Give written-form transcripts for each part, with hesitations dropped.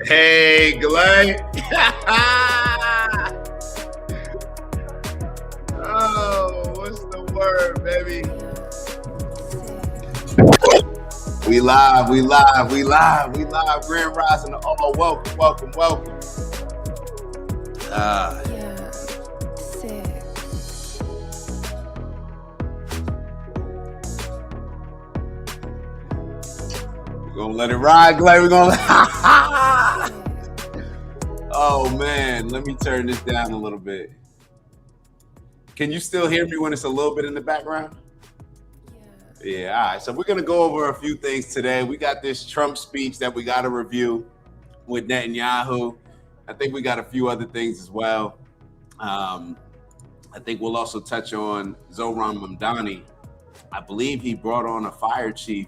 Hey, Glenn. Oh, what's the word, baby? We live, we live, we live, we live. Grand Rising to all. Welcome, welcome, welcome. We're gonna let it ride, Glenn. We're gonna Oh man, let me turn this down a little bit. Can you still hear me when it's a little bit in the background? Yeah, all right. So we're gonna go over a few things today. We got this Trump speech that we gotta review with Netanyahu. I think we got a few other things as well. I think we'll also touch on Zohran Mamdani. I believe he brought on a fire chief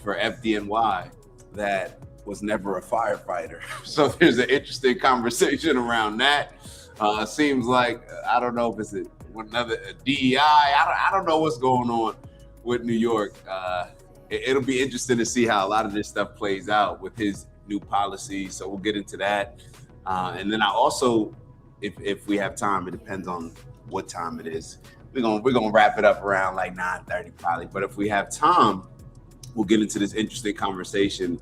for FDNY that was never a firefighter. So there's an interesting conversation around that. Seems like, I don't know if it's another DEI. I don't know what's going on with New York. It'll be interesting to see how a lot of this stuff plays out with his new policies. So we'll get into that. And then I also, if we have time, it depends on what time it is. We're gonna wrap it up around like 9:30 probably. But if we have time, we'll get into this interesting conversation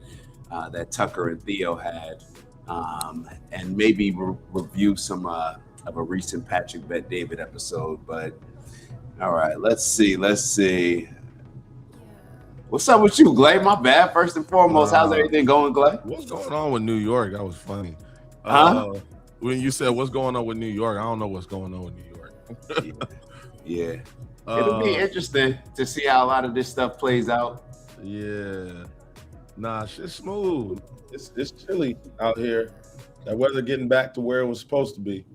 that Tucker and Theo had, and maybe review some of a recent Patrick Bet-David episode. But all right, let's see. What's up with you, Glay? My bad. First and foremost, how's everything going, Glay? What's going on with New York? That was funny. When you said what's going on with New York, I don't know what's going on with New York. Yeah. It'll be interesting to see how a lot of this stuff plays out. Yeah. Nah, shit's smooth. It's chilly out here. That weather getting back to where it was supposed to be.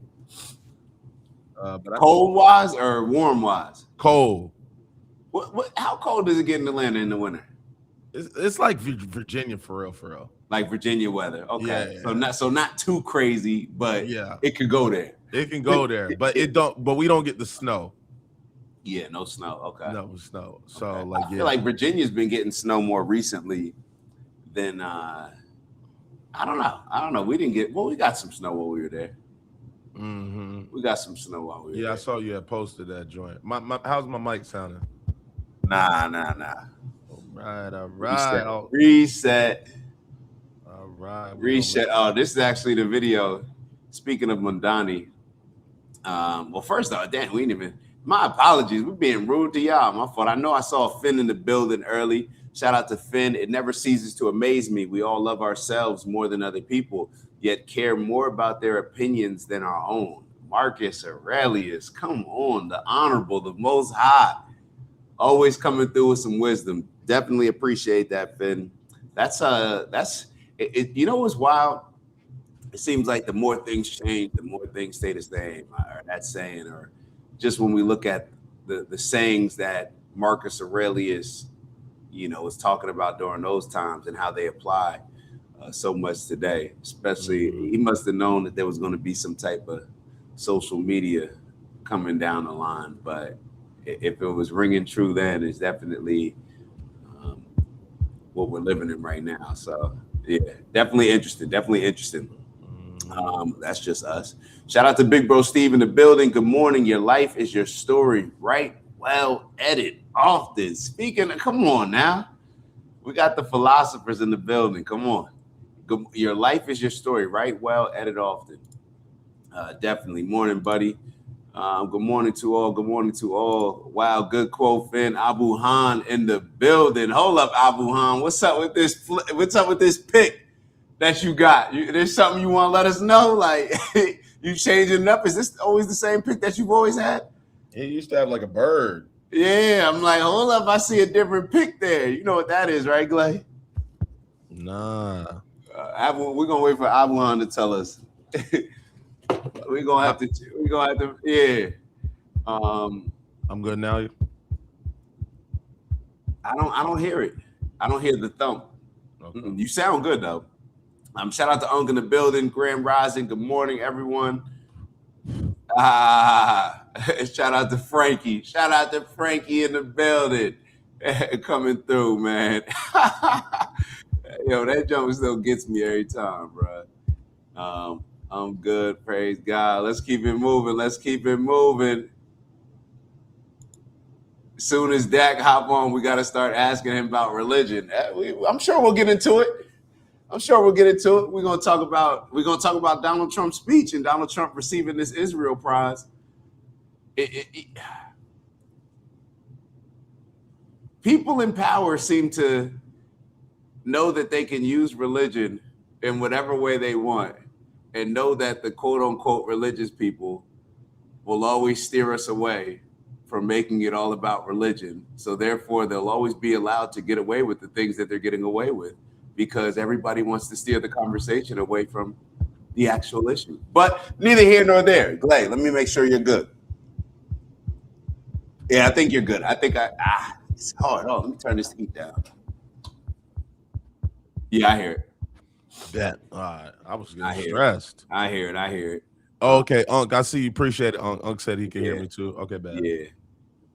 But cold wise or warm wise? Cold. What? How cold does it get in Atlanta in the winter? It's like Virginia for real. Like Virginia weather. Okay. Yeah. So not too crazy, but yeah, it could go there. It can go there, but we don't get the snow. Yeah, no snow. Okay. No snow. So okay. I feel like Virginia's been getting snow more recently than I don't know. We got some snow while we were there. Mm-hmm. We got some snow while we were there. Yeah, I saw you had posted that joint. How's my mic sounding? Nah. All right. Reset. All right. Reset. Oh, this is actually the video. Speaking of Mamdani. Well, first off, damn, we didn't even. My apologies. We're being rude to y'all. My fault. I know I saw Finn in the building early. Shout out to Finn. It never ceases to amaze me. We all love ourselves more than other people, yet care more about their opinions than our own. Marcus Aurelius, come on. The honorable, the most high. Always coming through with some wisdom. Definitely appreciate that, Finn. That's it. You know what's wild? It seems like the more things change, the more things stay the same. Or that saying, or just when we look at the sayings that Marcus Aurelius, was talking about during those times and how they apply so much today. Especially, he must have known that there was going to be some type of social media coming down the line. But if it was ringing true then, it's definitely what we're living in right now. So yeah, definitely interesting. That's just us. Shout out to Big Bro Steve in the building. Good morning. Your life is your story, right? Well, edit often. Speaking of, come on now. We got the philosophers in the building. Come on. Your life is your story, right? Well, edit often. Definitely. Morning, buddy. Good morning to all. Wow, good quote, Finn. Abu Han in the building. Hold up, Abu Han. What's up with this pick that you got? There's something you want to let us know? Like, you changing it up? Is this always the same pick that you've always had? He used to have like a bird. Yeah, I'm like, hold up, I see a different pick there. You know what that is, right, Glay? Nah. We're gonna wait for Abu Han to tell us. We're gonna have to. Yeah. I'm good now. I don't hear it. I don't hear the thump. Okay. You sound good though. Shout out to Unk in the building. Grand Rising. Good morning, everyone. Shout out to Frankie. Shout out to Frankie in the building. Coming through, man. Yo, that jump still gets me every time, bro. I'm good, praise God. Let's keep it moving. Let's keep it moving. As soon as Dak hop on, we got to start asking him about religion. I'm sure we'll get into it. We're gonna talk about Donald Trump's speech and Donald Trump receiving this Israel prize. People in power seem to know that they can use religion in whatever way they want, and know that the quote unquote religious people will always steer us away from making it all about religion. So therefore, they'll always be allowed to get away with the things that they're getting away with, because everybody wants to steer the conversation away from the actual issue. But neither here nor there. Glay, let me make sure you're good. Yeah, I think you're good. I think it's hard. Oh, let me turn this heat down. Yeah, I hear it. Bet. All right. I was getting stressed. I hear it. Oh, okay, Unc, I see you. Appreciate it. Unc said he can hear me too. Okay, bad. Yeah.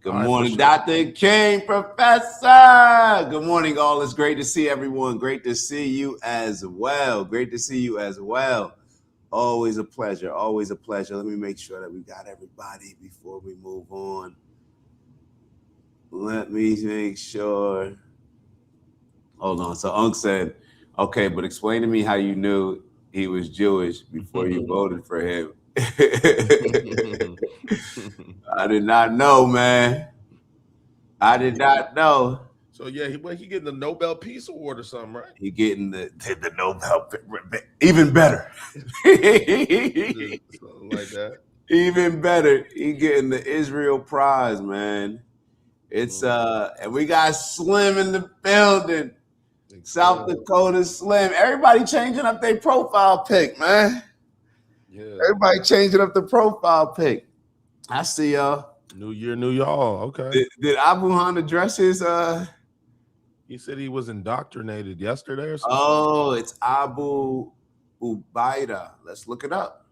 Good morning, Dr. King, Professor. Good morning, all. It's great to see everyone. Great to see you as well. Always a pleasure. Let me make sure that we got everybody before we move on. Let me make sure. Hold on. So Unc said, okay, but explain to me how you knew he was Jewish before you voted for him. I did not know, man. I did not know. So yeah, he getting the Nobel Peace Award or something, right? He getting the Nobel, even better. Something like that. Even better. He getting the Israel prize, man. It's and we got Slim in the building. South Dakota Slim. Everybody changing up their profile pic, man. Yeah. Everybody changing up the profile pic. I see y'all. New year, new y'all. Okay. Did Abu Han address his He said he was indoctrinated yesterday or something. Oh, it's Abu Ubaida. Let's look it up.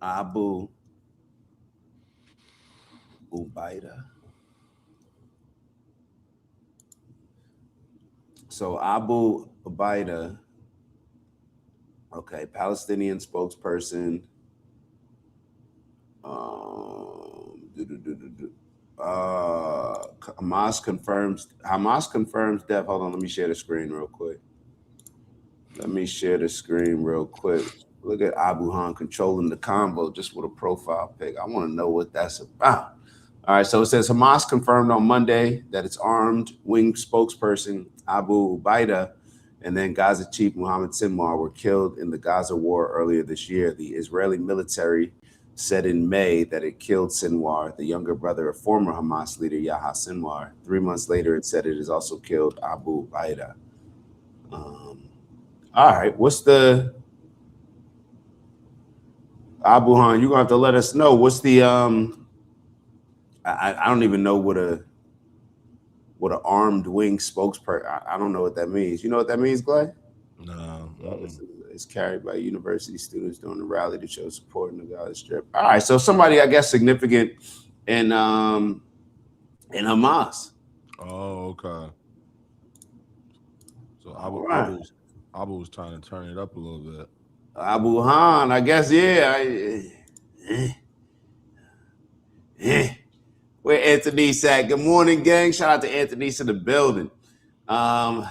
Abu Ubaida. So Abu Ubaida, okay, Palestinian spokesperson. Hamas confirms death. Hold on, let me share the screen real quick. Look at Abu Han controlling the convo just with a profile pic. I want to know what that's about. All right, so it says Hamas confirmed on Monday that its armed wing spokesperson Abu Ubaida and then Gaza chief Mohammed Sinwar were killed in the Gaza war earlier this year. The Israeli military said in May that it killed Sinwar, the younger brother of former Hamas leader Yahya Sinwar. 3 months later, it said it has also killed Abu Ubaida. All right, what's the Abu Han? You're gonna have to let us know. What's the I don't even know what an armed wing spokesperson. I don't know what that means. You know what that means, Glay? No. It's carried by university students during the rally to show support in the Gaza Strip. All right, so somebody, I guess, significant in Hamas. Oh, okay. So Abu was trying to turn it up a little bit. Abu Han, I guess, yeah. Where Anthony's at? Good morning, gang. Shout out to Anthony's in the building. All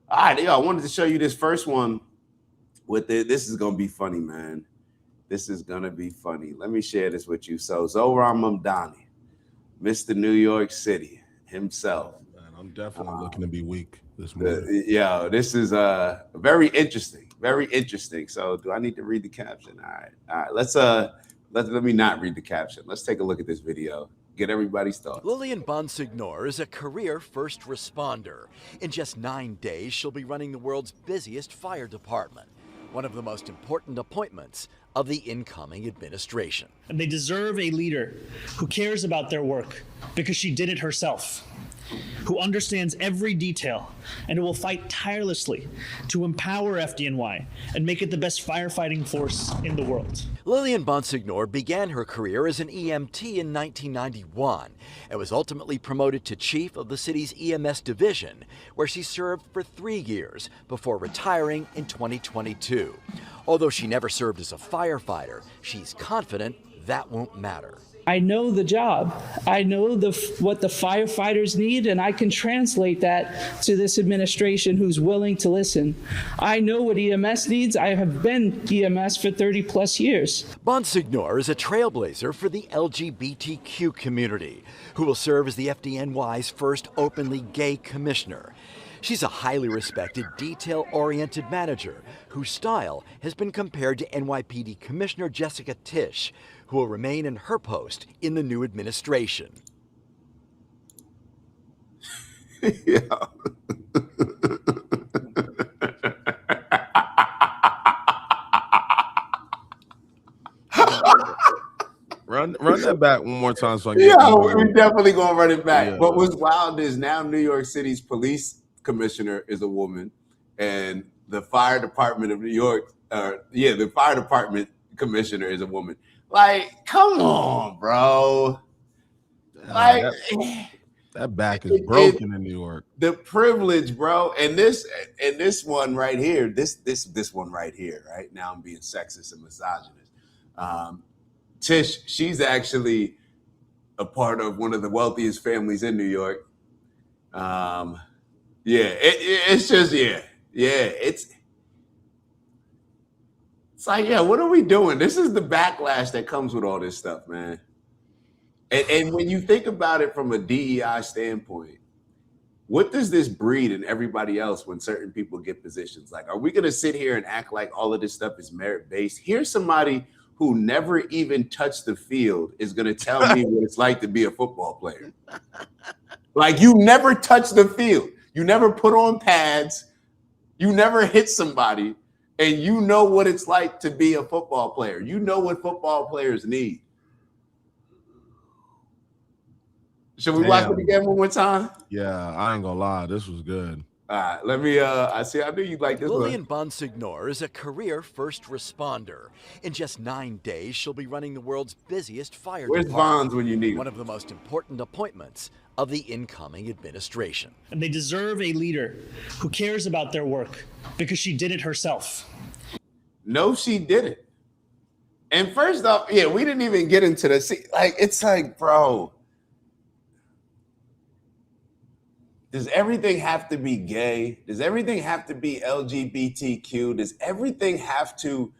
right, I wanted to show you this first one. This is gonna be funny, man. This is gonna be funny. Let me share this with you. So Zohran Mamdani, Mr. New York City himself. Man, I'm definitely looking to be weak this morning. This is very interesting. Very interesting. So do I need to read the caption? All right. Let me not read the caption. Let's take a look at this video. Get everybody's thoughts. Lillian Bonsignor is a career first responder. In just 9 days, she'll be running the world's busiest fire department, one of the most important appointments of the incoming administration. And they deserve a leader who cares about their work because she did it herself. who understands every detail and who will fight tirelessly to empower FDNY and make it the best firefighting force in the world. Lillian Bonsignor began her career as an EMT in 1991 and was ultimately promoted to chief of the city's EMS division, where she served for 3 years before retiring in 2022. Although she never served as a firefighter, she's confident that won't matter. I know the job. I know what the firefighters need, and I can translate that to this administration who's willing to listen. I know what EMS needs. I have been EMS for 30 plus years. Bonsignor is a trailblazer for the LGBTQ community, who will serve as the FDNY's first openly gay commissioner. She's a highly respected, detail-oriented manager whose style has been compared to NYPD Commissioner Jessica Tisch, who will remain in her post in the new administration. Yeah. Run that back one more time so I can Yeah, we're definitely gonna run it back. Yeah. But what's wild is now New York City's police commissioner is a woman, and the fire department of New York, the fire department commissioner is a woman. Like, come on, bro. Like, that back is broken in New York. the privilege, bro. And this one right here, this one right here, right now I'm being sexist and misogynist. Tish, she's actually a part of one of the wealthiest families in New York. It's just it's like, yeah, what are we doing? This is the backlash that comes with all this stuff, man. And when you think about it from a DEI standpoint, what does this breed in everybody else when certain people get positions? Like, are we going to sit here and act like all of this stuff is merit-based? Here's somebody who never even touched the field is going to tell me what it's like to be a football player. Like, you never touched the field. You never put on pads. You never hit somebody. And you know what it's like to be a football player. You know what football players need. Should we watch it again one more time? Yeah, I ain't gonna lie. This was good. All right, let me, I knew you'd like this Lillian one. Bonsignor is a career first responder. In just 9 days, she'll be running the world's busiest fire Where's department. Bonds when you need One him? of the most important appointments of the incoming administration. And they deserve a leader who cares about their work because she did it herself. No, she didn't. And first off, we didn't even get into the, it's like, bro, does everything have to be gay? Does everything have to be LGBTQ? Does everything have to,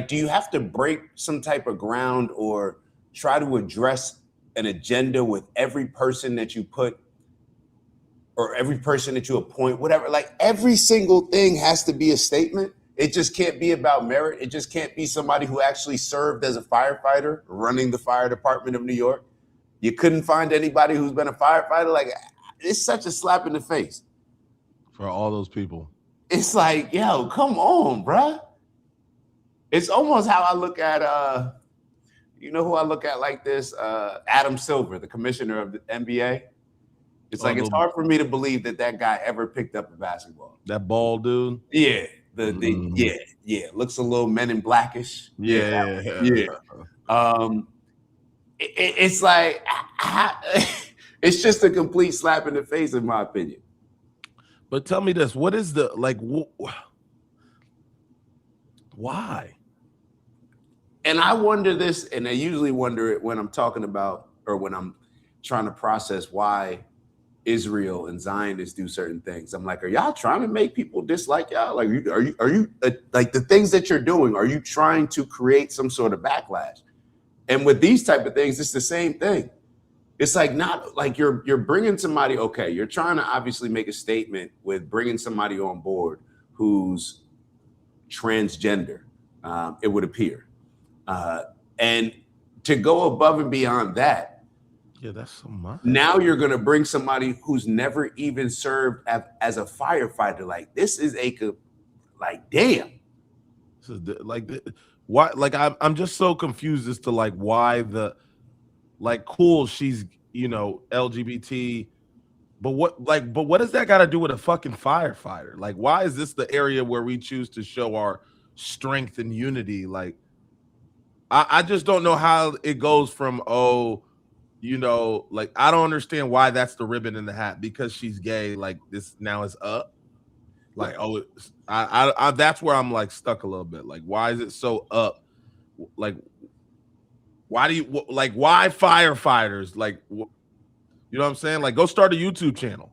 do you have to break some type of ground or try to address an agenda with every person that you put or every person that you appoint, whatever? Like, every single thing has to be a statement. It just can't be about merit. It just can't be somebody who actually served as a firefighter running the fire department of New York. You couldn't find anybody who's been a firefighter. Like, it's such a slap in the face For all those people. It's like, yo, come on, bruh. It's almost how I look at, you know who I look at like this? Adam Silver, the commissioner of the NBA. It's like, it's hard for me to believe that guy ever picked up a basketball. That bald dude? Yeah. Looks a little Men in Blackish. Yeah. It's like, it's just a complete slap in the face, in my opinion. But tell me this: what is the why? And I wonder this, and I usually wonder it when I'm talking about, or when I'm trying to process why Israel and Zionists do certain things. I'm like, are y'all trying to make people dislike y'all? Like, are you like the things that you're doing? Are you trying to create some sort of backlash? And with these type of things, it's the same thing. It's like, not like you're bringing somebody. Okay, you're trying to obviously make a statement with bringing somebody on board who's transgender. It would appear, and to go above and beyond that. Yeah, that's so much. Now you're going to bring somebody who's never even served as a firefighter. Like, this is damn. This is why? Like, I'm just so confused as to why cool, she's LGBT, But what does that got to do with a fucking firefighter? Like, why is this the area where we choose to show our strength and unity? Like, I just don't know how it goes from, like, I don't understand why that's the ribbon in the hat because she's gay. Like, this now is up. Like, I that's where I'm like stuck a little bit. Like, why is it so up? Like, why firefighters? Like, you know what I'm saying? Like, go start a YouTube channel.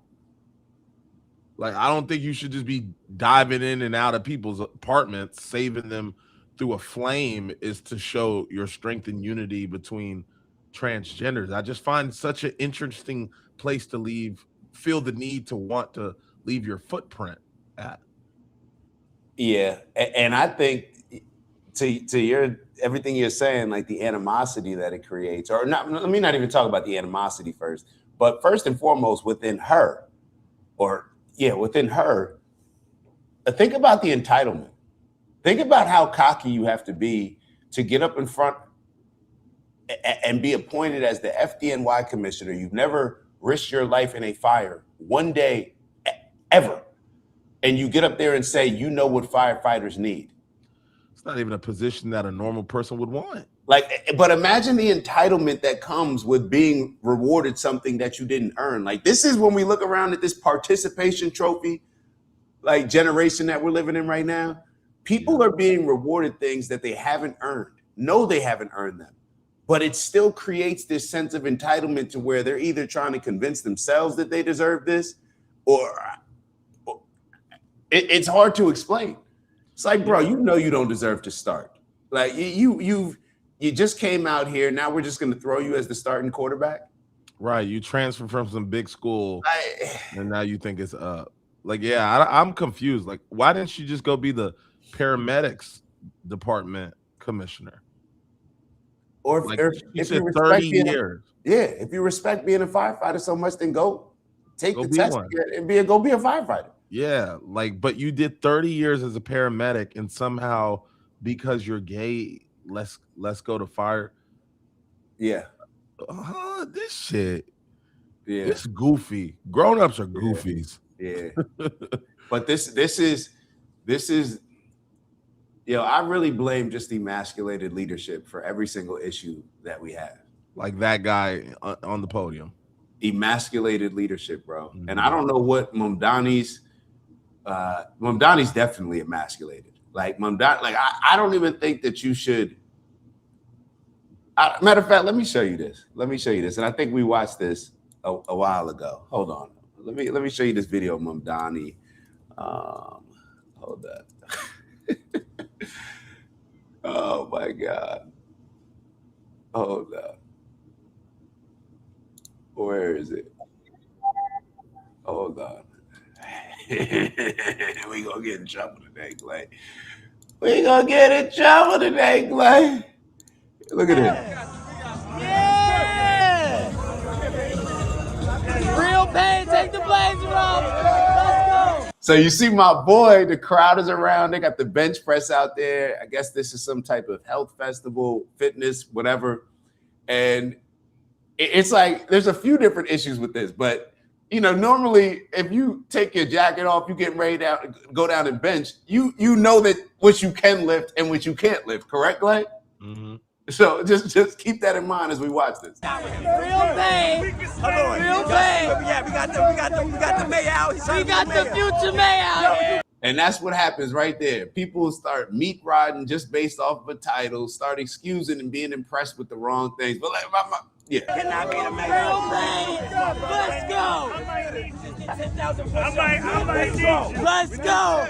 Like, I don't think you should just be diving in and out of people's apartments, saving them through a flame is to show your strength and unity between transgenders. I just find such an interesting place to feel the need to want to leave your footprint at. Yeah. And I think to your everything you're saying, like the animosity that it creates, or not, let me not even talk about the animosity first, but first and foremost within her, think about the entitlement. Think about how cocky you have to be to get up in front and be appointed as the FDNY commissioner. You've never risked your life in a fire one day ever. And you get up there and say, you know what firefighters need. It's not even a position that a normal person would want. Like, but imagine the entitlement that comes with being rewarded something that you didn't earn. Like, this is when we look around at this participation trophy, like generation that we're living in right now. People are being rewarded things that they haven't earned. No, they haven't earned them. But it still creates this sense of entitlement to where they're either trying to convince themselves that they deserve this, or it's hard to explain. It's like, bro, you know you don't deserve to start. Like you just came out here. Now we're just going to throw you as the starting quarterback. Right. You transfer from some big school, and now you think it's up. Like, yeah, I'm confused. Like, why didn't she just go be the paramedics department commissioner? Or like, if you you said respect 30 being years. if you respect being a firefighter so much, then go take the test and go be a firefighter. Yeah, like, but you did 30 years as a paramedic, and somehow because you're gay, let's go to fire. Yeah. This shit. Yeah. It's goofy. Grown-ups are goofies. Yeah. But this is, I really blame just emasculated leadership for every single issue that we have. Like that guy on the podium. Emasculated leadership, bro. Mm-hmm. And I don't know what Mamdani's definitely emasculated. Like Mamdani, like I don't even think that you should. Matter of fact, let me show you this. And I think we watched this a while ago. Hold on. Let me show you this video of Mamdani. Hold up. Oh my God. Hold up. Where is it? Hold on. We gonna get in trouble today, Clay. Clay. Look at it. Yeah! Real pain, take the blazer off. Let's go. So you see my boy, the crowd is around. They got the bench press out there. I guess this is some type of health festival, fitness, whatever. And it's like, there's a few different issues with this, but normally if you take your jacket off, you get ready to go down and bench, you know that what you can lift and what you can't lift, correct, Clay? Mm-hmm. So just keep that in mind as we watch this. Real pain. Real pain. Yeah, we got the mayor out. We got the future mayor out. And that's what happens right there. People start meat riding just based off of a title, start excusing and being impressed with the wrong things. But like, yeah. Cannot be the mayor. Real pain. Let's go. Let's go.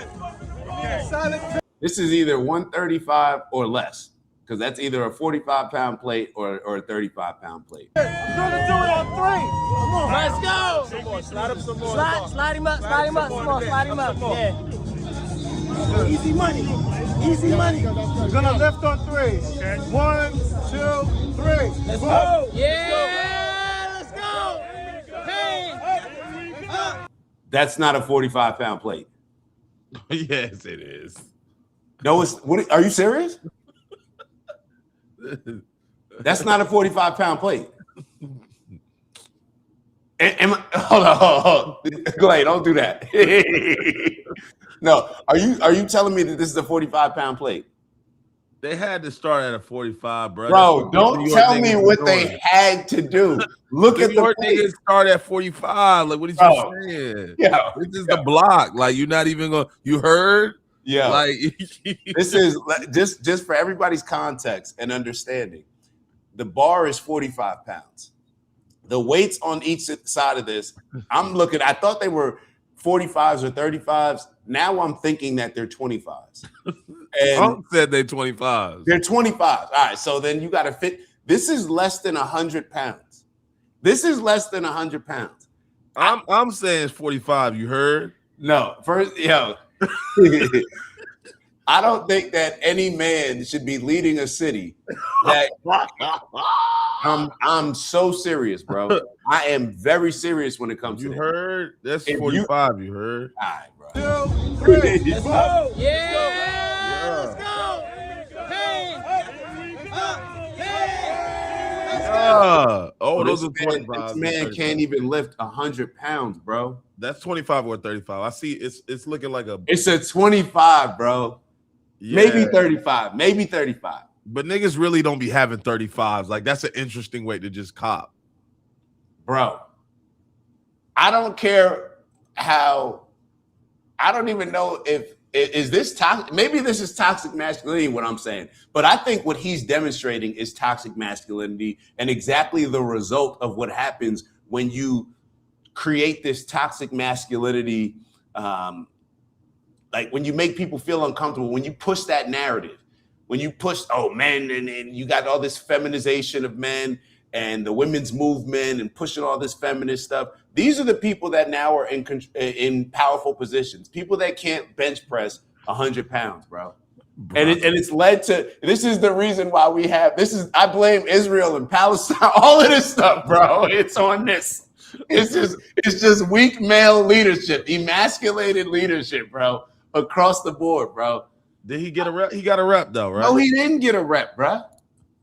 This is either 135 or less, because that's either a 45-pound plate or a 35-pound plate. We're gonna do it on 3. Come on. Let's go. Some more. Slide up some more. Slide him up. Slide him up. Some more. Slide him up. Yeah. Easy money. Easy money. We're gonna lift on 3. 1, 2, 3. Let's go. Yeah. Let's go. Pain. That's not a 45-pound plate. Yes, it is. No, what? Are you serious? That's not a 45-pound plate. Hold on. Glade, don't do that. No, are you telling me that this is a 45-pound plate? They had to start at a 45, bro. Bro, don't tell me what they had to do. Look at the plate. Niggas start at 45. Like, what is you saying? Yeah, this is the block. Like, you're not even going. You heard? Yeah. Like, this is just for everybody's context and understanding. The bar is 45 pounds. The weights on each side of this, I thought they were 45s or 35s. Now I'm thinking that they're 25s. And Punk said they're 25s. They're 25s. All right, so then you got to fit. This is less than 100 pounds. This is less than 100 pounds. I'm saying it's 45. You heard? No, first, yo. I don't think that any man should be leading a city. That I'm so serious, bro. I am very serious when it comes to you that. Heard? That's 45. You heard? All right, bro. 2, 3, let's go. Yeah, let's go. Hey, Oh, those are man, 25. This man can't even lift 100 pounds, bro. That's 25 or 35. I see it's looking like a. It's a 25, bro. Yeah. Maybe 35. Maybe 35. But niggas really don't be having 35s. Like, that's an interesting way to just cop. Bro, I don't care how. I don't even know if is this toxic. Maybe this is toxic masculinity, what I'm saying. But I think what he's demonstrating is toxic masculinity and exactly the result of what happens when you create this toxic masculinity. Like when you make people feel uncomfortable, when you push that narrative, when you push, men, and you got all this feminization of men and the women's movement and pushing all this feminist stuff. These are the people that now are in powerful positions. People that can't bench press 100 pounds, bro. And it's led to, this is the reason why we have, I blame Israel and Palestine, all of this stuff, bro. It's on this. It's just weak male leadership, emasculated leadership, bro, across the board, bro. Did he get a rep? He got a rep though, right? No, he didn't get a rep, bro.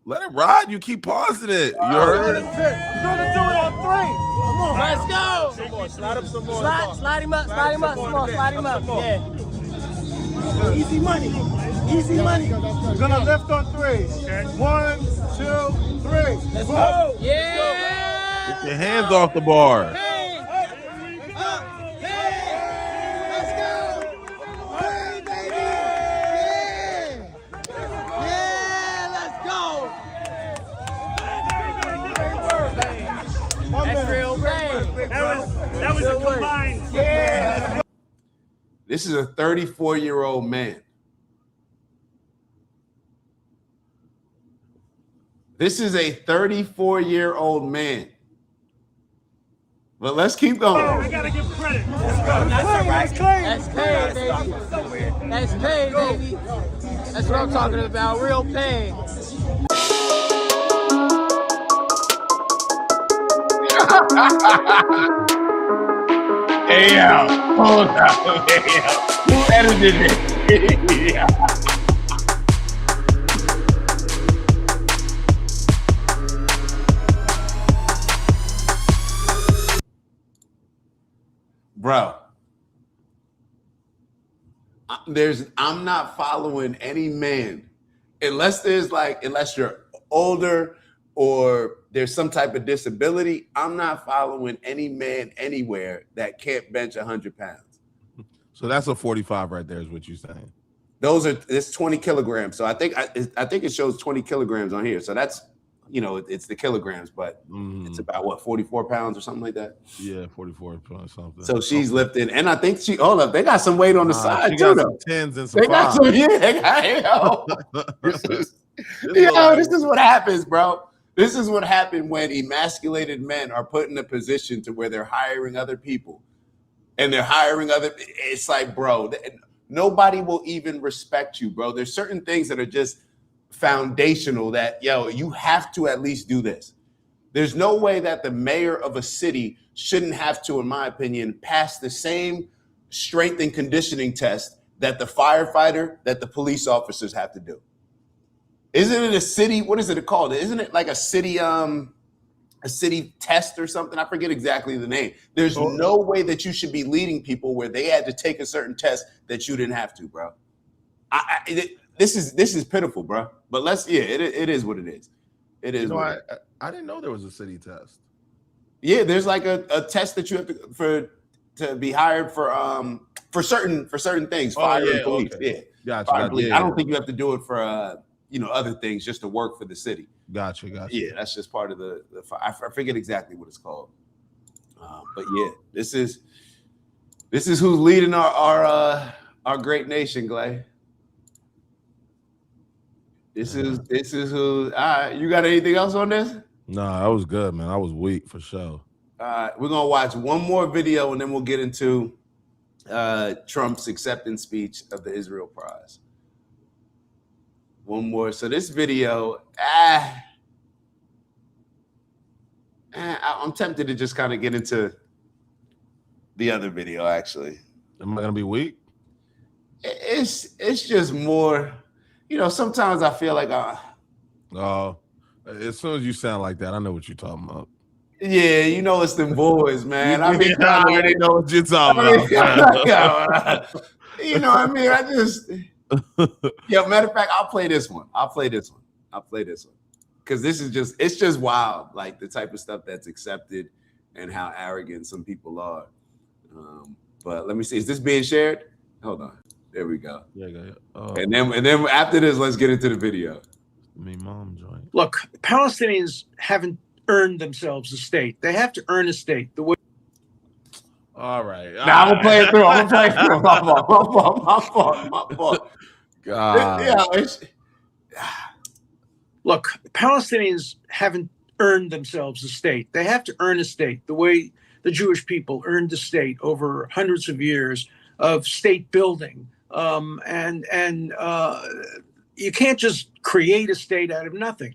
Let it ride. You keep pausing it. You heard? You're gonna do it on 3. Come on. let's go. Some more. Slide up some more. Slide him up. Slide him up. Come on, slide him up. Yeah. Easy money. Easy money. You're gonna lift on 3. 1, 2, 3. Let's go. Yeah. Get your hands off the bar. Hey. Up. Hey. Let's go. Hey, baby. Yeah. Let's go. That's real pain. That was a combined. Yeah. This is a 34-year-old man. This is a 34-year-old man. But let's keep going. I gotta give credit. That's all right. That's pain, baby. That's pain, baby. That's what I'm talking about. Real pain. Hey, yo, hold up. Hey, yo. Who edited it? Yeah. Bro, I'm not following any man unless you're older or there's some type of disability. I'm not following any man anywhere that can't bench 100 pounds. So that's a 45 right there is what you're saying. It's 20 kilograms. So I think it shows 20 kilograms on here. So that's, it's the kilograms, but it's about what, 44 pounds or something like that. Yeah, 44 pounds something. So she's lifting, and I think they got some weight on the side too. Some tens and some They got fives. This is what happens, bro. This is what happened when emasculated men are put in a position to where they're hiring other people, and they're hiring other. It's like, bro, nobody will even respect you, bro. There's certain things that are just foundational that, you have to at least do this. There's no way that the mayor of a city shouldn't have to, in my opinion, pass the same strength and conditioning test that the firefighter, that the police officers have to do. Isn't it a city? What is it called? Isn't it like a city? a city test or something. I forget exactly the name. There's no way that you should be leading people where they had to take a certain test that you didn't have to, bro. This is pitiful, bro. But it is what it is. It is. I didn't know there was a city test. Yeah, there's like a test that you have to be hired for certain things. Fire and police. Okay. Yeah, gotcha. I don't think you have to do it for other things just to work for the city. Gotcha. Yeah, that's just part of the I forget exactly what it's called. But yeah, this is who's leading our great nation, Glay. This is who. All right, you got anything else on this? No, that was good, man. I was weak for sure. All right, we're gonna watch one more video and then we'll get into Trump's acceptance speech of the Israel Prize. One more. So this video, I'm tempted to just kind of get into the other video. Actually, am I gonna be weak? It's just more. Sometimes I feel like as soon as you sound like that, I know what you're talking about. Yeah, it's them boys, man. I already know what you're talking about. I mean? I just, matter of fact, I'll play this one. Because it's just wild, like the type of stuff that's accepted and how arrogant some people are. But let me see, is this being shared? Hold on. There we go. Yeah. And then after this, let's get into the video. Mom joined. Look, Palestinians haven't earned themselves a state. They have to earn a state. The way. All right. Now I'm gonna play it through. My fault. God. Look, Palestinians haven't earned themselves a state. They have to earn a state the way the Jewish people earned the state over hundreds of years of state building. You can't just create a state out of nothing.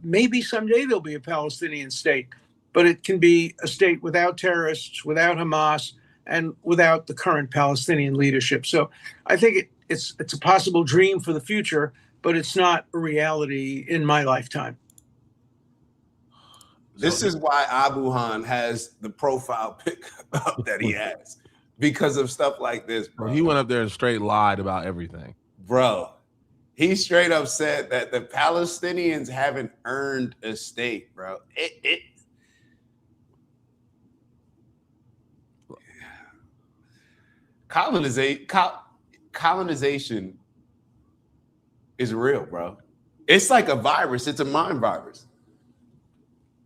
Maybe someday there'll be a Palestinian state, but it can be a state without terrorists, without Hamas, and without the current Palestinian leadership. So I think it's a possible dream for the future, but it's not a reality in my lifetime. This is why Abu Han has the profile pic up that he has, because of stuff like this, bro. He went up there and straight lied about everything. Bro, he straight up said that the Palestinians haven't earned a state, bro. Colonization is real, bro. It's like a virus. It's a mind virus.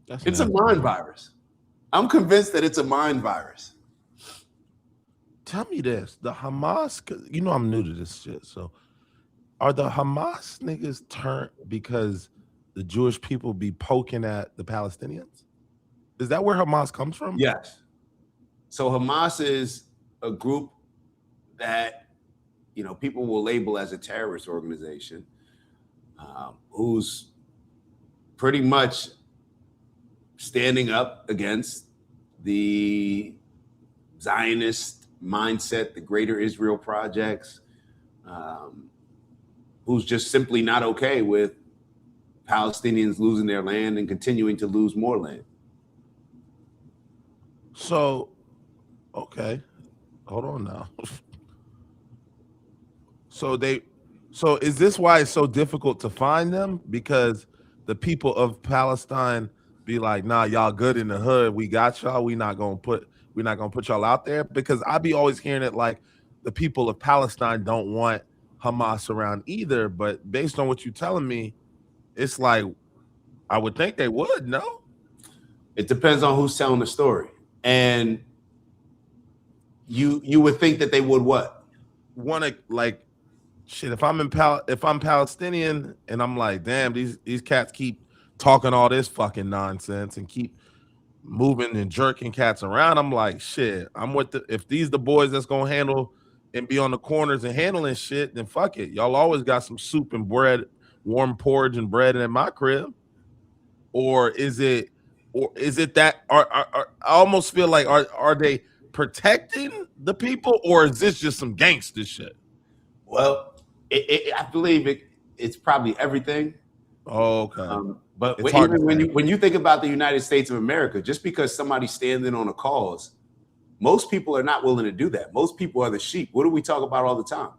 It's a mind virus. I'm convinced that it's a mind virus. Tell me this, the Hamas, I'm new to this shit, so are the Hamas niggas turned because the Jewish people be poking at the Palestinians? Is that where Hamas comes from? Yes. So Hamas is a group that, people will label as a terrorist organization, who's pretty much standing up against the Zionist mindset, the Greater Israel projects, who's just simply not okay with Palestinians losing their land and continuing to lose more land. So, okay, hold on now. So is this why it's so difficult to find them? Because the people of Palestine be like, nah, y'all good in the hood. We got y'all. We're not gonna put y'all out there. Because I be always hearing it like the people of Palestine don't want Hamas around either. But based on what you're telling me, it's like I would think they would. No, it depends on who's telling the story, and you would think that they would what? Want to like shit. If I'm Palestinian and I'm like, damn, these cats keep talking all this fucking nonsense and keep moving and jerking cats around, I'm like, shit, if these the boys that's gonna handle and be on the corners and handling shit, then fuck it. Y'all always got some soup and bread, warm porridge and bread in my crib. Or is it that I almost feel like are they protecting the people, or is this just some gangster shit? Well, I believe it's probably everything. Oh, okay. But It's hard to even say. when you think about the United States of America, just because somebody's standing on a cause, most people are not willing to do that. Most people are the sheep. What do we talk about all the time?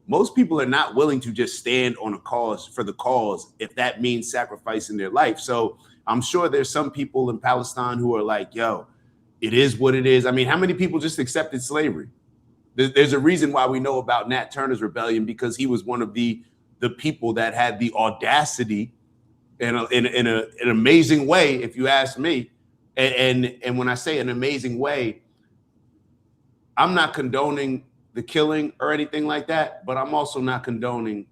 Most people are not willing to just stand on a cause for the cause if that means sacrificing their life. So I'm sure there's some people in Palestine who are like, yo, it is what it is. I mean, how many people just accepted slavery? There's a reason why we know about Nat Turner's rebellion, because he was one of the people that had the audacity in an amazing way, if you ask me. And when I say an amazing way, I'm not condoning the killing or anything like that, but I'm also not condoning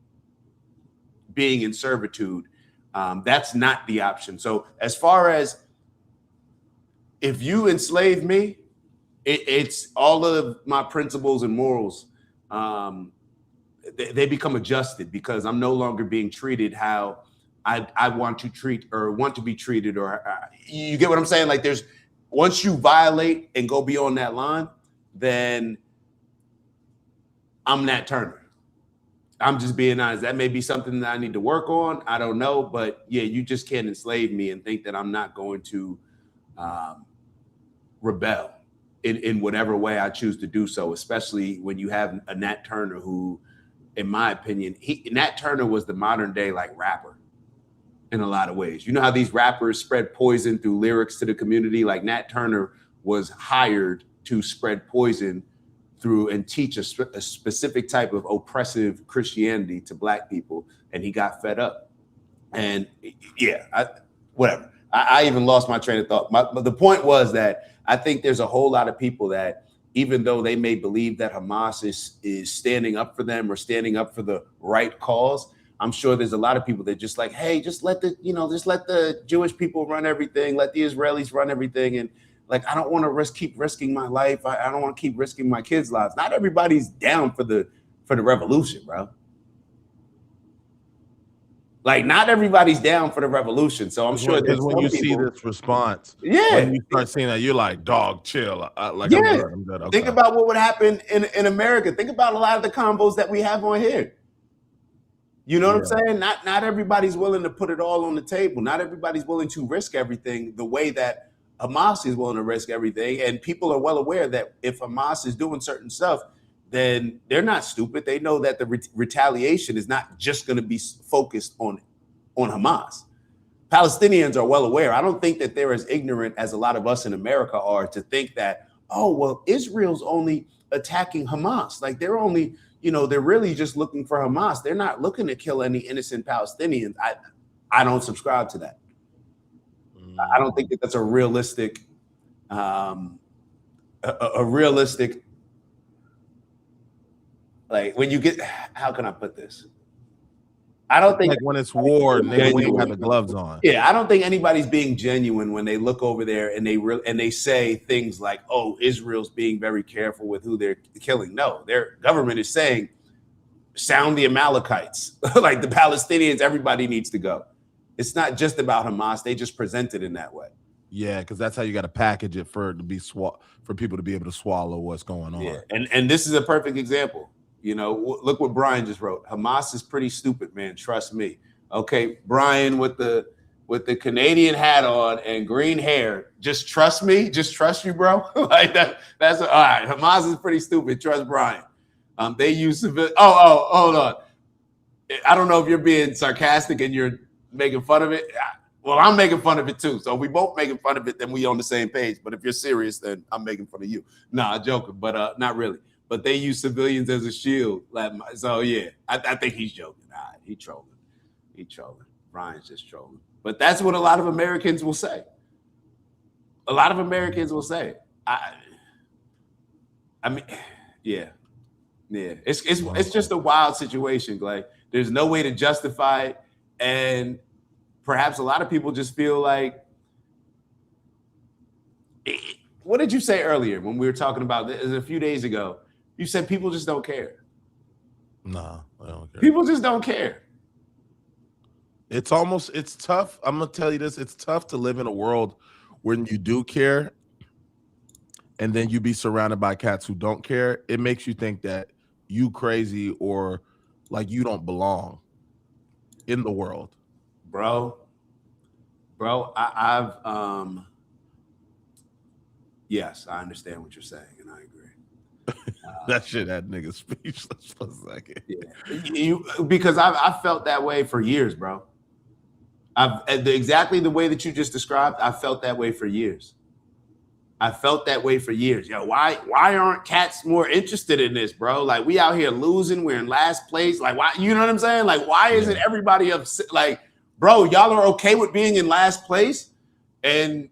being in servitude. That's not the option. So as far as if you enslave me, it's all of my principles and morals. They become adjusted because I'm no longer being treated how I want to treat or want to be treated. Or you get what I'm saying? Like once you violate and go beyond that line, then I'm Nat Turner. I'm just being honest. That may be something that I need to work on. I don't know, but yeah, you just can't enslave me and think that I'm not going to rebel in whatever way I choose to do so, especially when you have a Nat Turner who, in my opinion, Nat Turner was the modern day like rapper in a lot of ways. You know how these rappers spread poison through lyrics to the community? Like Nat Turner was hired to spread poison through and teach a specific type of oppressive Christianity to Black people, and he got fed up. And yeah, whatever. I even lost my train of thought. But the point was that I think there's a whole lot of people that, even though they may believe that Hamas is standing up for them or standing up for the right cause, I'm sure there's a lot of people that just like, hey, just let the Jewish people run everything, let the Israelis run everything, and like, I don't want to keep risking my life. I don't want to keep risking my kids' lives. Not everybody's down for the revolution, bro. Like, not everybody's down for the revolution. So I'm sure because when you see this response, yeah, when you start seeing that, you're like, dog, chill. I'm good. Okay. Think about what would happen in America. Think about a lot of the combos that we have on here. You know what I'm saying? Not everybody's willing to put it all on the table. Not everybody's willing to risk everything the way that Hamas is willing to risk everything. And people are well aware that if Hamas is doing certain stuff, then they're not stupid. They know that the retaliation is not just going to be focused on Hamas. Palestinians are well aware. I don't think that they're as ignorant as a lot of us in America are to think that, oh, well, Israel's only attacking Hamas. Like they're only, they're really just looking for Hamas. They're not looking to kill any innocent Palestinians. I don't subscribe to that. I don't think that that's a realistic, like when you get, how can I put this? I don't think like when it's war, they ain't got the gloves on. Yeah, I don't think anybody's being genuine when they look over there and they say things like, "Oh, Israel's being very careful with who they're killing." No, their government is saying, "Sound the Amalekites." Like the Palestinians, everybody needs to go. It's not just about Hamas. They just present it in that way. Yeah, because that's how you got to package it for it to be for people to be able to swallow what's going on. Yeah, and this is a perfect example. Look what Brian just wrote. Hamas is pretty stupid, man. Trust me. Okay, Brian with the Canadian hat on and green hair. Just trust me. Just trust you, bro. Like that. That's all right. Hamas is pretty stupid. Trust Brian. They use civil. Oh, hold on. I don't know if you're being sarcastic and you're making fun of it. Well, I'm making fun of it too. So if we both making fun of it, then we on the same page. But if you're serious, then I'm making fun of you. Nah, joking, but not really. But they use civilians as a shield. So yeah, I think he's joking. Nah, he trolling. Brian's just trolling. But that's what a lot of Americans will say. A lot of Americans will say. I mean, yeah. It's just a wild situation, Clay. There's no way to justify it, and perhaps a lot of people just feel like. What did you say earlier when we were talking about this a few days ago? You said people just don't care. No, I don't care. People just don't care. It's tough. I'm going to tell you this. It's tough to live in a world when you do care and then you be surrounded by cats who don't care. It makes you think that you crazy or like you don't belong in the world. bro, yes, I understand what you're saying, and I agree. That shit had niggas speechless for a second. Yeah, because I felt that way for years, bro. Exactly the way that you just described. I felt that way for years. Yo, why aren't cats more interested in this, bro? Like, we out here losing, we're in last place. Like, why? You know what I'm saying? Like, why isn't everybody upset? Like, bro, y'all are okay with being in last place, and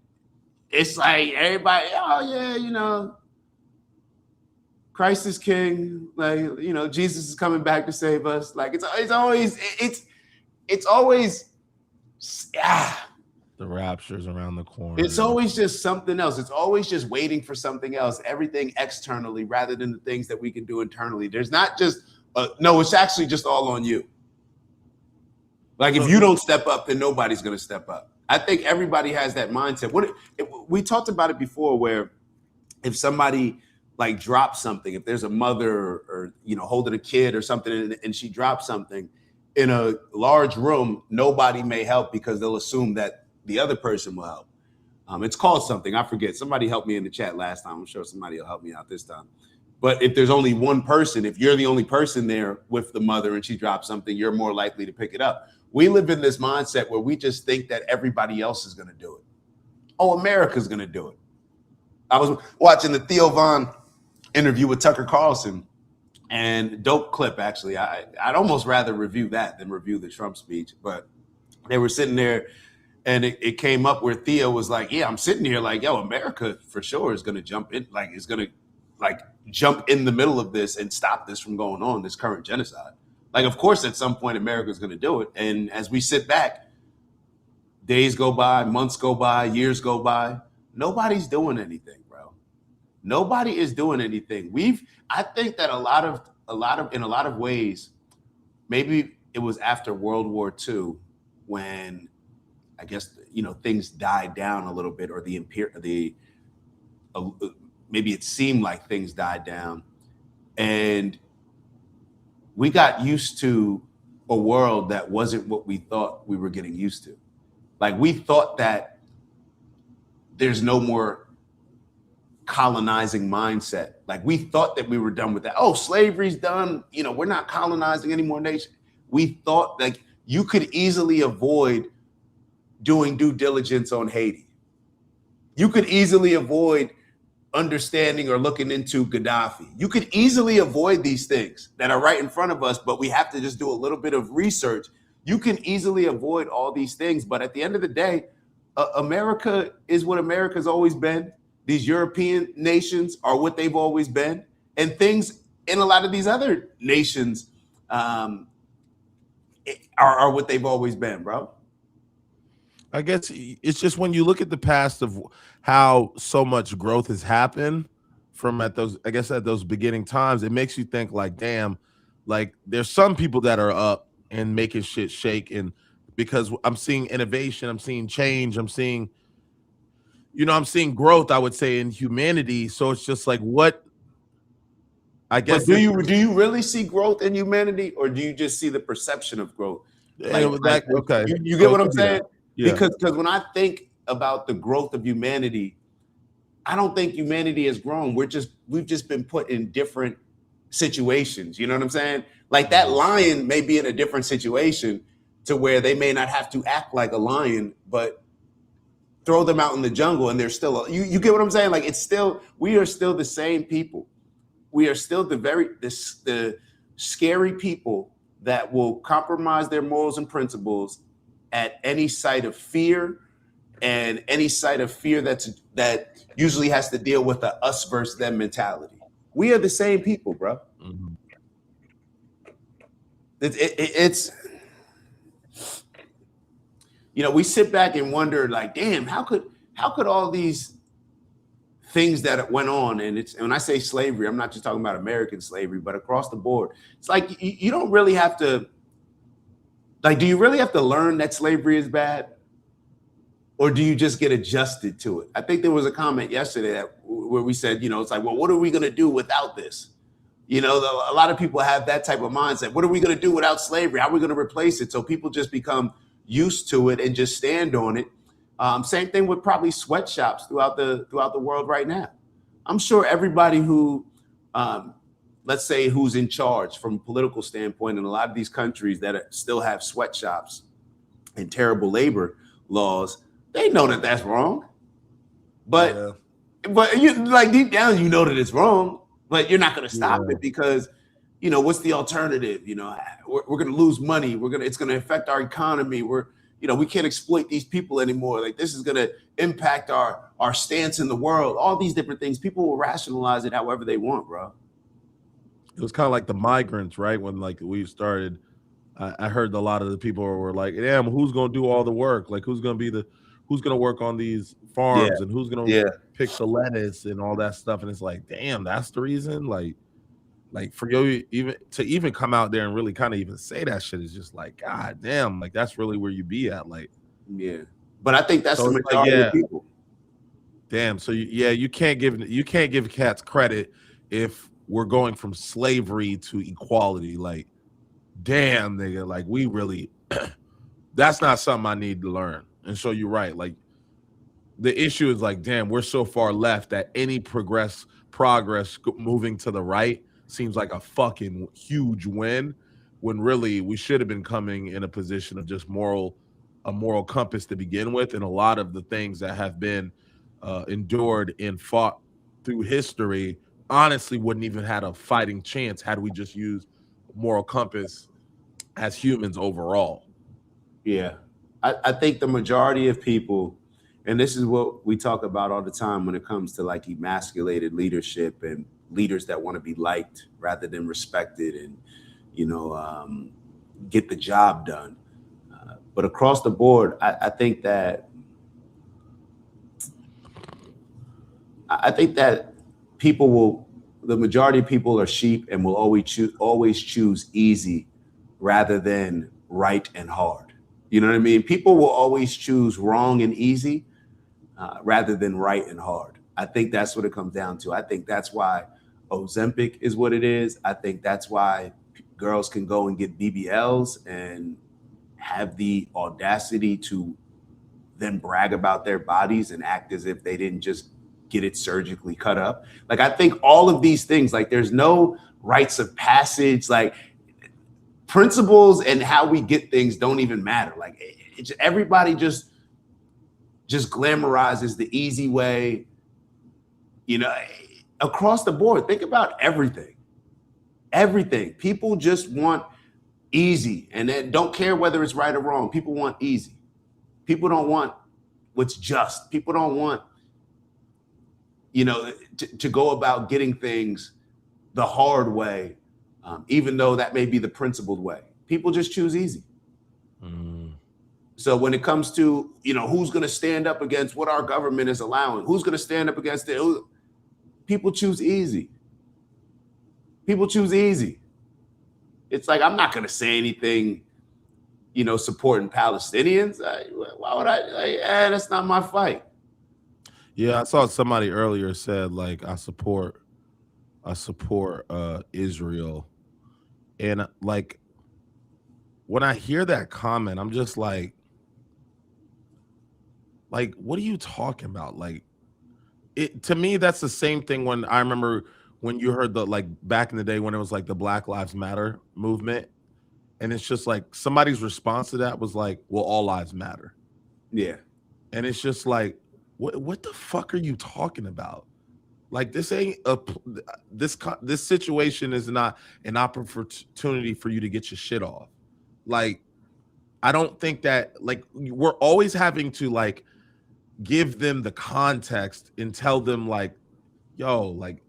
it's like everybody, oh yeah, you know, Christ is king. Like, you know, Jesus is coming back to save us. Like, it's always. The rapture's around the corner. It's always just something else. It's always just waiting for something else, everything externally rather than the things that we can do internally. There's not just, no, it's actually just all on you. Like, if you don't step up, then nobody's going to step up. I think everybody has that mindset. We talked about it before, where if somebody like drops something, if there's a mother or you know, holding a kid or something, and she drops something in a large room, nobody may help because they'll assume that the other person will help. It's called something. I forget. Somebody helped me in the chat last time. I'm sure somebody will help me out this time. But if there's only one person, if you're the only person there with the mother and she drops something, you're more likely to pick it up. We live in this mindset where we just think that everybody else is going to do it. Oh, America's going to do it. I was watching the Theo Von interview with Tucker Carlson, and dope clip, actually. I'd almost rather review that than review the Trump speech. But they were sitting there, and it came up where Theo was like, yeah, I'm sitting here like, yo, America for sure is going to jump in, like, is going to like jump in the middle of this and stop this from going on, this current genocide. Like, of course, at some point, America is going to do it. And as we sit back, days go by, months go by, years go by, nobody's doing anything, bro. Nobody is doing anything. I think that in a lot of ways, maybe it was after World War II when, I guess, you know, things died down a little bit, or maybe it seemed like things died down, and we got used to a world that wasn't what we thought we were getting used to. Like, we thought that there's no more colonizing mindset. Like, we thought that we were done with that. Oh, slavery's done. You know, we're not colonizing any more nations. We thought like you could easily avoid doing due diligence on Haiti. You could easily avoid understanding or looking into Gaddafi. You could easily avoid these things that are right in front of us, but we have to just do a little bit of research. You can easily avoid all these things, but at the end of the day, America is what America's always been. These European nations are what they've always been, and things in a lot of these other nations are what they've always been, bro. I guess it's just when you look at the past of how so much growth has happened from at those beginning times, it makes you think like, damn, like there's some people that are up and making shit shake. And because I'm seeing innovation, I'm seeing change, I'm seeing growth, I would say, in humanity. So it's just like, what, I guess. But do you really see growth in humanity, or do you just see the perception of growth? Okay. You get what I'm saying? Yeah. Because when I think about the growth of humanity, I don't think humanity has grown. We've just been put in different situations. You know what I'm saying? Like, that lion may be in a different situation to where they may not have to act like a lion, but throw them out in the jungle and they're still, you get what I'm saying? Like, we are still the same people. We are still the scary people that will compromise their morals and principles at any sight of fear, and any sight of fear that usually has to deal with a us versus them mentality. We are the same people, bro. Mm-hmm. It's you know, we sit back and wonder, like, damn, how could all these things that went on, and when I say slavery, I'm not just talking about American slavery, but across the board. It's like you don't really have to. Like, do you really have to learn that slavery is bad? Or do you just get adjusted to it? I think there was a comment yesterday where we said, you know, it's like, well, what are we going to do without this? You know, a lot of people have that type of mindset. What are we going to do without slavery? How are we going to replace it? So people just become used to it and just stand on it. Same thing with probably sweatshops throughout the world right now. I'm sure everybody who, let's say, who's in charge from a political standpoint in a lot of these countries that still have sweatshops and terrible labor laws, they know that that's wrong. But you, like, deep down, you know that it's wrong, but you're not going to stop it because, you know, what's the alternative? You know, we're going to lose money. It's going to affect our economy. We can't exploit these people anymore. Like, this is going to impact our stance in the world. All these different things. People will rationalize it however they want, bro. It was kind of like the migrants, right? When like we started, I heard a lot of the people were like, "Damn, who's going to do all the work? Like, who's going to work on these farms and who's going to pick the lettuce and all that stuff?" And it's like, damn, that's the reason. Like for you even come out there and really kind of even say that shit is just like, God damn, like that's really where you be at. Like, yeah. But I think that's the majority of people. Damn. So you can't give cats credit if we're going from slavery to equality. Like, damn, nigga, like we really that's not something I need to learn. And so you're right. Like, the issue is like, damn, we're so far left that any progress moving to the right seems like a fucking huge win, when really we should have been coming in a position of just a moral compass to begin with. And a lot of the things that have been endured and fought through history honestly wouldn't even had a fighting chance had we just used moral compass as humans overall. Yeah. I think the majority of people, and this is what we talk about all the time when it comes to like emasculated leadership and leaders that want to be liked rather than respected and, get the job done. But across the board, I think that the majority of people are sheep and will always choose easy rather than right and hard. You know what I mean? People will always choose wrong and easy rather than right and hard. I think that's what it comes down to. I think that's why Ozempic is what it is. I think that's why girls can go and get BBLs and have the audacity to then brag about their bodies and act as if they didn't just get it surgically cut up. Like, I think all of these things, like, there's no rites of passage, like principles and how we get things don't even matter. Like, everybody just glamorizes the easy way, across the board. Think about everything. People just want easy and then don't care whether it's right or wrong. People want easy. People don't want what's just. People don't want, to go about getting things the hard way, even though that may be the principled way. People just choose easy. So when it comes to, who's going to stand up against what our government is allowing, who's going to stand up against it, people choose easy. People choose easy. It's like, I'm not going to say anything, supporting Palestinians. Why would I? That's not my fight. Yeah, I saw somebody earlier said, like, I support Israel. And like, when I hear that comment, I'm just like, what are you talking about? Like, to me, that's the same thing when I remember when you heard back in the day when it was like the Black Lives Matter movement. And it's just like somebody's response to that was like, well, all lives matter. Yeah. And it's just like, what the fuck are you talking about? Like, this ain't this situation is not an opportunity for you to get your shit off. Like, I don't think that, like, we're always having to like give them the context and tell them like, yo, like,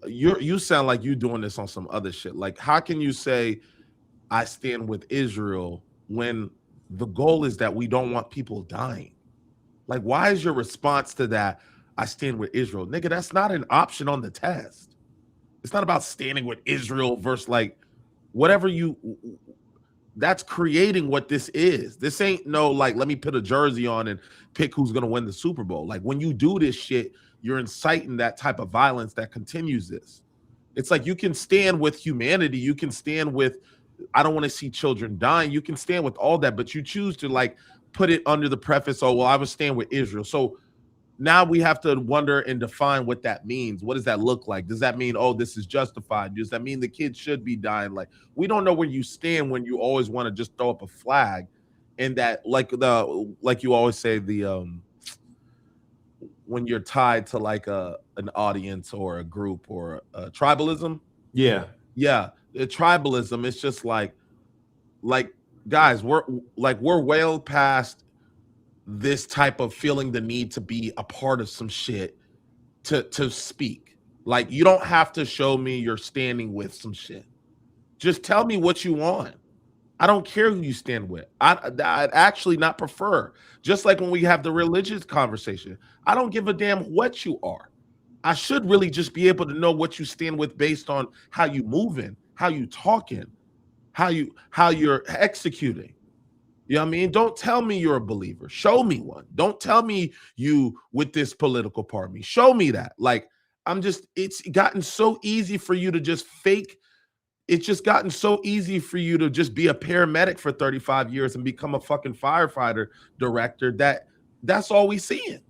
you sound like you doing this on some other shit. Like, how can you say I stand with Israel when the goal is that we don't want people dying? Like, why is your response to that, I stand with Israel? Nigga, that's not an option on the test. It's not about standing with Israel versus like whatever that's creating what this is. This ain't no, like, let me put a jersey on and pick who's going to win the Super Bowl. Like, when you do this shit, you're inciting that type of violence that continues this. It's like, you can stand with humanity. You can stand with I don't want to see children dying. You can stand with all that, but you choose to like put it under the preface, oh, well, I would stand with Israel. So now we have to wonder and define what that means. What does that look like? Does that mean, oh, this is justified? Does that mean the kids should be dying? Like, we don't know where you stand when you always want to just throw up a flag. And that, like you always say, when you're tied to like an audience or a group or a tribalism. Yeah. The tribalism, it's just like guys, we're well past this type of feeling the need to be a part of some shit to speak. Like, you don't have to show me you're standing with some shit. Just tell me what you want. I don't care who you stand with. I'd actually not prefer. Just like when we have the religious conversation, I don't give a damn what you are. I should really just be able to know what you stand with based on how you moving, how you talking, how you're executing. You know what I mean? Don't tell me you're a believer. Show me one. Don't tell me you with this political party. Show me that. Like, it's gotten so easy for you to just fake. It's just gotten so easy for you to just be a paramedic for 35 years and become a fucking firefighter director. That's all we seeing.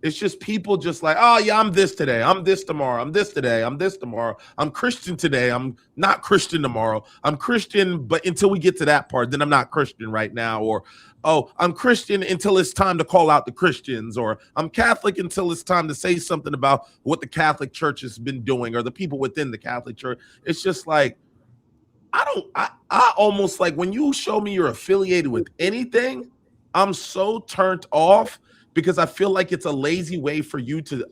It's just people just like, oh yeah, I'm this today, I'm this tomorrow, I'm this today, I'm this tomorrow, I'm Christian today, I'm not Christian tomorrow, I'm Christian, but until we get to that part, then I'm not Christian right now. Or, oh, I'm Christian until it's time to call out the Christians, or I'm Catholic until it's time to say something about what the Catholic Church has been doing, or the people within the Catholic Church. It's just like, I almost like, when you show me you're affiliated with anything, I'm so turned off, because I feel like it's a lazy way for you to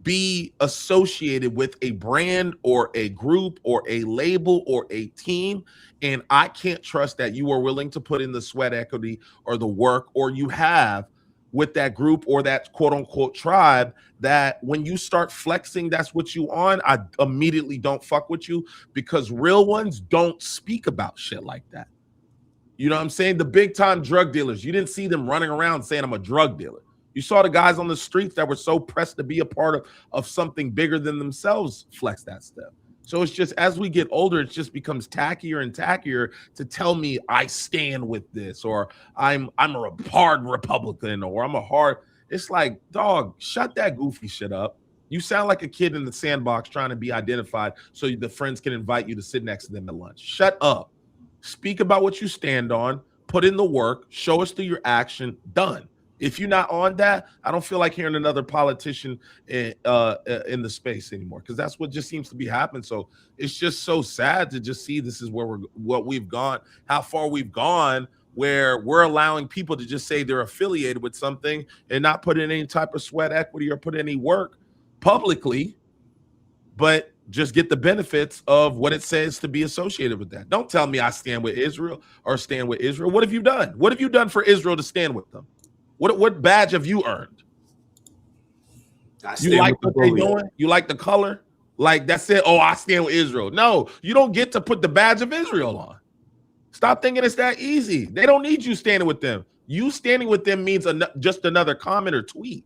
be associated with a brand or a group or a label or a team. And I can't trust that you are willing to put in the sweat equity or the work, or you have with that group or that quote unquote tribe, that when you start flexing, that's what you on, I immediately don't fuck with you, because real ones don't speak about shit like that. You know what I'm saying? The big time drug dealers, you didn't see them running around saying I'm a drug dealer. You saw the guys on the streets that were so pressed to be a part of something bigger than themselves flex that stuff. So it's just, as we get older, it just becomes tackier and tackier to tell me I stand with this, or I'm a hard Republican, or I'm a hard. It's like, dog, shut that goofy shit up. You sound like a kid in the sandbox trying to be identified so the friends can invite you to sit next to them at lunch. Shut up. Speak about what you stand on, put in the work, show us through your action, done. If you're not on that, I don't feel like hearing another politician in the space anymore, because that's what just seems to be happening. So it's just so sad to just see this is what we've gone, how far we've gone, where we're allowing people to just say they're affiliated with something and not put in any type of sweat equity or put any work publicly, but just get the benefits of what it says to be associated with that. Don't tell me I stand with Israel or stand with Israel. What have you done? What have you done for Israel to stand with them? What badge have you earned? You like what they're doing? You like the color? Like, that's it. Oh, I stand with Israel. No, you don't get to put the badge of Israel on. Stop thinking it's that easy. They don't need you standing with them. You standing with them means just another comment or tweet.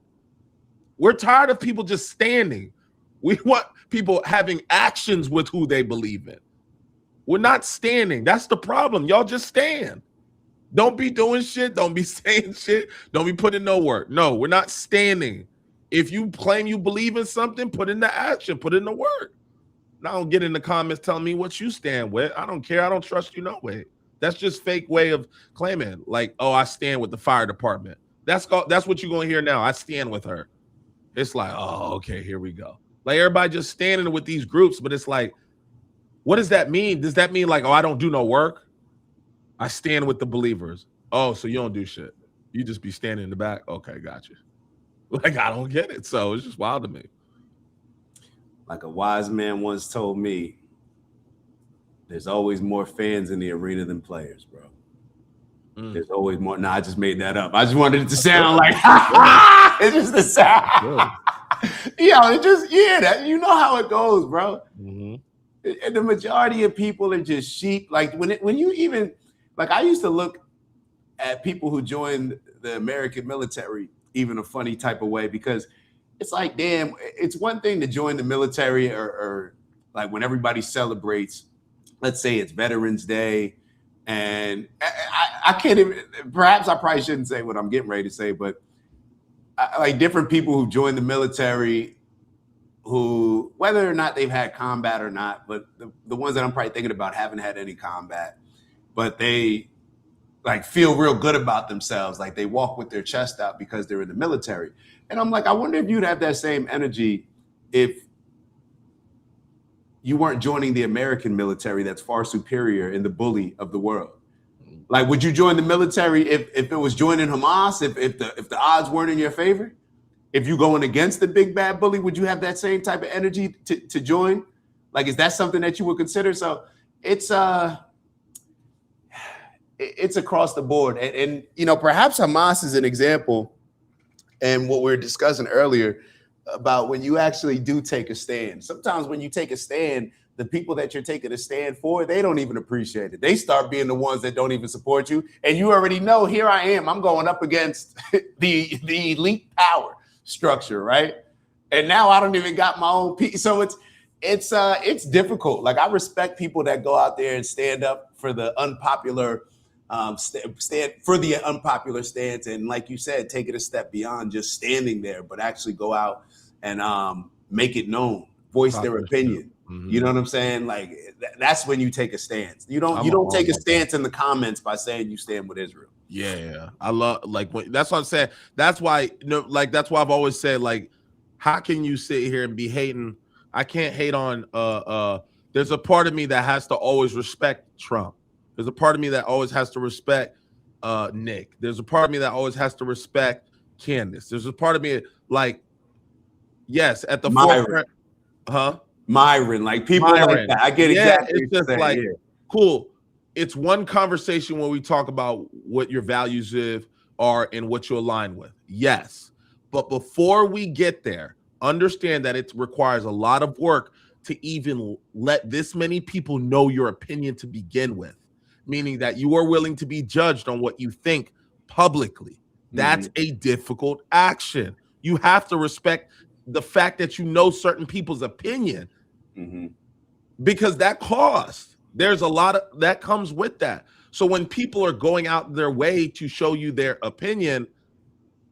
We're tired of people just standing. We want people having actions with who they believe in. We're not standing. That's the problem. Y'all just stand. Don't be doing shit. Don't be saying shit. Don't be putting no work. No, we're not standing. If you claim you believe in something, put in the action, put in the work. Now don't get in the comments telling me what you stand with. I don't care. I don't trust you no way. That's just fake way of claiming, like, oh, I stand with the fire department. That's what you're going to hear now. I stand with her. It's like, oh, okay, here we go. Like, everybody just standing with these groups, but it's like, what does that mean? Does that mean like, oh, I don't do no work? I stand with the believers. Oh, so you don't do shit. You just be standing in the back. Okay, gotcha. Like, I don't get it. So it's just wild to me. Like a wise man once told me, there's always more fans in the arena than players, bro. There's always more. No, I just made that up. I just wanted it to sound like, it's just the sound. It just, that, you know how it goes, bro. Mm-hmm. And the majority of people are just sheep. Like, when you even, like, I used to look at people who joined the American military even a funny type of way, because it's like, damn, it's one thing to join the military or like when everybody celebrates let's say it's Veterans Day, and I can't even, perhaps I probably shouldn't say what I'm getting ready to say, but like different people who joined the military, who, whether or not they've had combat or not, but the ones that I'm probably thinking about haven't had any combat, but they like feel real good about themselves. Like they walk with their chest out because they're in the military. And I'm like, I wonder if you'd have that same energy if you weren't joining the American military that's far superior and the bully of the world. Like, would you join the military if it was joining Hamas, if the odds weren't in your favor? If you going against the big bad bully, would you have that same type of energy to join? Like, is that something that you would consider? So it's across the board. And you know, perhaps Hamas is an example, and what we were discussing earlier about when you actually do take a stand. Sometimes when you take a stand, the people that you're taking a stand for, they don't even appreciate it. They start being the ones that don't even support you. And you already know, here I am, I'm going up against the elite power structure, right? And now I don't even got my own piece. So it's difficult. Like, I respect people that go out there and stand up for the unpopular stand for the unpopular stance, and like you said, take it a step beyond just standing there, but actually go out and make it known, voice their opinion. Mm-hmm. You know what I'm saying? Like, that's when you take a stance. You don't take a stance in the comments by saying you stand with Israel. Yeah, I love, like, that's what I'm saying. That's why, that's why I've always said, like, how can you sit here and be hating? I can't hate on. There's a part of me that has to always respect Trump. There's a part of me that always has to respect Nick. There's a part of me that always has to respect Candace. There's a part of me like, yes, at the forefront. Myron, like people like that. I get exactly. It's just like, cool. It's one conversation when we talk about what your values are and what you align with. Yes. But before we get there, understand that it requires a lot of work to even let this many people know your opinion to begin with. Meaning that you are willing to be judged on what you think publicly. That's a difficult action. You have to respect the fact that you know certain people's opinion, because that costs. There's a lot of that comes with that. So when people are going out their way to show you their opinion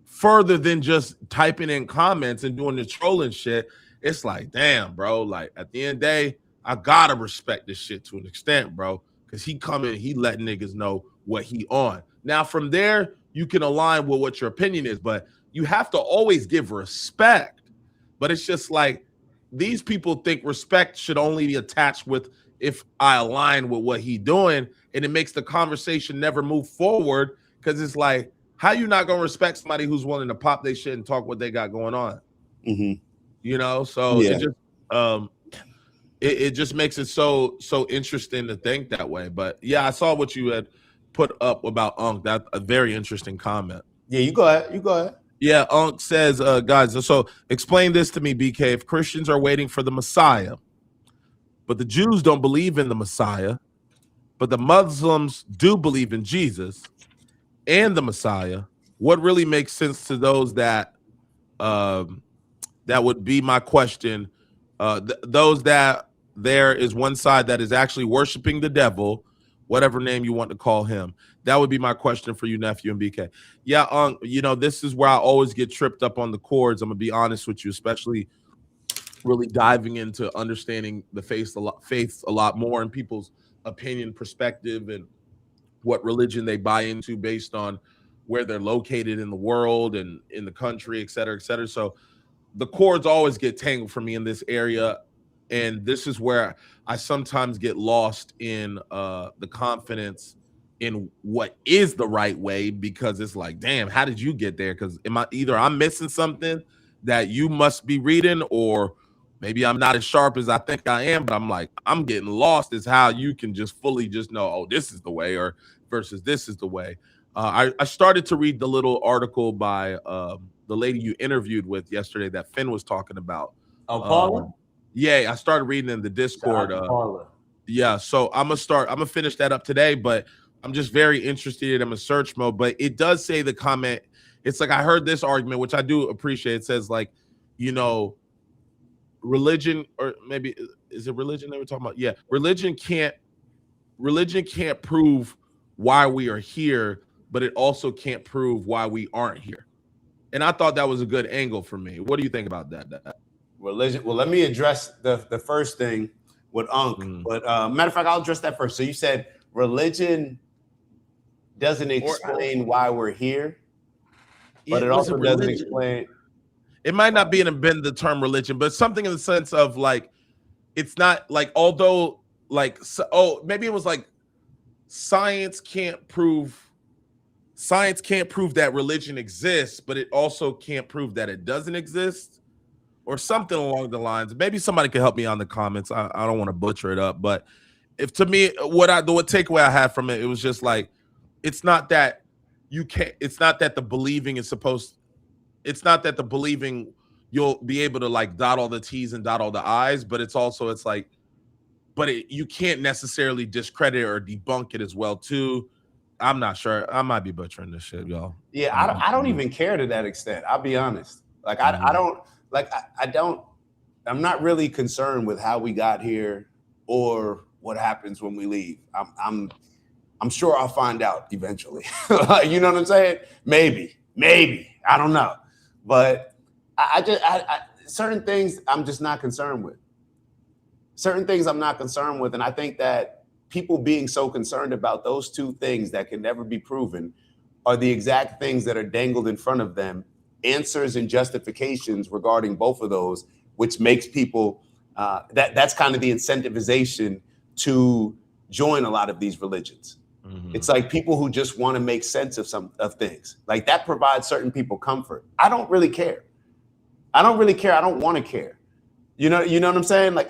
further than just typing in comments and doing the trolling shit, it's like, damn, bro, like at the end of the day, I gotta respect this shit to an extent, bro. Because he letting niggas know what he on. Now, from there, you can align with what your opinion is, but you have to always give respect. But it's just like, these people think respect should only be attached with if I align with what he doing, and it makes the conversation never move forward, because it's like, how you not gonna respect somebody who's willing to pop their shit and talk what they got going on? You know, so it just makes it so interesting to think that way. But yeah, I saw what you had put up about Unc. That's a very interesting comment. Yeah, you go ahead. Yeah, Unc says, guys, so explain this to me, BK. If Christians are waiting for the Messiah, but the Jews don't believe in the Messiah, but the Muslims do believe in Jesus and the Messiah, what really makes sense to those that that would be my question. Those that there is one side that is actually worshiping the devil, whatever name you want to call him. That would be my question for you, nephew and BK. Yeah, you know, this is where I always get tripped up on the chords. I'm gonna be honest with you, especially really diving into understanding the faith a lot more, and people's opinion, perspective, and what religion they buy into based on where they're located in the world and in the country, et cetera, et cetera. So the chords always get tangled for me in this area. And this is where I sometimes get lost in the confidence in what is the right way, because it's like, damn, how did you get there? Because I'm missing something that you must be reading, or maybe I'm not as sharp as I think I am, but I'm like, I'm getting lost as how you can just fully just know, oh, this is the way, or versus this is the way. I started to read the little article by the lady you interviewed with yesterday that Finn was talking about. Oh, Paula? Yeah, I started reading in the Discord. Yeah, so I'm gonna finish that up today, but I'm just very interested. I'm in search mode, but it does say the comment. It's like, I heard this argument, which I do appreciate. It says, like, you know, religion, or maybe is it religion they were talking about? Yeah, religion can't religion can't prove why we are here, but it also can't prove why we aren't here. And I thought that was a good angle for me. What do you think about that? Religion. Well, let me address the first thing with Unc. But matter of fact, I'll address that first. So you said religion doesn't explain why we're here, but it also doesn't explain. It might not been the term religion, but something in the sense of like, it's not like, although like, maybe it was like science can't prove that religion exists, but it also can't prove that it doesn't exist, or something along the lines. Maybe somebody could help me on the comments. I don't want to butcher it up, but if to me, the takeaway I had from it, it was just like, it's not that the believing is supposed. It's not that the believing you'll be able to like dot all the T's and dot all the I's, but it's like, you can't necessarily discredit or debunk it as well too. I'm not sure. I might be butchering this shit, y'all. Yeah, I don't even care to that extent. I'll be honest. Like I'm not really concerned with how we got here or what happens when we leave. I'm sure I'll find out eventually. You know what I'm saying? Maybe. I don't know. But I certain things I'm just not concerned with. Certain things I'm not concerned with. And I think that people being so concerned about those two things that can never be proven are the exact things that are dangled in front of them, answers and justifications regarding both of those, which makes people, that's kind of the incentivization to join a lot of these religions. Mm-hmm. It's like people who just want to make sense of things. Like that provides certain people comfort. I don't really care. I don't want to care. You know what I'm saying? Like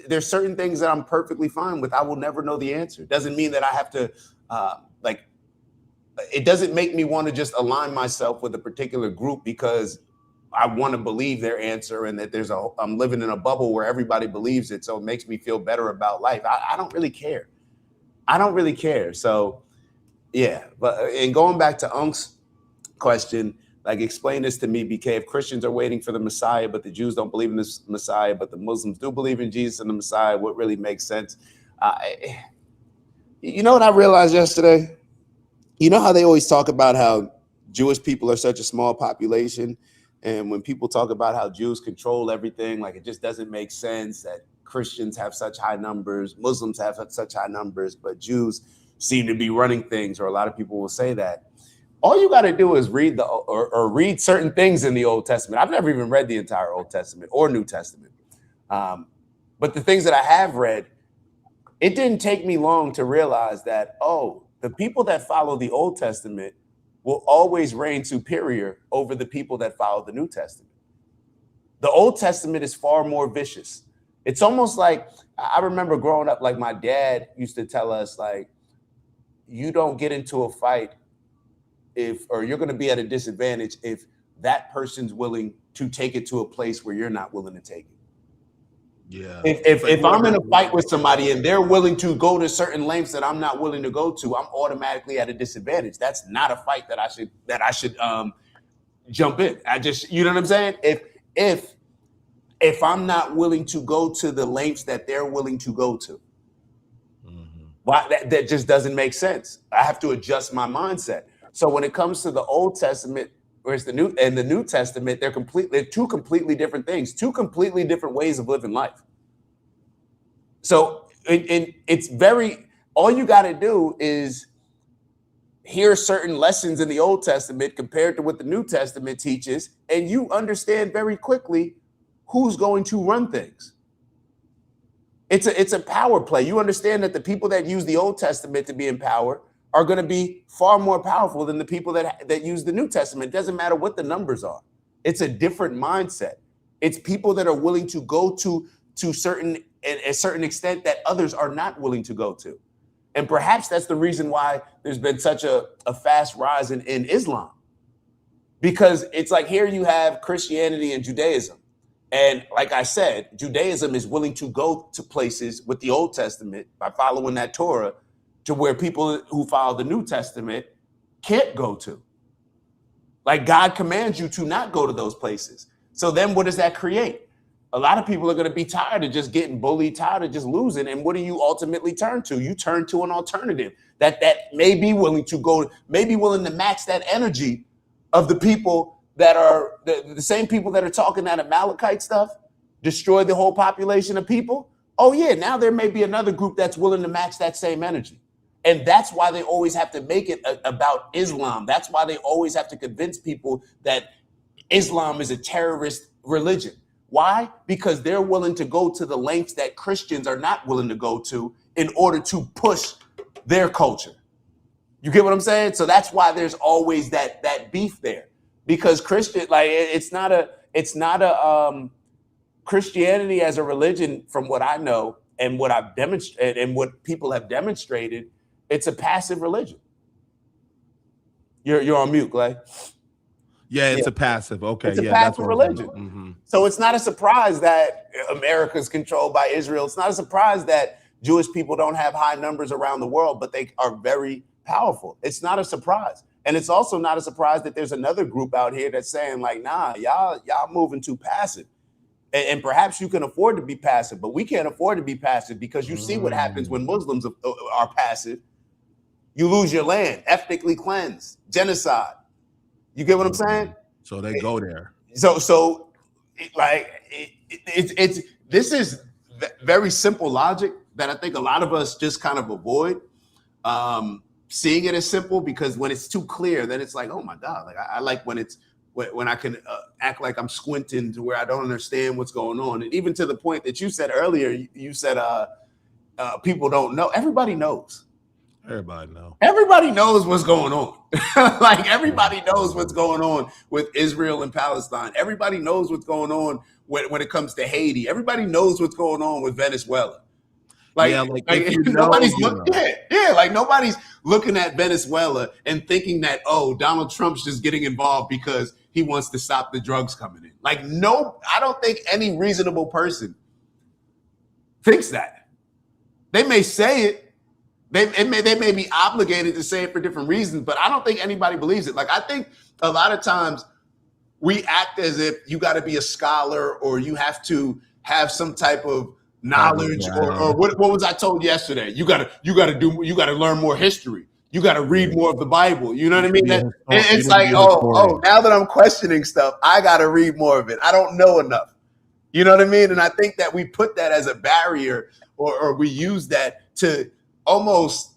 there's certain things that I'm perfectly fine with. I will never know the answer. Doesn't mean that I have to it doesn't make me want to just align myself with a particular group because I want to believe their answer and that I'm living in a bubble where everybody believes it. So it makes me feel better about life. I don't really care. So yeah, and going back to Unc's question, like explain this to me, BK. If Christians are waiting for the Messiah, but the Jews don't believe in this Messiah, but the Muslims do believe in Jesus and the Messiah, what really makes sense? You know what I realized yesterday? You know how they always talk about how Jewish people are such a small population, and when people talk about how Jews control everything, like it just doesn't make sense that Christians have such high numbers, Muslims have such high numbers, but Jews seem to be running things, or a lot of people will say that. All you got to do is read read certain things in the Old Testament. I've never even read the entire Old Testament or New Testament. But the things that I have read, it didn't take me long to realize that, the people that follow the Old Testament will always reign superior over the people that follow the New Testament. The Old Testament is far more vicious. It's almost like, I remember growing up, like my dad used to tell us, like, you don't get into a fight or you're going to be at a disadvantage if that person's willing to take it to a place where you're not willing to take it. Yeah. If I'm in a fight with somebody and they're willing to go to certain lengths that I'm not willing to go to, I'm automatically at a disadvantage. That's not a fight that I should jump in. You know what I'm saying? If I'm not willing to go to the lengths that they're willing to go to, why that just doesn't make sense. I have to adjust my mindset. So when it comes to the Old Testament versus the New Testament, they're two completely different things, two completely different ways of living life. So it's all you got to do is hear certain lessons in the Old Testament compared to what the New Testament teaches, and you understand very quickly who's going to run things. It's a power play. You understand that the people that use the Old Testament to be in power are going to be far more powerful than the people that use the New Testament. It doesn't matter what the numbers are. It's a different mindset. It's people that are willing to go to a certain extent that others are not willing to go to. And perhaps that's the reason why there's been such a fast rise in Islam. Because it's like here you have Christianity and Judaism. And like I said, Judaism is willing to go to places with the Old Testament by following that Torah to where people who follow the New Testament can't go to. Like God commands you to not go to those places. So then what does that create? a lot of people are going to be tired of just getting bullied, tired of just losing. And what do you ultimately turn to? You turn to an alternative that may be willing to match that energy of the people that are the same people that are talking that Amalekite stuff, destroy the whole population of people. Oh yeah, now there may be another group that's willing to match that same energy. And that's why they always have to make it about Islam. That's why they always have to convince people that Islam is a terrorist religion. Why? Because they're willing to go to the lengths that Christians are not willing to go to in order to push their culture. You get what I'm saying? So that's why there's always that beef there, because it's not a Christianity as a religion, from what I know and what I've demonstrated and what people have demonstrated, it's a passive religion. You're on mute, Clay. Yeah, it's a passive. Okay, it's a yeah, passive that's what religion. Mm-hmm. So it's not a surprise that America's controlled by Israel. It's not a surprise that Jewish people don't have high numbers around the world, but they are very powerful. It's not a surprise. And it's also not a surprise that there's another group out here that's saying like, nah, y'all moving too passive. And perhaps you can afford to be passive, but we can't afford to be passive, because you see what happens when Muslims are passive. You lose your land, ethnically cleansed, genocide. You get what I'm saying? So they go there. So this is very simple logic that I think a lot of us just kind of avoid seeing it as simple, because when it's too clear, then it's like, oh my God, like I like when I can act like I'm squinting to where I don't understand what's going on. And even to the point that you said earlier, you said people don't know. Everybody knows. Everybody knows what's going on. Like everybody knows what's going on with Israel and Palestine. Everybody knows what's going on when it comes to Haiti. Everybody knows what's going on with Venezuela. Nobody's looking at Venezuela and thinking that, oh, Donald Trump's just getting involved because he wants to stop the drugs coming in. Like, no, I don't think any reasonable person thinks that. They may say it. They may be obligated to say it for different reasons, but I don't think anybody believes it. Like, I think a lot of times we act as if you got to be a scholar or you have to have some type of knowledge or what was I told yesterday? You got to learn more history. You got to read more of the Bible. You know what I mean? It's like, oh, now that I'm questioning stuff, I got to read more of it. I don't know enough. You know what I mean? And I think that we put that as a barrier, or we use that to almost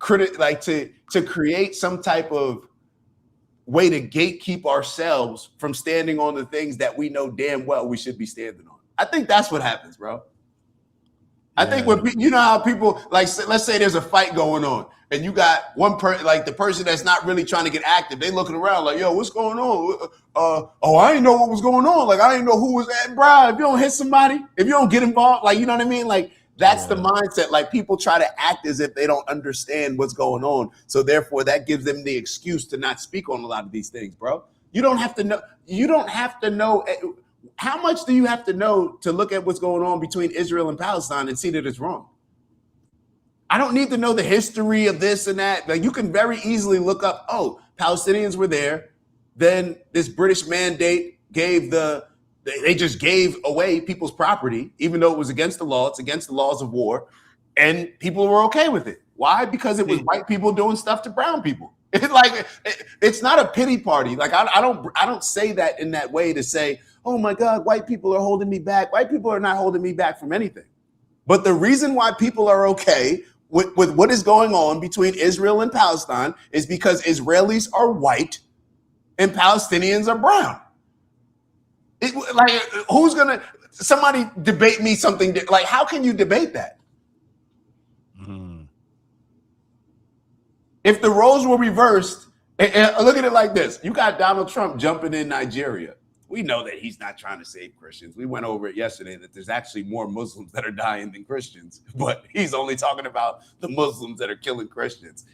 to create some type of way to gatekeep ourselves from standing on the things that we know damn well we should be standing on. I think that's what happens, bro. I think when you know how people, like, let's say there's a fight going on and you got one person, like the person that's not really trying to get active, they looking around like, yo, what's going on? I didn't know what was going on. Like, I didn't know who was at, bro. If you don't hit somebody, if you don't get involved, like, you know what I mean? Like, that's the mindset. Like, people try to act as if they don't understand what's going on. So therefore that gives them the excuse to not speak on a lot of these things, bro. You don't have to know. You don't have to know. How much do you have to know to look at what's going on between Israel and Palestine and see that it's wrong? I don't need to know the history of this and that. Like, you can very easily look up, oh, Palestinians were there. Then this British mandate they just gave away people's property, even though it was against the law. It's against the laws of war. And people were okay with it. Why? Because it was white people doing stuff to brown people. It's not a pity party. Like, I don't say that in that way to say, oh my God, white people are holding me back. White people are not holding me back from anything. But the reason why people are okay with what is going on between Israel and Palestine is because Israelis are white and Palestinians are brown. Somebody debate me something, like, how can you debate that? If the roles were reversed, and look at it like this. You got Donald Trump jumping in Nigeria. We know that he's not trying to save Christians. We went over it yesterday that there's actually more Muslims that are dying than Christians, but he's only talking about the Muslims that are killing Christians.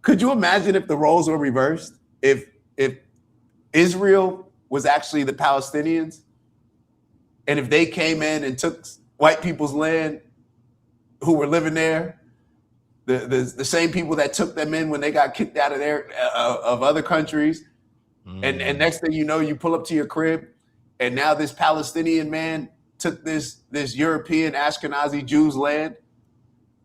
Could you imagine if the roles were reversed? If Israel was actually the Palestinians, and if they came in and took white people's land who were living there, the same people that took them in when they got kicked out of other countries, and next thing you know, you pull up to your crib and now this Palestinian man took this European Ashkenazi Jews' land,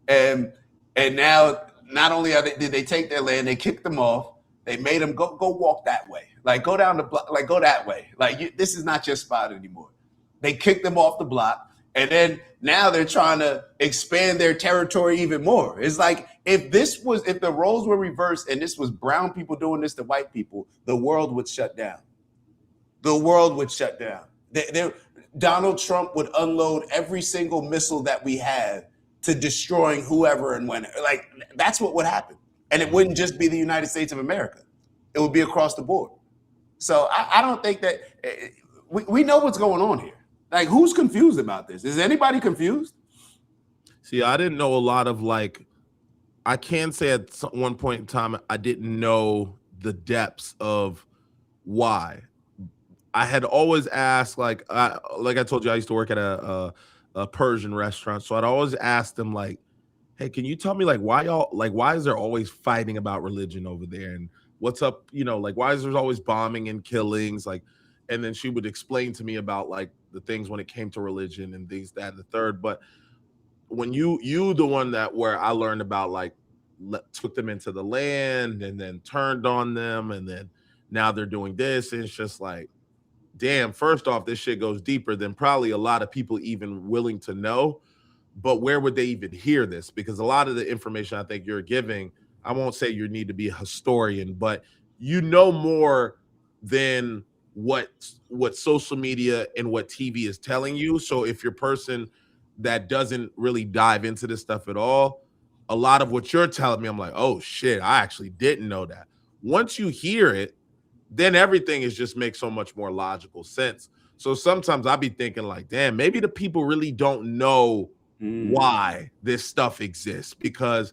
and now not only did they take their land, they kicked them off. They made them go walk that way, like go down the block, like go that way. Like this is not your spot anymore. They kicked them off the block, and then now they're trying to expand their territory even more. It's like if the roles were reversed and this was brown people doing this to white people, the world would shut down. The world would shut down. Donald Trump would unload every single missile that we have to destroying whoever and when. Like that's what would happen. And it wouldn't just be the United States of America. It would be across the board. So I don't think that we know what's going on here. Like, who's confused about this? Is anybody confused? See, I didn't know a lot of I can say at one point in time, I didn't know the depths of why. I had always asked, like I told you, I used to work at a Persian restaurant. So I'd always ask them hey, can you tell me why is there always fighting about religion over there? And what's up, why is there always bombing and killings? And then she would explain to me about the things when it came to religion and these, that, and the third. But when you the one where I learned about took them into the land and then turned on them, and then now they're doing this, and it's just damn, first off, this shit goes deeper than probably a lot of people even willing to know. But where would they even hear this? Because a lot of the information I think you're giving, I won't say you need to be a historian, but you know more than what social media and what TV is telling you. So if you're a person that doesn't really dive into this stuff at all, a lot of what you're telling me, I'm like, oh shit, I actually didn't know that. Once you hear it, then everything just makes so much more logical sense. So sometimes I'll be thinking damn, maybe the people really don't know why this stuff exists, because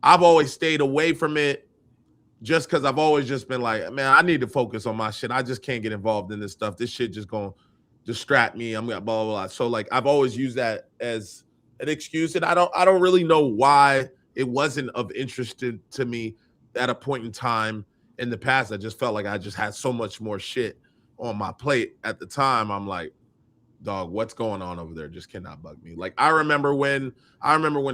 I've always stayed away from it just because I've always just been man, I need to focus on my shit. I just can't get involved in this stuff. This shit just gonna distract me. I'm gonna blah, blah, blah. So I've always used that as an excuse, and I don't really know why it wasn't of interest to me at a point in time in the past. I just felt like I just had so much more shit on my plate at the time. I'm like, dog, what's going on over there just cannot bug me. I remember when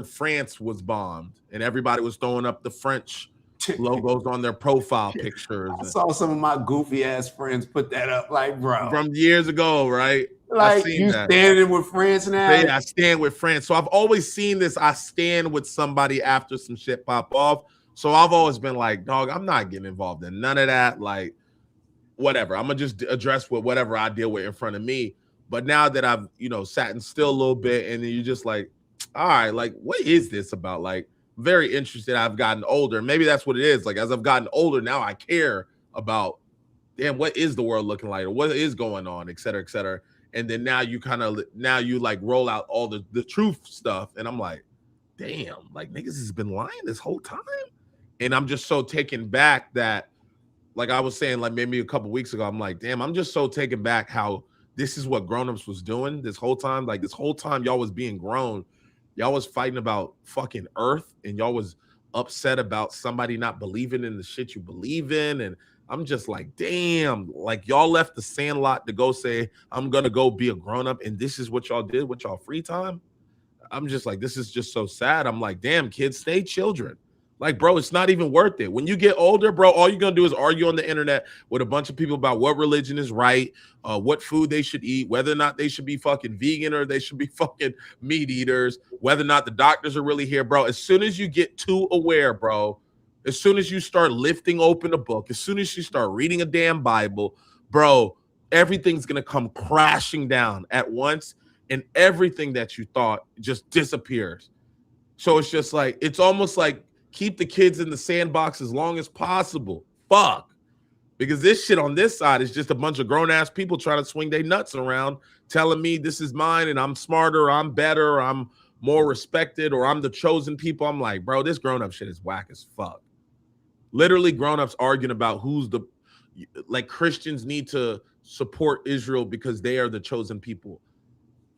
France was bombed and everybody was throwing up the French logos on their profile pictures. I saw some of my goofy ass friends put that up, bro, from years ago, right? You standing with France now? Yeah, I stand with France. So I've always seen this. I stand with somebody after some shit pop off. So I've always been dog, I'm not getting involved in none of that. Whatever. I'm gonna just address with whatever I deal with in front of me. But now that I've, sat in still a little bit, and then you're just all right, what is this about? Very interested. I've gotten older. Maybe that's what it is. As I've gotten older, now I care about, damn, what is the world looking like, or what is going on, et cetera, et cetera. And then now you roll out all the truth stuff. And I'm damn, niggas has been lying this whole time. And I'm just so taken back that, I was saying, maybe a couple weeks ago, I'm damn, I'm just so taken back how this is what grown-ups was doing this whole time. This whole time y'all was being grown, y'all was fighting about fucking Earth, and y'all was upset about somebody not believing in the shit you believe in. And I'm just damn, y'all left the Sandlot to go say, I'm gonna go be a grown-up, and this is what y'all did with y'all free time. I'm just this is just so sad. I'm damn, kids, stay children. Bro, it's not even worth it. When you get older, bro, all you're going to do is argue on the internet with a bunch of people about what religion is right, what food they should eat, whether or not they should be fucking vegan or they should be fucking meat eaters, whether or not the doctors are really here, bro. As soon as you get too aware, bro, as soon as you start lifting open a book, as soon as you start reading a damn Bible, bro, everything's going to come crashing down at once, and everything that you thought just disappears. So it's just it's almost keep the kids in the sandbox as long as possible. Fuck. Because this shit on this side is just a bunch of grown-ass people trying to swing their nuts around, telling me this is mine and I'm smarter, or I'm better, or I'm more respected, or I'm the chosen people. I'm bro, this grown-up shit is whack as fuck. Literally grown-ups arguing about who's the... Christians need to support Israel because they are the chosen people.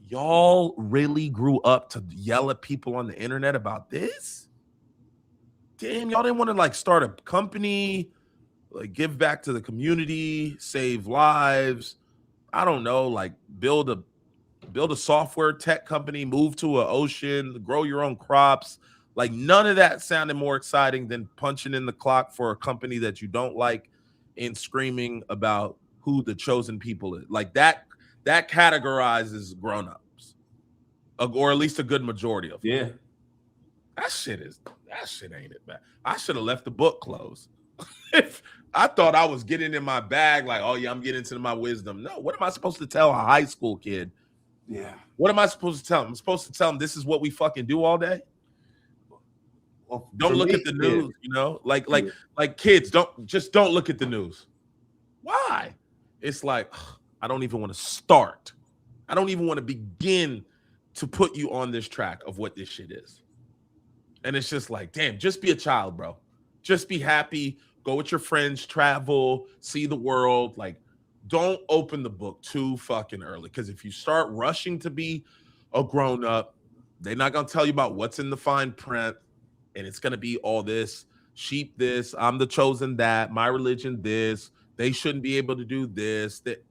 Y'all really grew up to yell at people on the internet about this? Damn, y'all didn't want to start a company, give back to the community, save lives. I don't know, like build a software tech company, move to an ocean, grow your own crops. Like none of that sounded more exciting than punching in the clock for a company that you don't like and screaming about who the chosen people is. Like that categorizes grown-ups, or at least a good majority of them. Yeah. That shit ain't it, man. I should have left the book closed. If I thought I was getting in my bag, like, oh yeah, I'm getting into my wisdom. No, what am I supposed to tell a high school kid? Yeah. What am I supposed to tell him? I'm supposed to tell him this is what we fucking do all day. Well, Don't look at the news, you know, like kids don't look at the news. Why? It's like, I don't even want to start. I don't even want to begin to put you on this track of what this shit is. And it's just like, damn, just be a child, bro. Just be happy. Go with your friends, travel, see the world. Like, don't open the book too fucking early. Because if you start rushing to be a grown-up, they're not going to tell you about what's in the fine print. And it's going to be all this, sheep this, I'm the chosen that, my religion this, they shouldn't be able to do this. That.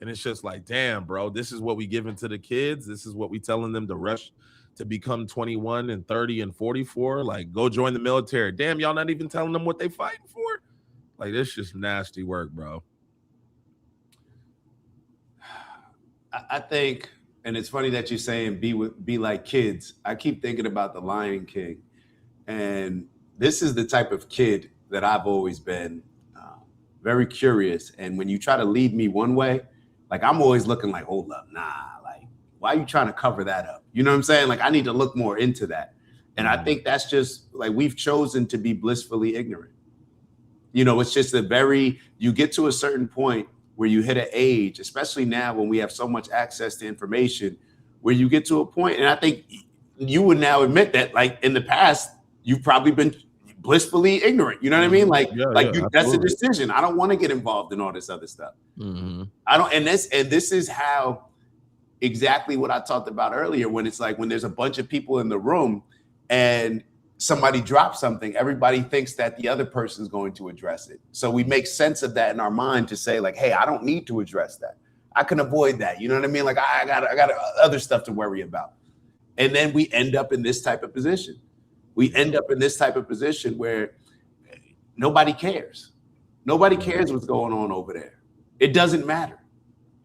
And it's just like, damn, bro, this is what we giving to the kids. This is what we telling them to rush to become 21 and 30 and 44. Like, go join the military. Damn, y'all not even telling them what they fighting for? Like, this just nasty work, bro. I think, and it's funny that you're saying be like kids. I keep thinking about The Lion King. And this is the type of kid that I've always been, very curious. And when you try to lead me one way, like I'm always looking like, hold up, nah, like, why are you trying to cover that up? You know what I'm saying? Like, I need to look more into that. And I think that's just like, we've chosen to be blissfully ignorant. You know, it's just you get to a certain point where you hit an age, especially now when we have so much access to information, where you get to a point, and I think you would now admit that, like in the past, you've probably been blissfully ignorant. You know what I mean? Like, that's a decision. I don't want to get involved in all this other stuff. Mm-hmm. I don't, and this is how exactly what I talked about earlier, when it's like, when there's a bunch of people in the room and somebody drops something, everybody thinks that the other person's going to address it. So we make sense of that in our mind to say like, hey, I don't need to address that. I can avoid that. You know what I mean? Like I got other stuff to worry about. And then we end up in this type of position. We end up in this type of position where nobody cares. Nobody cares what's going on over there. It doesn't matter.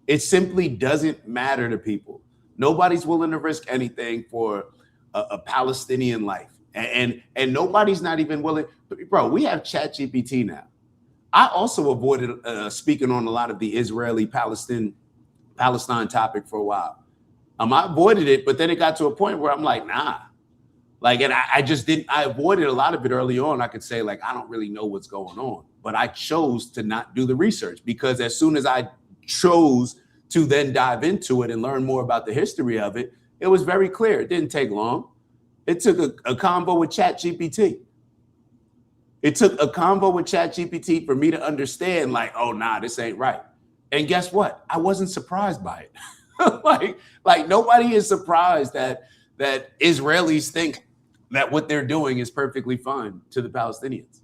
It simply doesn't matter to people. Nobody's willing to risk anything for a Palestinian life. And nobody's not even willing. Bro, we have ChatGPT now. I also avoided speaking on a lot of the Israeli-Palestine topic for a while. I avoided it, but then it got to a point where I'm like, nah. Like, and I just didn't, I avoided a lot of it early on. I could say, like, I don't really know what's going on. But I chose to not do the research, because as soon as I chose to then dive into it and learn more about the history of it, it was very clear. It didn't take long. It took a convo with ChatGPT. It took a convo with ChatGPT for me to understand, like, oh, nah, this ain't right. And guess what? I wasn't surprised by it. like nobody is surprised that Israelis think that what they're doing is perfectly fine to the Palestinians.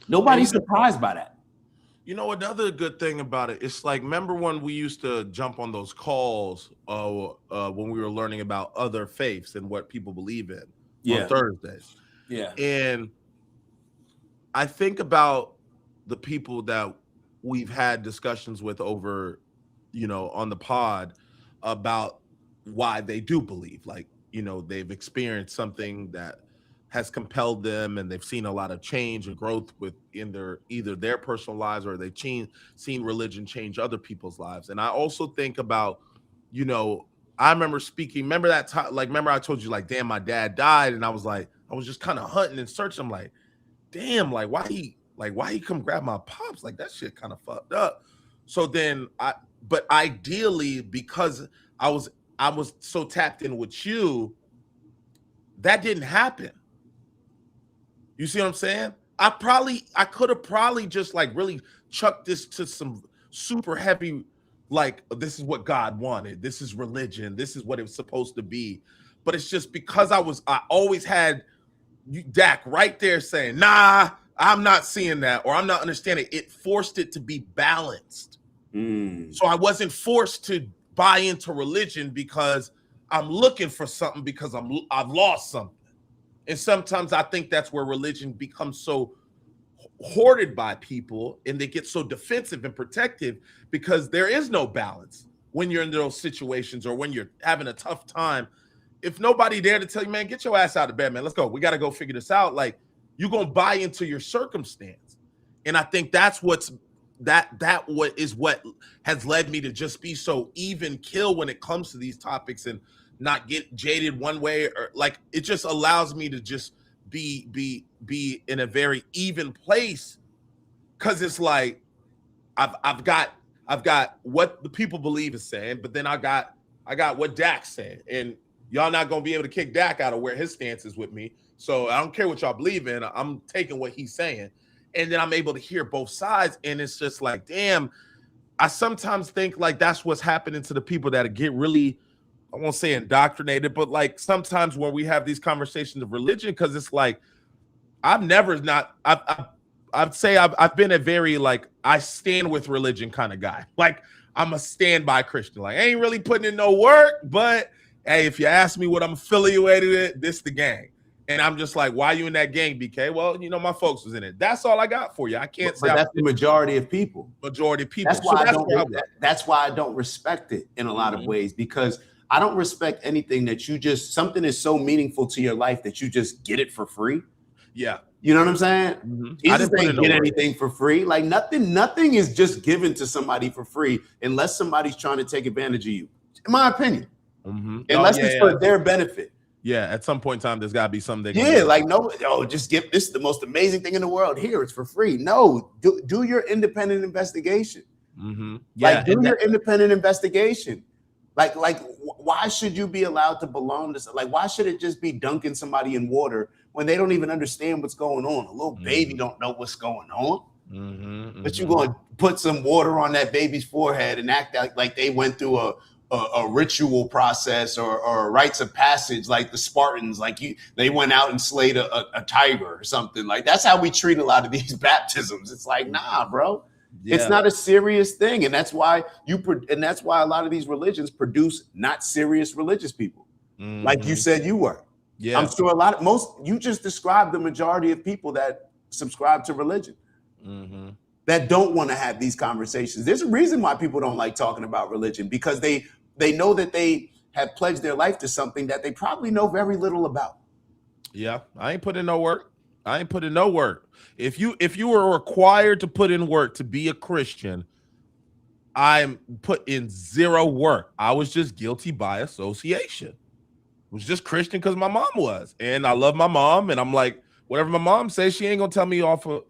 Nobody's surprised by that. You know, another good thing about it, it's like, remember when we used to jump on those calls when we were learning about other faiths and what people believe in on Thursdays? Yeah. And I think about the people that we've had discussions with over, you know, on the pod about why they do believe. Like, you know, they've experienced something that has compelled them, and they've seen a lot of change and growth within either their personal lives, or they've seen religion change other people's lives. And I also think about, you know, I remember that time, like, remember I told you, like, damn, my dad died, and I was just kind of hunting and searching. I'm like, damn, why he come grab my pops? Like, that shit kind of fucked up. So then but ideally, because I was so tapped in with you, that didn't happen. You see what I'm saying? I could have probably just like really chucked this to some super heavy, like, this is what God wanted. This is religion. This is what it was supposed to be. But it's just because I always had Dak right there saying, nah, I'm not seeing that, or I'm not understanding. It forced it to be balanced. So I wasn't forced to buy into religion because I'm looking for something because I've lost something. And sometimes I think that's where religion becomes so hoarded by people and they get so defensive and protective because there is no balance when you're in those situations or when you're having a tough time. If nobody there to tell you, man, get your ass out of bed, man, let's go. We got to go figure this out. Like, you're going to buy into your circumstance. And I think that's what has led me to just be so even kill when it comes to these topics and not get jaded one way, or like, it just allows me to just be in a very even place. Cause it's like, I've got what the people believe is saying, but then I got what Dak said, and y'all not going to be able to kick Dak out of where his stance is with me. So I don't care what y'all believe in. I'm taking what he's saying. And then I'm able to hear both sides. And it's just like, damn, I sometimes think like that's what's happening to the people that get really, I won't say indoctrinated, but like sometimes when we have these conversations of religion, because it's like, I'd say I've been a very like, I stand with religion kind of guy. Like, I'm a standby Christian. Like, I ain't really putting in no work, but hey, if you ask me what I'm affiliated with, this the gang. And I'm just like, why are you in that gang, BK? Well, you know, my folks was in it. That's all I got for you. I can't say that's the majority of people. Majority of people. That's why I don't respect it in a lot of ways, because I don't respect anything that something is so meaningful to your life that you just get it for free. Yeah. You know what I'm saying? Jesus ain't get anything for free. Like nothing is just given to somebody for free unless somebody's trying to take advantage of you, in my opinion. Unless it's for their benefit. Yeah, at some point in time, there's got to be something. Just give this the most amazing thing in the world. Here, it's for free. No, do your independent investigation. Your independent investigation. Like, why should you be allowed to belong to? Like, why should it just be dunking somebody in water when they don't even understand what's going on? A little baby don't know what's going on. But you're going to put some water on that baby's forehead and act like they went through a ritual process or rites of passage, like the Spartans, they went out and slayed a tiger or something. Like, that's how we treat a lot of these baptisms. It's like, nah, bro, it's not a serious thing. And that's why a lot of these religions produce not serious religious people. Like you said you were. Yeah. I'm sure you just described the majority of people that subscribe to religion. That don't want to have these conversations. There's a reason why people don't like talking about religion, because they know that they have pledged their life to something that they probably know very little about. Yeah, I ain't put in no work. If you were required to put in work to be a Christian, I'm put in zero work. I was just guilty by association. I was just Christian because my mom was, and I love my mom, and I'm like, whatever my mom says, she ain't gonna tell me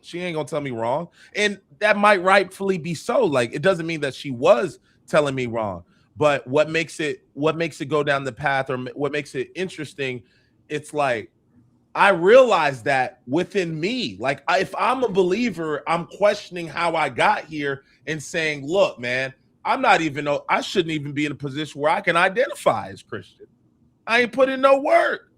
she ain't gonna tell me wrong. And that might rightfully be so. Like, it doesn't mean that she was telling me wrong. But what makes it go down the path, or what makes it interesting, it's like, I realize that within me, like, if I'm a believer, I'm questioning how I got here and saying, look, man, I shouldn't even be in a position where I can identify as Christian. I ain't put in no work.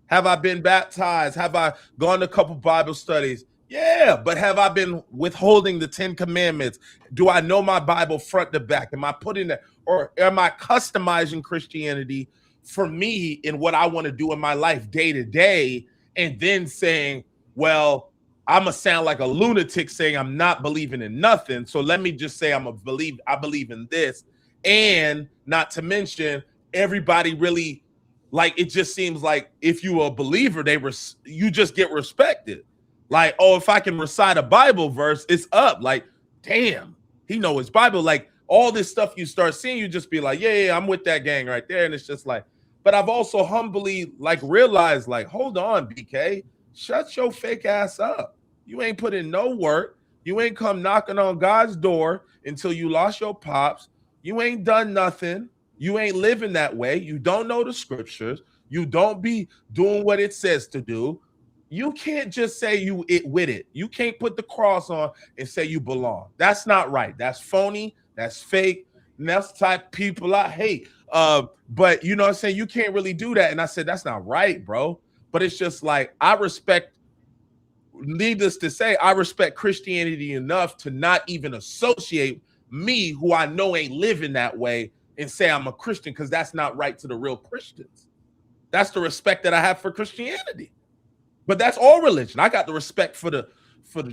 Have I been baptized? Have I gone to a couple Bible studies? Yeah, but have I been withholding the 10 commandments? Do I know my Bible front to back? Am I putting that, or am I customizing Christianity for me in what I want to do in my life day to day, and then saying, well, I'm gonna sound like a lunatic saying I'm not believing in nothing, so let me just say I believe in this. And not to mention, everybody really, like, it just seems like if you are a believer, you just get respected. Like, oh, if I can recite a Bible verse, it's up. Like, damn, he know his Bible. Like, all this stuff you start seeing, you just be like, yeah, I'm with that gang right there. And it's just like, but I've also humbly like realized, like, hold on, BK, shut your fake ass up. You ain't put in no work. You ain't come knocking on God's door until you lost your pops. You ain't done nothing. You ain't living that way. You don't know the scriptures. You don't be doing what it says to do. You can't just say you with it. You can't put the cross on and say you belong. That's not right. That's phony. That's fake. And that's the type of people I hate. But you know what I'm saying? You can't really do that. And I said, that's not right, bro. But it's just like, needless to say, I respect Christianity enough to not even associate me, who I know ain't living that way, and say I'm a Christian, because that's not right to the real Christians. That's the respect that I have for Christianity. But that's all religion. I got the respect for the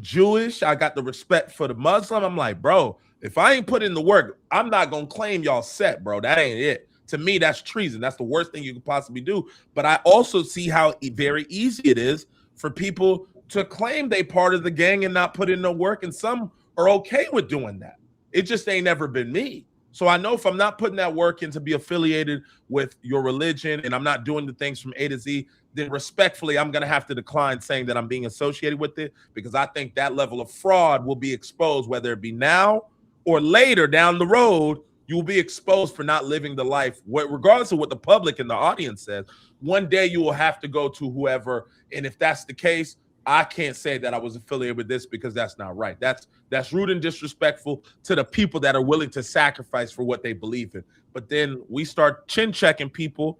Jewish. I got the respect for the Muslim. I'm like, bro, if I ain't put in the work, I'm not going to claim y'all set, bro. That ain't it. To me, that's treason. That's the worst thing you could possibly do. But I also see how very easy it is for people to claim they part of the gang and not put in no work. And some are okay with doing that. It just ain't never been me. So I know if I'm not putting that work in to be affiliated with your religion and I'm not doing the things from A to Z, then respectfully, I'm going to have to decline saying that I'm being associated with it, because I think that level of fraud will be exposed, whether it be now or later down the road. You will be exposed for not living the life, regardless of what the public and the audience says. One day you will have to go to whoever. And if that's the case, I can't say that I was affiliated with this, because that's not right. That's rude and disrespectful to the people that are willing to sacrifice for what they believe in. But then we start chin checking people,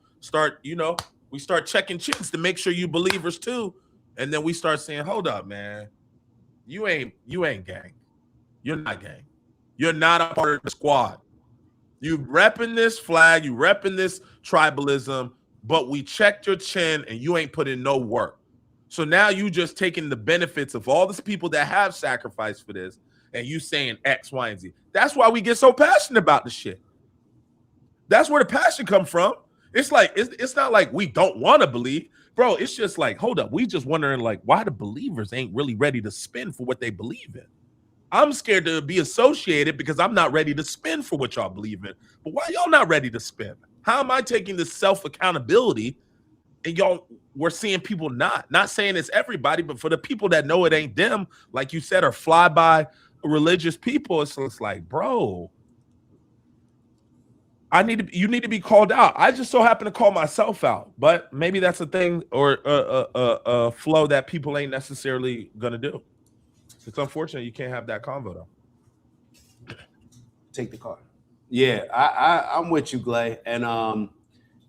we start checking chins to make sure you believers too. And then we start saying, hold up, man, you ain't gang. You're not gang. You're not a part of the squad. You repping this flag, you repping this tribalism, but we checked your chin and you ain't put in no work. So now you just taking the benefits of all these people that have sacrificed for this, and you saying X, Y, and Z. That's why we get so passionate about the shit. That's where the passion come from. It's like, it's not like we don't want to believe, bro. It's just like, hold up. We just wondering like why the believers ain't really ready to spend for what they believe in. I'm scared to be associated because I'm not ready to spend for what y'all believe in. But why y'all not ready to spend? How am I taking this self-accountability and y'all, we're seeing people not saying it's everybody, but for the people that know it ain't them, like you said, are fly-by religious people, it's like, bro, you need to be called out. I just so happen to call myself out, but maybe that's a thing or a flow that people ain't necessarily gonna do. It's unfortunate you can't have that convo though. Take the car. Yeah, I'm with you, Glay. And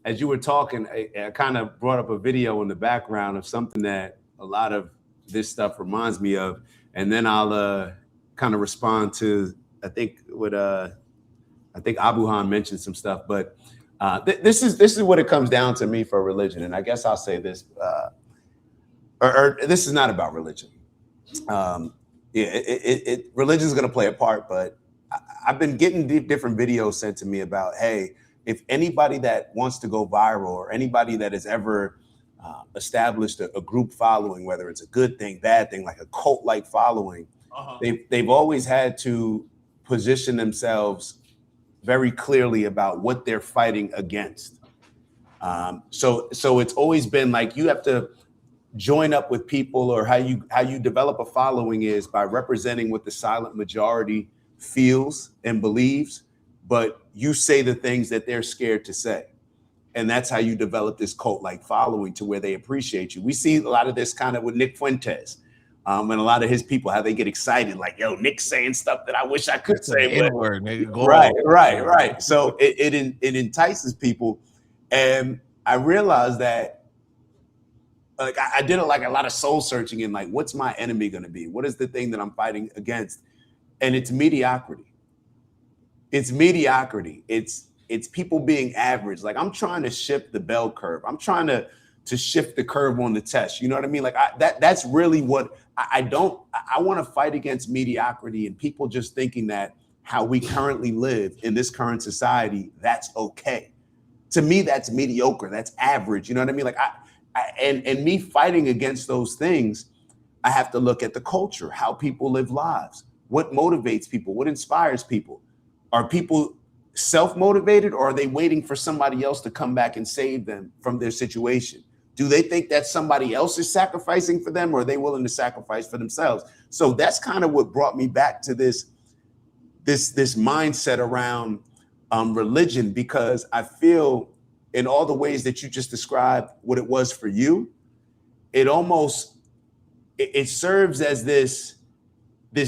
as you were talking, I kind of brought up a video in the background of something that a lot of this stuff reminds me of, and then I'll kind of respond to I think Abuhan mentioned some stuff, but this is what it comes down to me for religion, and I guess I'll say this, or this is not about religion. Religion is going to play a part, but I've been getting different videos sent to me about, hey, if anybody that wants to go viral or anybody that has ever established a group following, whether it's a good thing, bad thing, like a cult-like following, they've always had to position themselves very clearly about what they're fighting against. So it's always been like you have to join up with people, or how you develop a following is by representing what the silent majority feels and believes, but you say the things that they're scared to say. And that's how you develop this cult-like following to where they appreciate you. We see a lot of this kind of with Nick Fuentes. And a lot of his people, how they get excited, like, yo, Nick's saying stuff that I wish I could say. Right. So it entices people. And I realized that, like, I did a lot of soul searching in, like, what's my enemy going to be? What is the thing that I'm fighting against? And it's mediocrity. It's mediocrity. It's people being average. Like, I'm trying to shift the bell curve. I'm trying to shift the curve on the test. You know what I mean? Like, that's really what I want to fight against mediocrity and people just thinking that how we currently live in this current society, that's okay. To me, that's mediocre. That's average. You know what I mean? Like, and me fighting against those things, I have to look at the culture, how people live lives, what motivates people, what inspires people. Are people self-motivated, or are they waiting for somebody else to come back and save them from their situation? Do they think that somebody else is sacrificing for them, or are they willing to sacrifice for themselves? So that's kind of what brought me back to this mindset around religion, because I feel in all the ways that you just described what it was for you, it serves as this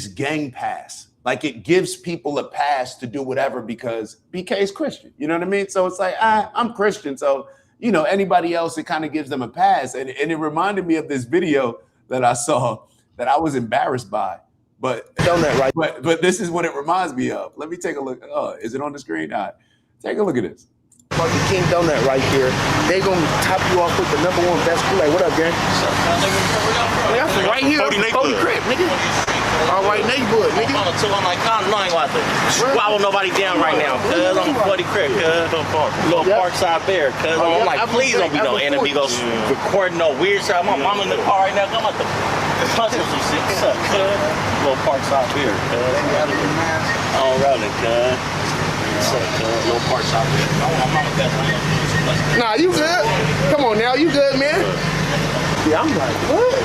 gang pass. Like, it gives people a pass to do whatever because BK is Christian. You know what I mean? So it's like, I'm Christian. So, you know, anybody else, it kind of gives them a pass. And it reminded me of this video that I saw that I was embarrassed by. But Donut, right? but this is what it reminds me of. Let me take a look. Oh, is it on the screen? All right. Take a look at this. About the King Donut right here. They gonna top you off with the #1 best Kool-Aid. What up, gang? Nigga, I'm from right here. Cody Crib, nigga. All right, neighborhood, nigga. On the two, I'm like, no, I ain't want to squabble nobody down right now, cuz I'm 40 Crib, cuz little Parkside Bear, cuz I'm like, please don't be no enemy, go recording no weird shit. My mom in the car right now, I'm about to punch him some shit. What's up, cuz? Little Parkside Bear, cuz. I'm rolling, cuz. What's up, cuz? Little Parkside Bear. My mama got my Nah, you good? Come on now, you good, man? Yeah, I'm like, what?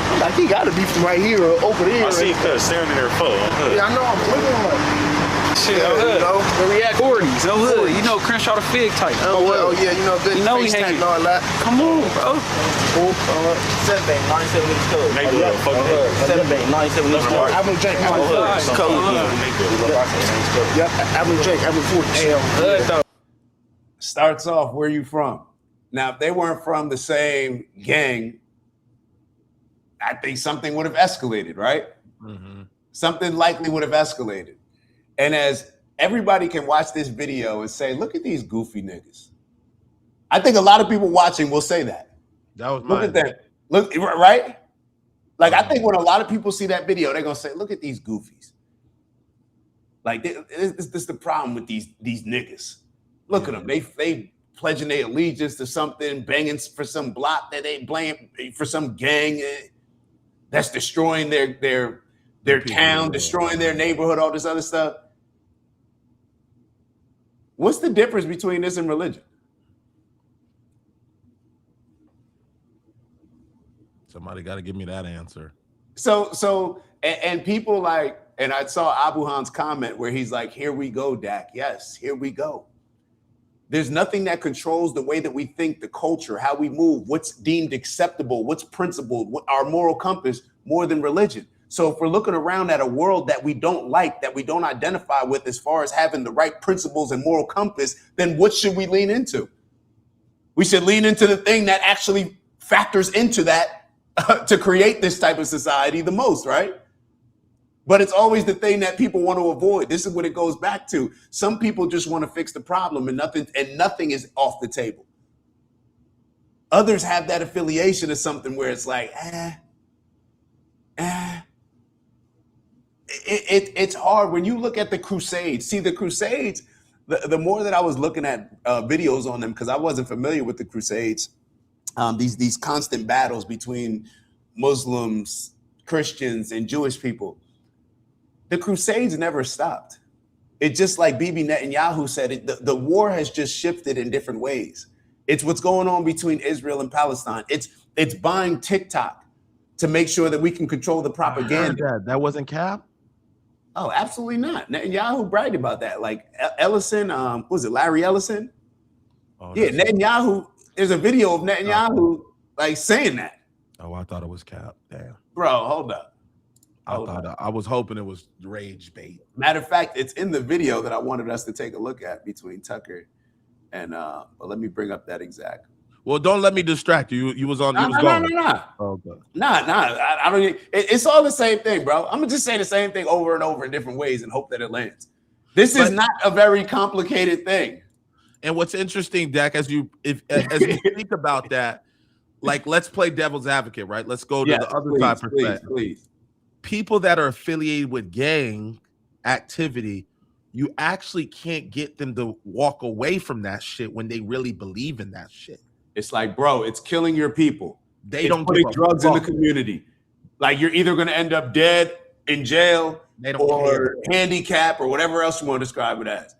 I'm like, he gotta be from right here or over there. I see cuz staring in there for. Yeah, I know, I'm looking like. Shit, I'm hood. You know, where we at? 40s, I'm hood. You know Crenshaw the Fig type. Oh, well, yeah, you know, good. You know he face hanging. and all that. Come on, bro. Cool. 7 Bay, 97 East Code. Neighborhood, fuck that. 7 Bay, 97 East Code. Avenue Drake, Yep, Avenue Drake, Avenue 40. Hood though. Starts off, where you from? Now, if they weren't from the same gang, I think something would have escalated, right? Mm-hmm. Something likely would have escalated. And as everybody can watch this video and say, look at these goofy niggas. I think a lot of people watching will say that. That was Look at that. Look, right? Like, I think when a lot of people see that video, they're going to say, look at these goofies. Like, this is the problem with these niggas. Look at them. They pledging their allegiance to something, banging for some block that they blame for some gang that's destroying their town, destroying their neighborhood, all this other stuff. What's the difference between this and religion? Somebody got to give me that answer. So people like, and I saw Abu Han's comment where he's like, here we go, Dak. Yes, here we go. There's nothing that controls the way that we think, the culture, how we move, what's deemed acceptable, what's principled, what our moral compass, more than religion. So if we're looking around at a world that we don't like, that we don't identify with as far as having the right principles and moral compass, then what should we lean into? We should lean into the thing that actually factors into that to create this type of society the most, right? But it's always the thing that people want to avoid. This is what it goes back to. Some people just want to fix the problem and nothing is off the table. Others have that affiliation of something where it's like, It's hard when you look at the Crusades. See, the Crusades, the more that I was looking at videos on them, because I wasn't familiar with the Crusades, these constant battles between Muslims, Christians, and Jewish people. The Crusades never stopped. It just like Bibi Netanyahu said, the war has just shifted in different ways. It's what's going on between Israel and Palestine. It's buying TikTok to make sure that we can control the propaganda. That wasn't Cap? Oh, absolutely not. Netanyahu bragged about that. Like Ellison, what was it, Larry Ellison? Oh, yeah, Netanyahu, there's a video of Netanyahu like saying that. Oh, I thought it was Cap. Damn. Bro, hold up. I was hoping it was rage bait. Matter of fact, it's in the video that I wanted us to take a look at between Tucker and but let me bring up that exact. Well, don't let me distract you. You was on. No. Oh, okay. I don't. It's all the same thing, bro. I'm gonna just say the same thing over and over in different ways and hope that it lands. This is not a very complicated thing. And what's interesting, Dak, as you think about that, like let's play devil's advocate, right? Let's go to the other side perspective. Please. People that are affiliated with gang activity, you actually can't get them to walk away from that shit when they really believe in that shit. It's like, bro, it's killing your people. They don't put drugs in the community. Like you're either going to end up dead in jail or handicapped or whatever else you want to describe it as.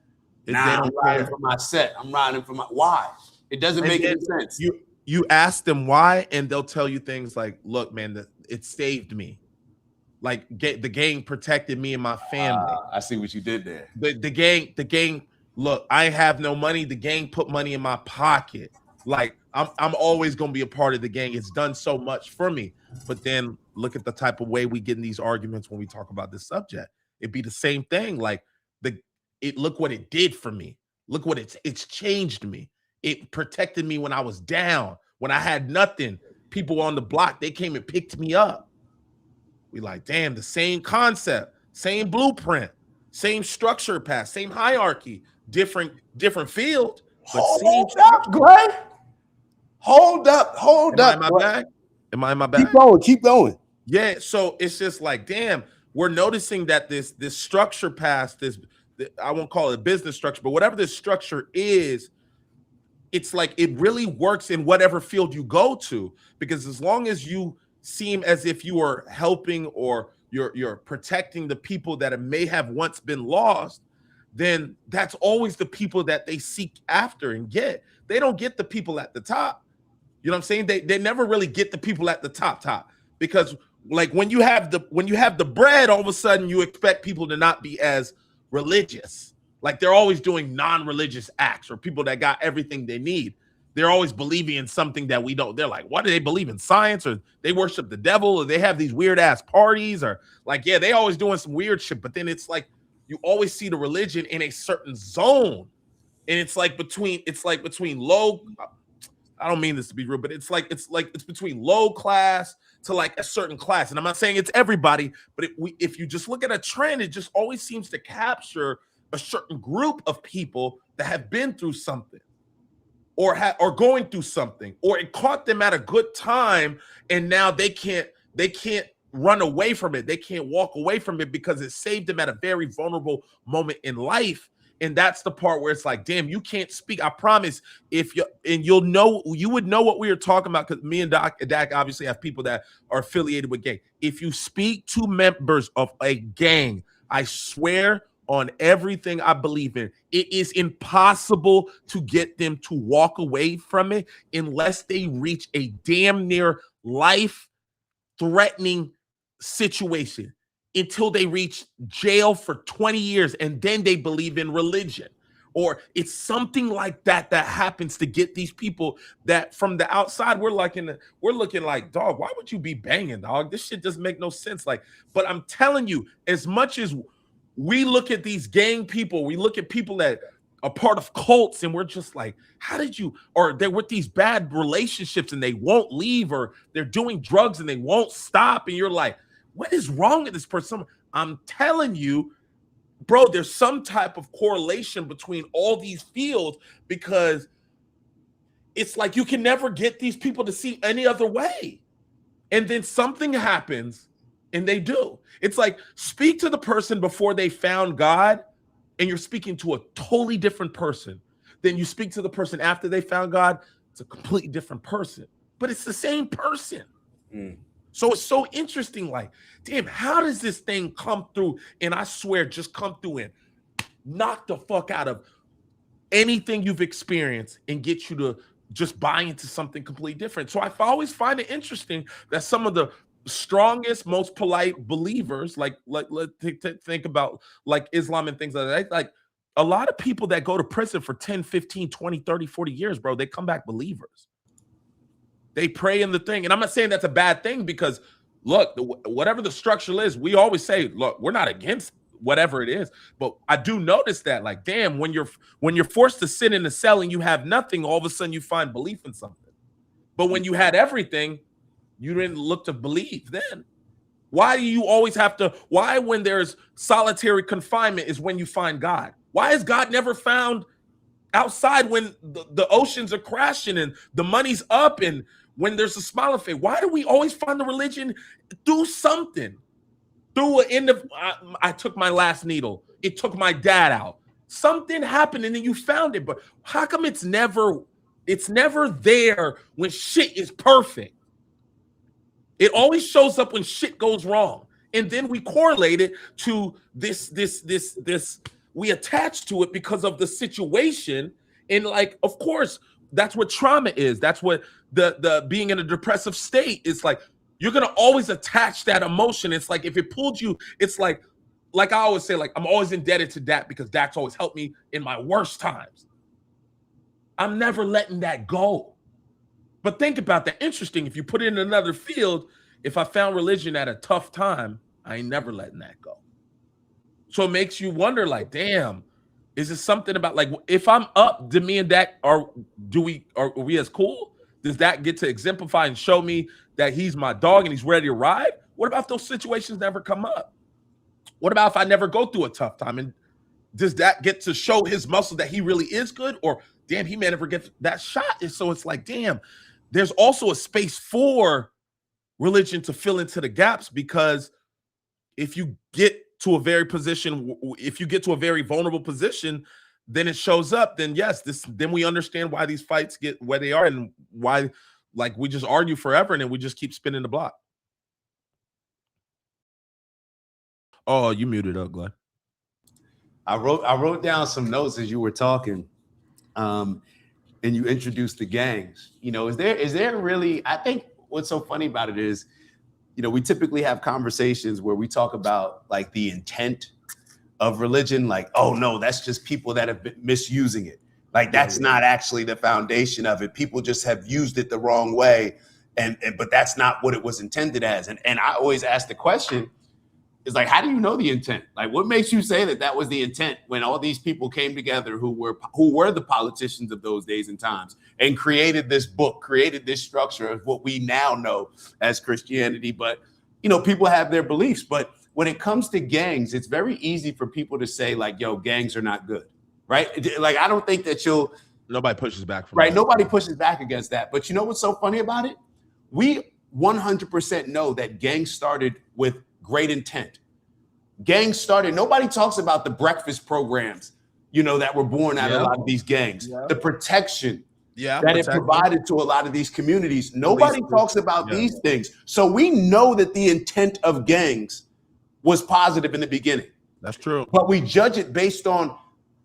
I'm riding for my set. I'm riding for my why. It doesn't make any sense. You ask them why, and they'll tell you things like, "Look, man, it saved me. Like the gang protected me and my family." I see what you did there. The gang. Look, I have no money. The gang put money in my pocket. Like I'm always gonna be a part of the gang. It's done so much for me. But then look at the type of way we get in these arguments when we talk about this subject. It'd be the same thing. Like look what it did for me. Look what it's changed me. It protected me when I was down, when I had nothing. People on the block, they came and picked me up. We like, damn, the same concept, same blueprint, same structure path, same hierarchy, different field. But Hold up, Gray. Hold up. Am I in my bag? Am I in my bag? Keep going. Yeah, so it's just like, damn, we're noticing that this structure past this, I won't call it a business structure, but whatever this structure is, it's like it really works in whatever field you go to, because as long as you seem as if you are helping or you're protecting the people that may have once been lost, then that's always the people that they seek after and get. They don't get the people at the top. You know what I'm saying? They never really get the people at the top, because like when you have the bread, all of a sudden you expect people to not be as religious. Like they're always doing non-religious acts, or people that got everything they need. They're always believing in something that we don't. They're like, what do they believe in? Science, or they worship the devil, or they have these weird ass parties, or like, yeah, they always doing some weird shit. But then it's like you always see the religion in a certain zone, and it's between low. I don't mean this to be rude, but it's between low class to like a certain class. And I'm not saying it's everybody, but if you just look at a trend, it just always seems to capture a certain group of people that have been through something, or going through something, or it caught them at a good time, and now they can't run away from it. They can't walk away from it because it saved them at a very vulnerable moment in life. And that's the part where it's like, damn, you can't speak. I promise, you would know what we were talking about, because me and Dak obviously have people that are affiliated with gang. If you speak to members of a gang, I swear on everything I believe in, it is impossible to get them to walk away from it unless they reach a damn near life-threatening situation, until they reach jail for 20 years, and then they believe in religion. Or it's something like that happens to get these people that from the outside, we're looking like, dog, why would you be banging, dog? This shit doesn't make no sense. Like, but I'm telling you, as much as we look at these gang people, we look at people that are part of cults, and we're just like, how did you, or they're with these bad relationships and they won't leave, or they're doing drugs and they won't stop, and you're like, what is wrong with this person? I'm telling you, bro, there's some type of correlation between all these fields, because it's like you can never get these people to see any other way. And then something happens and they do. It's like, speak to the person before they found God, and you're speaking to a totally different person. Then you speak to the person after they found God, it's a completely different person, but it's the same person. So it's so interesting, like, damn, how does this thing come through? And I swear, just come through and knock the fuck out of anything you've experienced and get you to just buy into something completely different. So I always find it interesting that some of the strongest, most polite believers, like think about like Islam and things like that, like a lot of people that go to prison for 10, 15, 20, 30, 40 years, bro, they come back believers. They pray in the thing. And I'm not saying that's a bad thing, because look, whatever the structure is, we always say, look, we're not against whatever it is. But I do notice that, like, damn, when you're forced to sit in a cell and you have nothing, all of a sudden you find belief in something. But when you had everything, you didn't look to believe then. Why do you always have to, why when there's solitary confinement is when you find God? Why is God never found outside when the oceans are crashing and the money's up, and when there's a smile of faith? Why do we always find the religion through something? Through an end of, I took my last needle. It took my dad out. Something happened and then you found it. But how come it's never there when shit is perfect? It always shows up when shit goes wrong. And then we correlate it to this, we attach to it because of the situation. And like, of course, that's what trauma is. That's what the being in a depressive state is like. You're going to always attach that emotion. It's like, if it pulled you, it's like I always say, like, I'm always indebted to Dak because Dak's always helped me in my worst times. I'm never letting that go. But think about that. Interesting. If you put it in another field, if I found religion at a tough time, I ain't never letting that go. So it makes you wonder, like, damn, is it something about, like, if I'm up, do me and Dak, are we as cool? Does that get to exemplify and show me that he's my dog and he's ready to ride? What about if those situations never come up? What about if I never go through a tough time? And does that get to show his muscle that he really is good? Or damn, he may never get that shot. And so it's like, damn, there's also a space for religion to fill into the gaps, because if you get to a very vulnerable position, then it shows up. Then yes, then we understand why these fights get where they are, and why, like, we just argue forever and then we just keep spinning the block. Oh, you muted up, Glenn. I wrote down some notes as you were talking, and you introduced the gangs. You know, is there really? I think what's so funny about it is, you know, we typically have conversations where we talk about like the intent of religion, like, oh no, that's just people that have been misusing it. Like that's not actually the foundation of it. People just have used it the wrong way, but that's not what it was intended as. And I always ask the question, is like, how do you know the intent? Like, what makes you say that was the intent when all these people came together who were the politicians of those days and times, and created this book, created this structure of what we now know as Christianity? But, you know, people have their beliefs. But when it comes to gangs, it's very easy for people to say like, yo, gangs are not good, right? Like, I don't think that nobody pushes back from right. that. Nobody pushes back against that. But you know what's so funny about it? We 100% know that gangs started with great intent. Gangs started, nobody talks about the breakfast programs, you know, that were born out of a lot of these gangs, the protection that it provided to a lot of these communities. Nobody talks about these things. So we know that the intent of gangs was positive in the beginning. That's true. But we judge it based on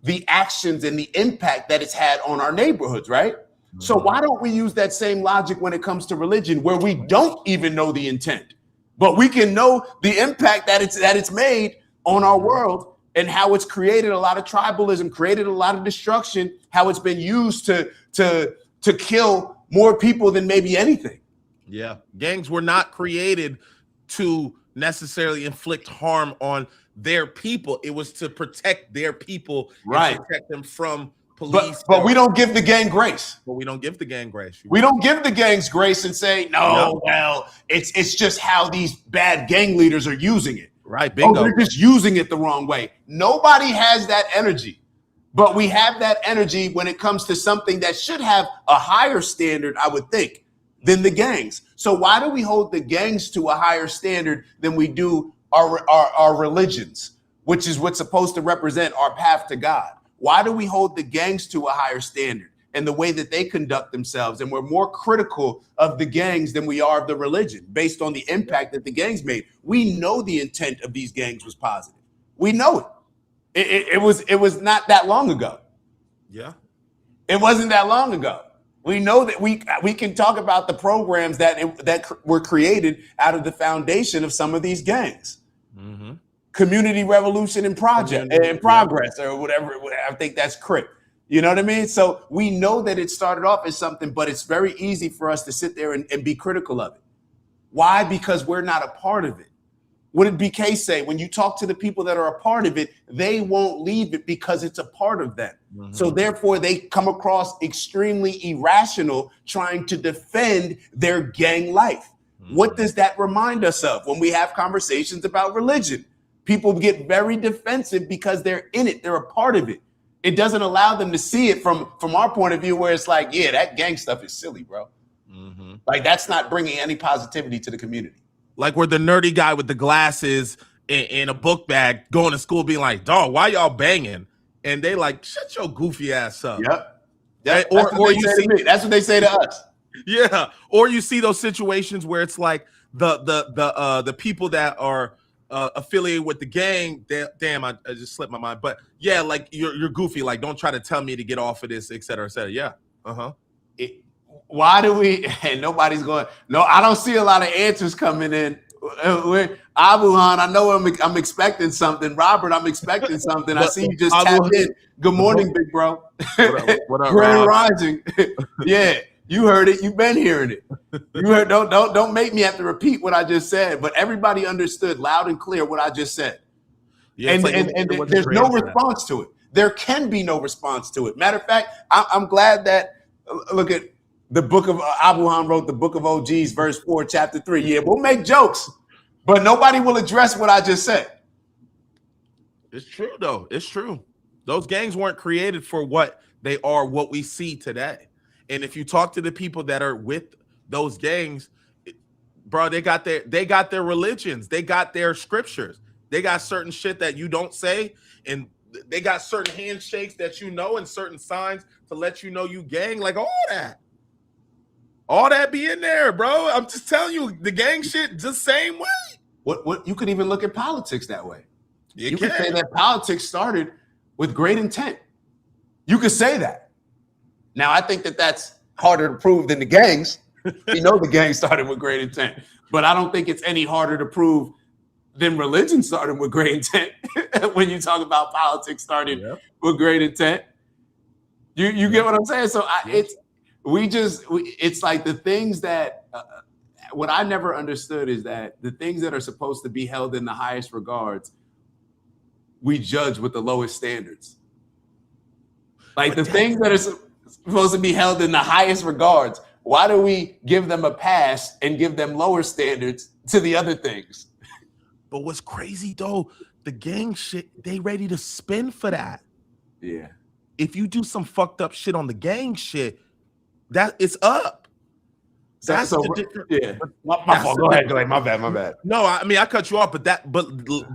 the actions and the impact that it's had on our neighborhoods, right? So why don't we use that same logic when it comes to religion, where we don't even know the intent, but we can know the impact that it's made on our world, and how it's created a lot of tribalism, created a lot of destruction, how it's been used to kill more people than maybe anything. Yeah. Gangs were not created to necessarily inflict harm on their people. It was to protect their people, right? Protect them from police. But we don't give the gang grace. But we don't give the gang grace. We don't give the gangs grace and say, well, it's just how these bad gang leaders are using it. Right, bingo. Oh, they're just using it the wrong way. Nobody has that energy, but we have that energy when it comes to something that should have a higher standard, I would think, than the gangs. So why do we hold the gangs to a higher standard than we do our religions, which is what's supposed to represent our path to God? Why do we hold the gangs to a higher standard and the way that they conduct themselves? And we're more critical of the gangs than we are of the religion based on the impact that the gangs made. We know the intent of these gangs was positive. We know it. It was not that long ago. Yeah. It wasn't that long ago. We know that we can talk about the programs that were created out of the foundation of some of these gangs. Mm-hmm. Community Revolution and Progress, or whatever. I think that's CRIP. You know what I mean? So we know that it started off as something, but it's very easy for us to sit there and be critical of it. Why? Because we're not a part of it. What did BK say? When you talk to the people that are a part of it, they won't leave it because it's a part of them. Mm-hmm. So therefore, they come across extremely irrational trying to defend their gang life. Mm-hmm. What does that remind us of when we have conversations about religion? People get very defensive because they're in it. They're a part of it. It doesn't allow them to see it from our point of view, where it's like, yeah, that gang stuff is silly, bro. Mm-hmm. Like, that's not bringing any positivity to the community. Like, we're the nerdy guy with the glasses in a book bag going to school being like, dog, why y'all banging? And they like, shut your goofy ass up. Yep. Or you see me. That's what they say to us. Yeah. Or you see those situations where it's like the people that are affiliated with the gang. Damn, I just slipped my mind. But yeah, like you're goofy. Like, don't try to tell me to get off of this, et cetera, et cetera. Yeah. Uh-huh. Why do we, and nobody's going, no, I don't see a lot of answers coming in. Abuhan, I know I'm expecting something. Robert, I'm expecting something. I see you just tapped in. Good morning, big bro. What up, Grand Rising. Yeah, you heard it. You've been hearing it. You heard. Don't make me have to repeat what I just said. But everybody understood loud and clear what I just said. Yeah, and there's no response to it. There can be no response to it. Matter of fact, I'm glad that, look at the book of Abuhan wrote the book of OGs, verse 4, chapter 3. Yeah, we'll make jokes. But nobody will address what I just said. It's true, though. It's true. Those gangs weren't created for what they are, what we see today. And if you talk to the people that are with those gangs, bro, they got their religions, they got their scriptures, they got certain shit that you don't say, and they got certain handshakes that you know, and certain signs to let you know you gang, like all that be in there, bro. I'm just telling you, the gang shit just same way. What you could even look at politics that way. You can could say that politics started with great intent. You could say that. Now, I think that that's harder to prove than the gangs. You know, the gang started with great intent, but I don't think it's any harder to prove than religion started with great intent. When you talk about politics started with great intent, you get what I'm saying? So it's like the things that what I never understood is that the things that are supposed to be held in the highest regards, we judge with the lowest standards. Like the things that are supposed to be held in the highest regards, why do we give them a pass and give them lower standards to the other things? But what's crazy though, the gang shit, they ready to spend for that. Yeah. If you do some fucked up shit on the gang shit, that it's up. That's the difference. Yeah. My fault. Go ahead. My bad. No, I mean I cut you off, but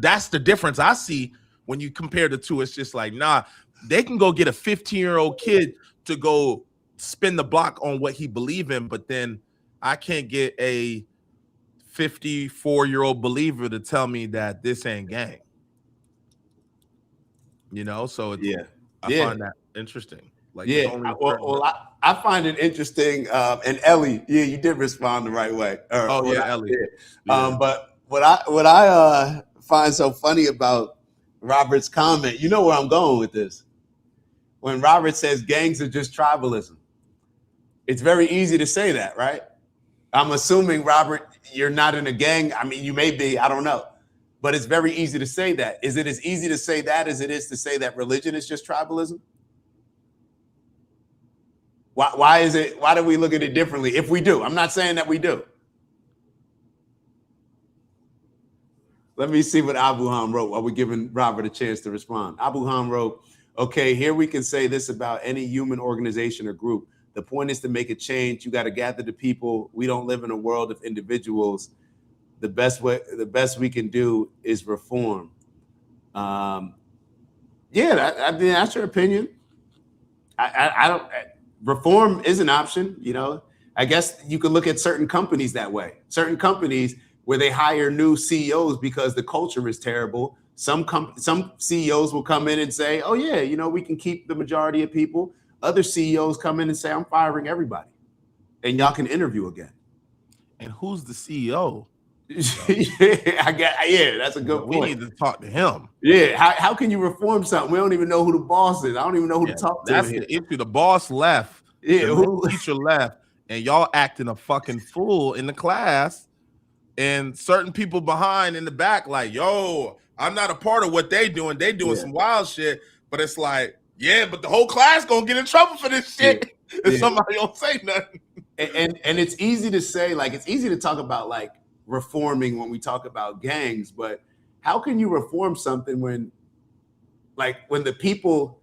that's the difference I see when you compare the two. It's just like, nah, they can go get a 15-year-old kid to go spin the block on what he believe in, but then I can't get a 54-year-old believer to tell me that this ain't gang. You know, so it's, I find that interesting. Like, I find it interesting. And Ellie, you did respond the right way. Ellie. But what I find so funny about Robert's comment, you know where I'm going with this. When Robert says gangs are just tribalism, it's very easy to say that, right? I'm assuming, Robert, you're not in a gang. I mean, you may be, I don't know. But it's very easy to say that. Is it as easy to say that as it is to say that religion is just tribalism? Why is it? Why do we look at it differently? If we do, I'm not saying that we do. Let me see what Abu Ham wrote while we're giving Robert a chance to respond. Abu Ham wrote, okay, here we can say this about any human organization or group. The point is to make a change. You got to gather the people. We don't live in a world of individuals. The best we can do is reform. I mean, that's your opinion. I don't. Reform is an option. You know, I guess you could look at certain companies that way. Certain companies where they hire new CEOs because the culture is terrible. Some CEOs will come in and say, "Oh yeah, you know, we can keep the majority of people." Other CEOs come in and say, "I'm firing everybody, and y'all can interview again." And who's the CEO? That's a good point. We need to talk to him. Yeah, how can you reform something? We don't even know who the boss is. I don't even know who to talk to. That's the issue. The boss left. Yeah, the teacher left, and y'all acting a fucking fool in the class, and certain people behind in the back like, yo, I'm not a part of what they doing. They doing some wild shit, but it's like, yeah, but the whole class gonna get in trouble for this shit if somebody don't say nothing. And it's easy to say, like, it's easy to talk about like reforming when we talk about gangs, but how can you reform something when the people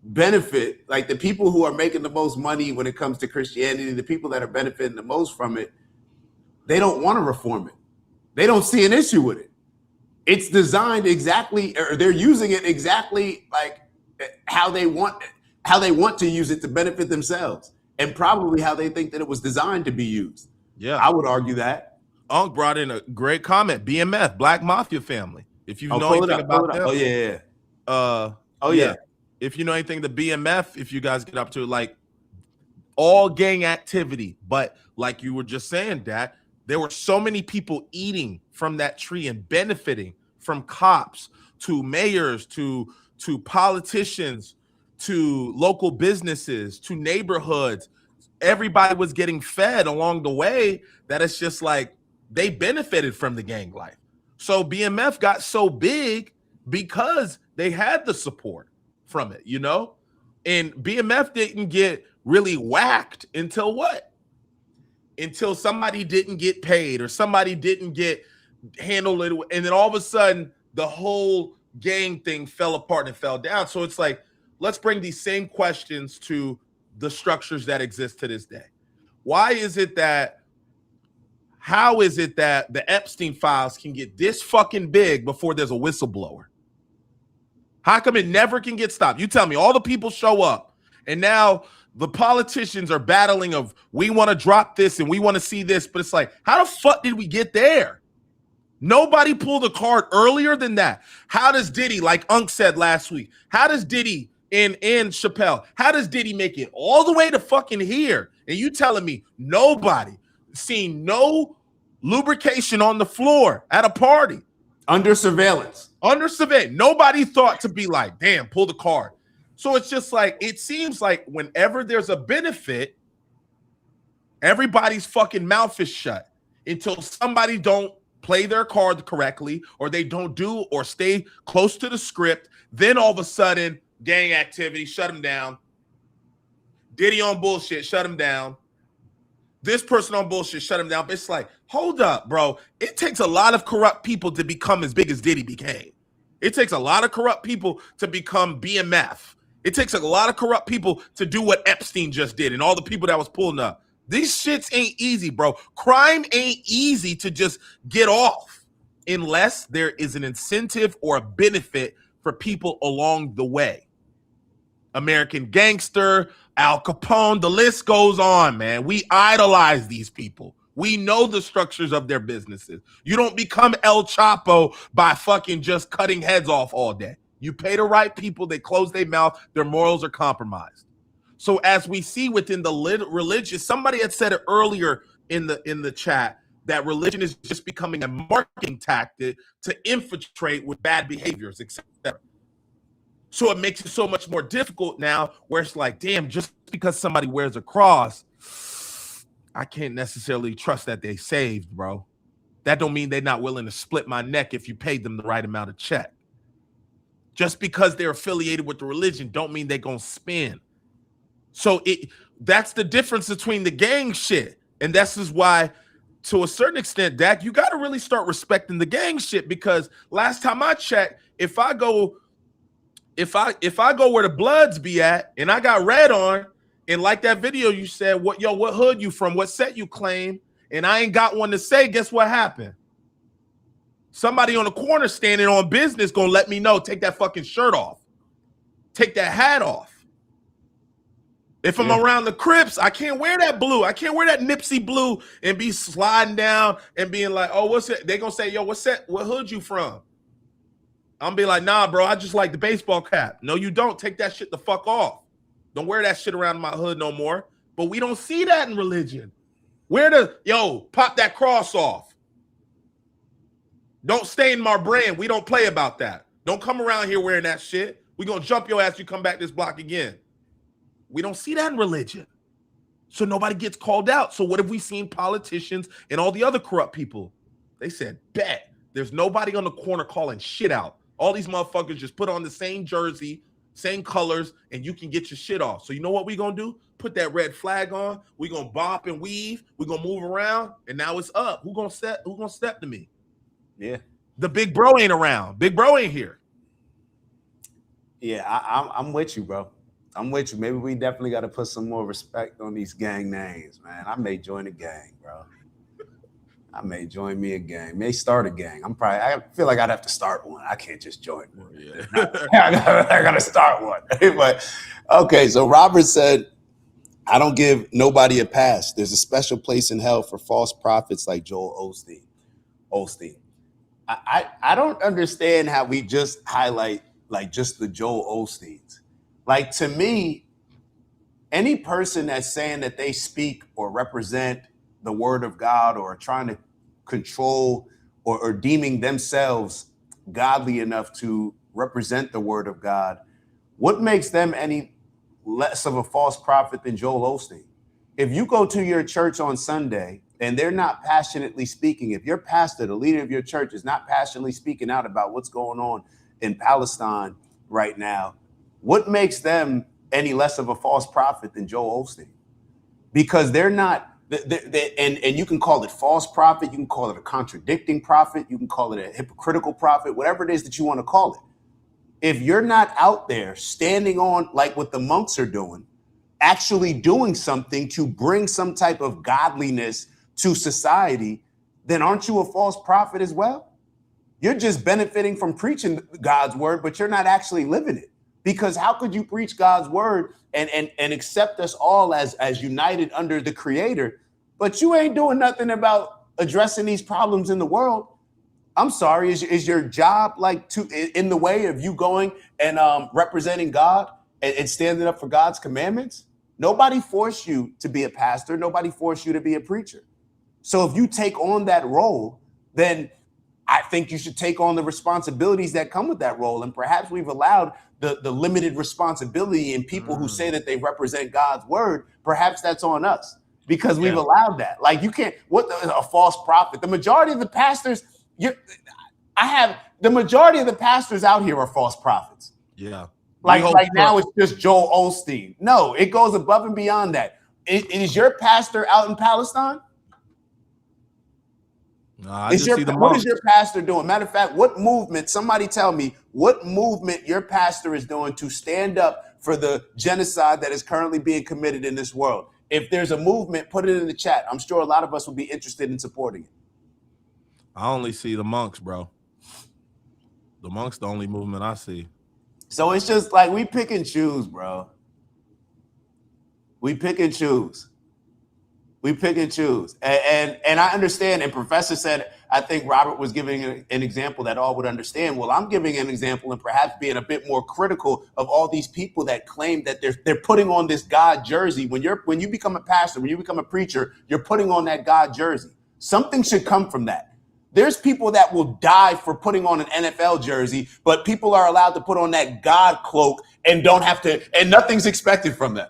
benefit, like the people who are making the most money when it comes to Christianity, the people that are benefiting the most from it, they don't want to reform it. They don't see an issue with it. It's designed exactly, or they're using it exactly like how they want to use it to benefit themselves, and probably how they think that it was designed to be used. Yeah, I would argue that. Unc brought in a great comment. BMF, Black Mafia Family. If you know anything about them, if you know anything, the BMF, if you guys get up to like all gang activity, but like you were just saying, that there were so many people eating from that tree and benefiting, from cops to mayors to politicians to local businesses to neighborhoods. Everybody was getting fed along the way, that it's just like they benefited from the gang life. So BMF got so big because they had the support from it, you know? And BMF didn't get really whacked until what? until somebody didn't get paid or somebody didn't get handled it, and then all of a sudden the whole gang thing fell apart and fell down. So it's like, let's bring these same questions to the structures that exist to this day. How is it that the Epstein files can get this fucking big before there's a whistleblower? How come it never can get stopped? You tell me. All the people show up, and now the politicians are battling of, we want to drop this and we want to see this, but it's like, how the fuck did we get there? Nobody pulled a card earlier than that. How does Diddy, like Unc said last week, how does Diddy and Chappelle, how does Diddy make it all the way to fucking here? And you telling me nobody seen no lubrication on the floor at a party? Under surveillance. Under surveillance. Nobody thought to be like, damn, pull the card. So it's just like, it seems like whenever there's a benefit, everybody's fucking mouth is shut until somebody don't play their card correctly, or they don't do or stay close to the script. Then all of a sudden, gang activity, shut them down. Diddy on bullshit, shut him down. This person on bullshit, shut him down. But it's like, hold up, bro. It takes a lot of corrupt people to become as big as Diddy became. It takes a lot of corrupt people to become BMF. It takes a lot of corrupt people to do what Epstein just did and all the people that was pulling up. These shits ain't easy, bro. Crime ain't easy to just get off unless there is an incentive or a benefit for people along the way. American Gangster, Al Capone, the list goes on, man. We idolize these people. We know the structures of their businesses. You don't become El Chapo by fucking just cutting heads off all day. You pay the right people, they close their mouth, their morals are compromised. So as we see within the religious, somebody had said it earlier in the chat that religion is just becoming a marketing tactic to infiltrate with bad behaviors, etc. So it makes it so much more difficult now, where it's like, damn, just because somebody wears a cross, I can't necessarily trust that they saved, bro. That don't mean they're not willing to split my neck if you paid them the right amount of check. Just because they're affiliated with the religion don't mean they're gonna spin. So that's the difference between the gang shit. And this is why, to a certain extent, Dak, you got to really start respecting the gang shit, because last time I checked, if I go where the Bloods be at and I got red on, and like that video you said, what hood you from, what set you claim, and I ain't got one to say, guess what happened? Somebody on the corner standing on business gonna let me know, take that fucking shirt off. Take that hat off. If I'm around the Crips, I can't wear that blue. I can't wear that Nipsey blue and be sliding down and being like, oh, what's it? They gonna say, yo, what's that? What hood you from? I'm gonna be like, nah, bro, I just like the baseball cap. No, you don't. Take that shit the fuck off. Don't wear that shit around my hood no more. But we don't see that in religion. Pop that cross off. Don't stay in my brand. We don't play about that. Don't come around here wearing that shit. We gonna jump your ass. You come back this block again. We don't see that in religion. So nobody gets called out. So what have we seen politicians and all the other corrupt people? They said, bet. There's nobody on the corner calling shit out. All these motherfuckers just put on the same jersey, same colors, and you can get your shit off. So you know what we gonna do? Put that red flag on. We gonna bop and weave. We gonna move around, and now it's up. Who gonna step to me? Yeah. The big bro ain't around. Big bro ain't here. Yeah, I'm with you, bro. I'm with you. Maybe we definitely got to put some more respect on these gang names, man. I may join a gang, bro. I may join me a gang. May start a gang. I feel like I'd have to start one. I can't just join one. Yeah. I gotta start one. But okay, so Robert said, I don't give nobody a pass. There's a special place in hell for false prophets like Joel Osteen. I don't understand how we just highlight like just the Joel Osteens. Like, to me, any person that's saying that they speak or represent the word of God or trying to control or deeming themselves godly enough to represent the word of God, what makes them any less of a false prophet than Joel Osteen? If you go to your church on Sunday and they're not passionately speaking, if your pastor, the leader of your church, is not passionately speaking out about what's going on in Palestine right now, what makes them any less of a false prophet than Joel Osteen? Because they're not And you can call it false prophet, you can call it a contradicting prophet, you can call it a hypocritical prophet, whatever it is that you want to call it. If you're not out there standing on, like what the monks are doing, actually doing something to bring some type of godliness to society, then aren't you a false prophet as well? You're just benefiting from preaching God's word, but you're not actually living it. Because how could you preach God's word and accept us all as united under the Creator, but you ain't doing nothing about addressing these problems in the world? I'm sorry, is your job like in the way of you going and representing God and standing up for God's commandments? Nobody forced you to be a pastor. Nobody forced you to be a preacher. So if you take on that role, then I think you should take on the responsibilities that come with that role. And perhaps we've allowed the limited responsibility in people who say that they represent God's word. Perhaps that's on us because we've allowed that. Like, you can't, a false prophet. The majority of the pastors, the majority of the pastors out here are false prophets. Yeah. Like now it's just Joel Osteen. No, it goes above and beyond that. Is your pastor out in Palestine? What is your pastor doing? Matter of fact, what movement, somebody tell me what movement your pastor is doing to stand up for the genocide that is currently being committed in this world. If there's a movement, put it in the chat. I'm sure a lot of us will be interested in supporting it. I only see the monks, bro. The monks, the only movement I see. So it's just like we pick and choose, bro. We pick and choose. We pick and choose. And I understand, and Professor said, I think Robert was giving an example that all would understand. Well, I'm giving an example and perhaps being a bit more critical of all these people that claim that they're putting on this God jersey. When you become a pastor, when you become a preacher, you're putting on that God jersey. Something should come from that. There's people that will die for putting on an NFL jersey, but people are allowed to put on that God cloak and don't have to, and nothing's expected from them.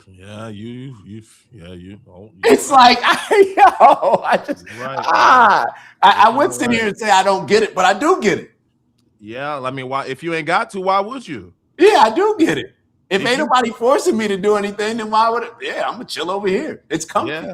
Yeah, you. It's like, I would sit here and say I don't get it, but I do get it. Yeah, I mean, why? If you ain't got to, why would you? Yeah, I do get it. If ain't nobody forcing me to do anything, then why would it? Yeah, I'm gonna chill over here. It's comfy.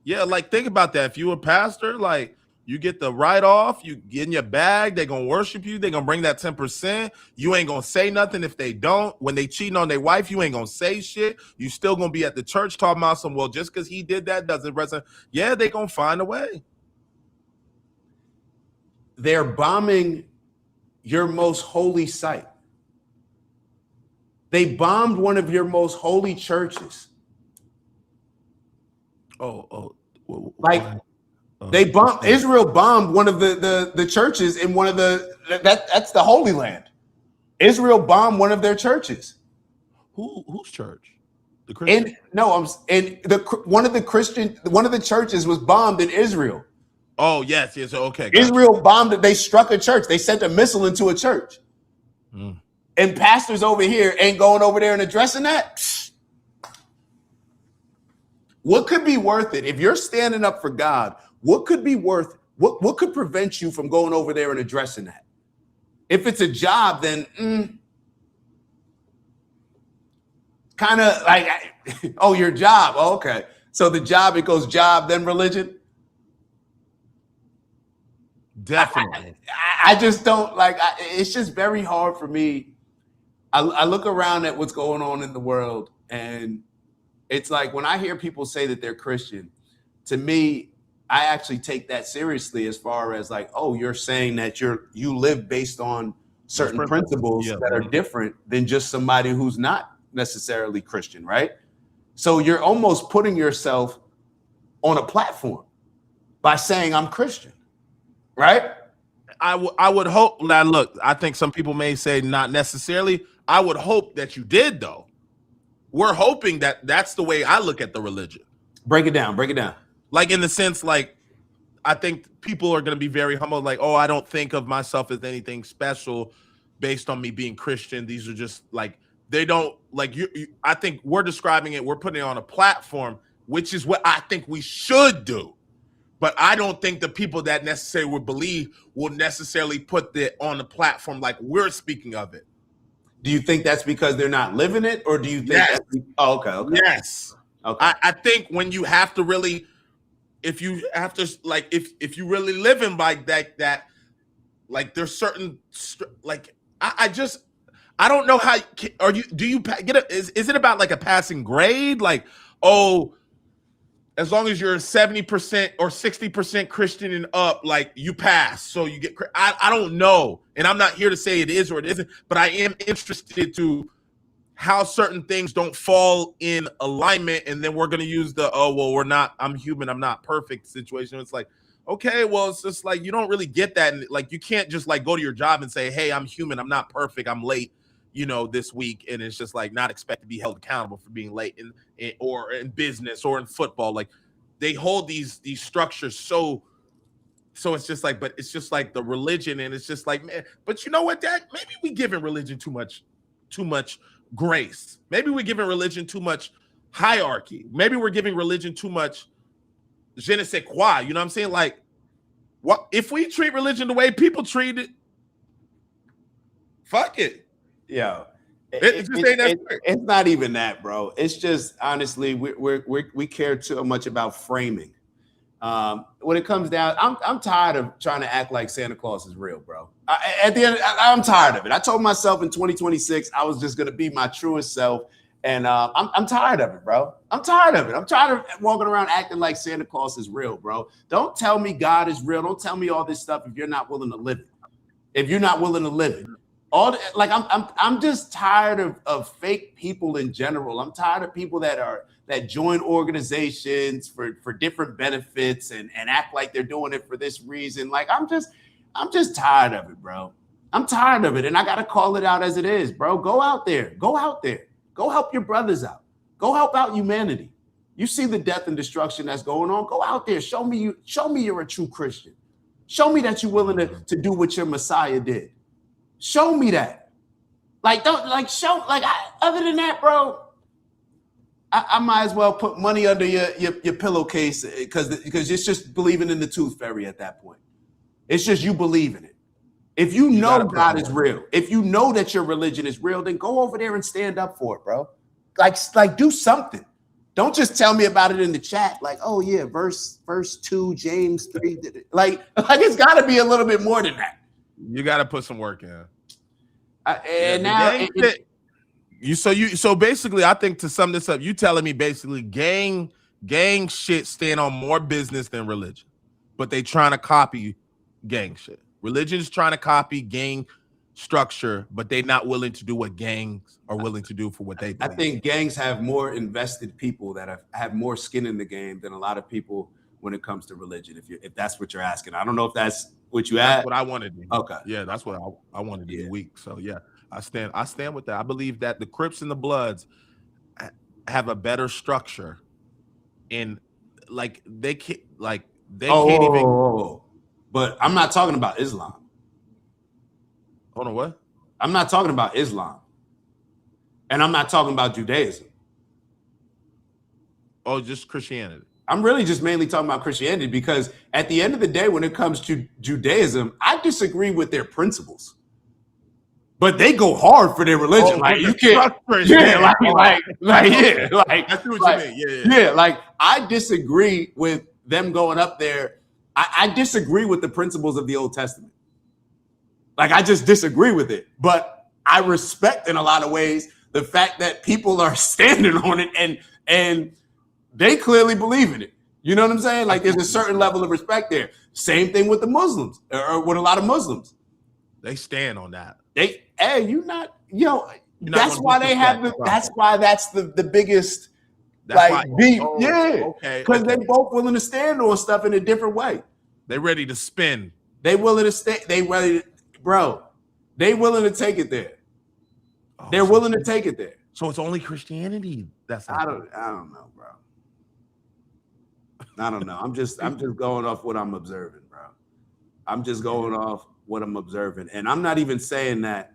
Yeah. Like, think about that. If you a pastor, like, you get the write-off, you get in your bag, they're going to worship you, they're going to bring that 10%. You ain't going to say nothing if they don't. When they cheating on their wife, you ain't going to say shit. You still going to be at the church talking about some, well, just because he did that doesn't resonate. Yeah, they're going to find a way. They're bombing your most holy site. They bombed one of your most holy churches. They bombed, Israel bombed one of the churches in one of that's the Holy Land. Israel bombed one of their churches. Whose church? The Christian? One of the churches was bombed in Israel. Oh, yes, okay. Israel bombed it. They struck a church. They sent a missile into a church. And pastors over here ain't going over there and addressing that. What could be worth it if you're standing up for God? What could be worth? What could prevent you from going over there and addressing that? If it's a job, then kind of like, oh, your job. Oh, okay. So the job, it goes job, then religion. Definitely. I just don't like. It's just very hard for me. I look around at what's going on in the world, and it's like when I hear people say that they're Christian, to me, I actually take that seriously as far as like, oh, you're saying that you live based on certain principles that are different than just somebody who's not necessarily Christian, right? So you're almost putting yourself on a platform by saying I'm Christian, right? I would hope. Now, look, I think some people may say not necessarily. I would hope that you did, though. We're hoping that that's the way I look at the religion. Break it down. Like, in the sense, like, I think people are going to be very humble. Like, oh, I don't think of myself as anything special based on me being Christian. These are just like, they don't like you. I think we're describing it. We're putting it on a platform, which is what I think we should do. But I don't think the people that necessarily would believe will necessarily put it on the platform like we're speaking of it. Do you think that's because they're not living it, or do you think? Yes. Okay. Yes. Okay. I think when you have to really, if you have to, like, if you really living like that, like there's certain, like, I don't know how, do you get is it about like a passing grade? Like, oh, as long as you're 70% or 60% Christian and up, like you pass, so you get. I don't know, and I'm not here to say it is or it isn't, but I am interested to how certain things don't fall in alignment, and then we're gonna use the I'm human, I'm not perfect situation. It's like, okay, well, it's just like you don't really get that, and like you can't just like go to your job and say, hey, I'm human, I'm not perfect, I'm late, this week, and it's just like not expect to be held accountable for being late or in business or in football. Like they hold these structures so it's just like, but it's just like the religion, and it's just like, man, but you know what, Dad? Maybe we giving religion too much grace. Maybe we're giving religion too much hierarchy. Maybe we're giving religion too much je ne sais quoi. You know what I'm saying? Like, what if we treat religion the way people treat it? Fuck it. Yo, It's not even that, bro. It's just honestly, we care too much about framing. When it comes down, I'm tired of trying to act like Santa Claus is real, bro. At the end, I'm tired of it. I told myself in 2026 I was just gonna be my truest self, and I'm tired of it, bro. I'm tired of it. I'm tired of walking around acting like Santa Claus is real, bro. Don't tell me God is real. Don't tell me all this stuff if you're not willing to live it. If you're not willing to live it. I'm just tired of fake people in general. I'm tired of people that join organizations for different benefits and act like they're doing it for this reason. Like I'm just tired of it, bro. I'm tired of it, and I gotta call it out as it is, bro. Go out there. Go help your brothers out. Go help out humanity. You see the death and destruction that's going on. Go out there. Show me you're a true Christian. Show me that you're willing to do what your Messiah did. Show me that. Other than that, bro, I might as well put money under your pillowcase because it's just believing in the tooth fairy at that point. It's just you believe in it. If you know God is real, if you know that your religion is real, then go over there and stand up for it, bro. Like do something. Don't just tell me about it in the chat. Like, oh yeah, verse 2, James 3. Like it's got to be a little bit more than that. You got to put some work in. So basically, I think to sum this up, you telling me basically gang shit stand on more business than religion, but they trying to copy gang shit. Religion's trying to copy gang structure, but they're not willing to do what gangs are willing to do for what they believe. I think gangs have more invested people that have more skin in the game than a lot of people when it comes to religion. If that's what you're asking, I don't know if that's what you asked. What I wanted to do. Okay. Yeah, that's what I wanted to do week. So yeah, I stand with that. I believe that the Crips and the Bloods have a better structure, and like they can't even. But I'm not talking about Islam. Hold on, what? I'm not talking about Islam, and I'm not talking about Judaism. Oh, just Christianity. I'm really just mainly talking about Christianity because at the end of the day, when it comes to Judaism, I disagree with their principles. But they go hard for their religion. Like you can't, I see what you mean. Yeah. Like I disagree with them going up there. I disagree with the principles of the Old Testament. Like I just disagree with it. But I respect in a lot of ways the fact that people are standing on it and they clearly believe in it. You know what I'm saying? Like there's a certain level of respect there. Same thing with the Muslims or with a lot of Muslims. They stand on that. That's why they have that's why that's the biggest beef. Because they both willing to stand on stuff in a different way. They ready to spin. They willing to stay. They willing to take it there. They're willing to take it there. So it's only Christianity. I don't know, bro. I don't know. I'm just going off what I'm observing, bro. I'm just going off what I'm observing. And I'm not even saying that.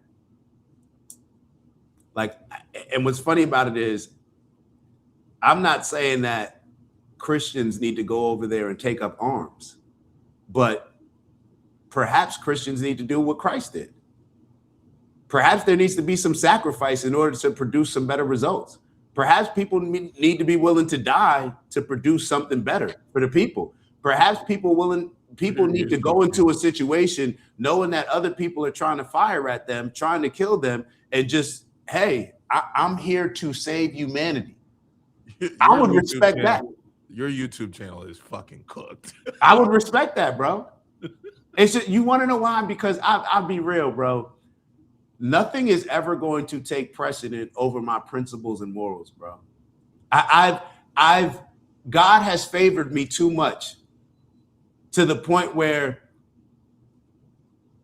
And what's funny about it is I'm not saying that Christians need to go over there and take up arms, but perhaps Christians need to do what Christ did. Perhaps there needs to be some sacrifice in order to produce some better results. Perhaps people need to be willing to die to produce something better for the people. Perhaps people need to go into a situation knowing that other people are trying to fire at them, trying to kill them, and just, hey, I'm here to save humanity. I would respect that. Your YouTube channel is fucking cooked. I would respect that, bro. It's just, you want to know why? Because I'll be real, bro. Nothing is ever going to take precedent over my principles and morals, bro. God has favored me too much to the point where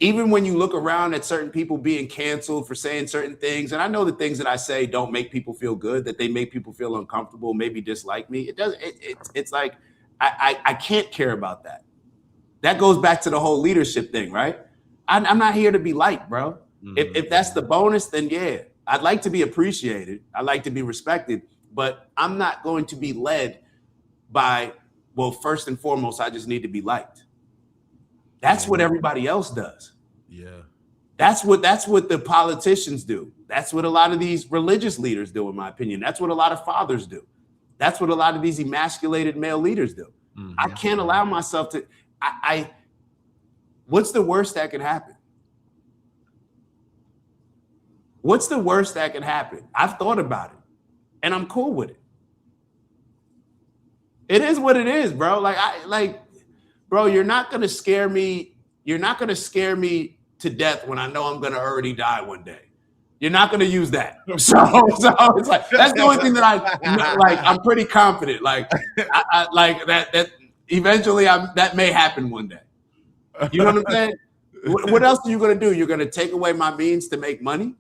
even when you look around at certain people being canceled for saying certain things, and I know the things that I say don't make people feel good, that they make people feel uncomfortable, maybe dislike me. It doesn't. It's like I can't care about that. That goes back to the whole leadership thing, right? I'm not here to be liked, bro. If that's the bonus, then yeah, I'd like to be appreciated. I'd like to be respected, but I'm not going to be led by, well, first and foremost, I just need to be liked. That's what everybody else does. Yeah. That's what the politicians do. That's what a lot of these religious leaders do, in my opinion. That's what a lot of fathers do. That's what a lot of these emasculated male leaders do. I can't allow myself to, what's the worst that can happen? What's the worst that can happen? I've thought about it and I'm cool with it. It is what it is, bro. Bro, you're not going to scare me. You're not going to scare me to death when I know I'm going to already die one day. You're not going to use that. So it's like, that's the only thing that I'm pretty confident. Like that eventually that may happen one day. You know what I'm saying? What else are you going to do? You're going to take away my means to make money?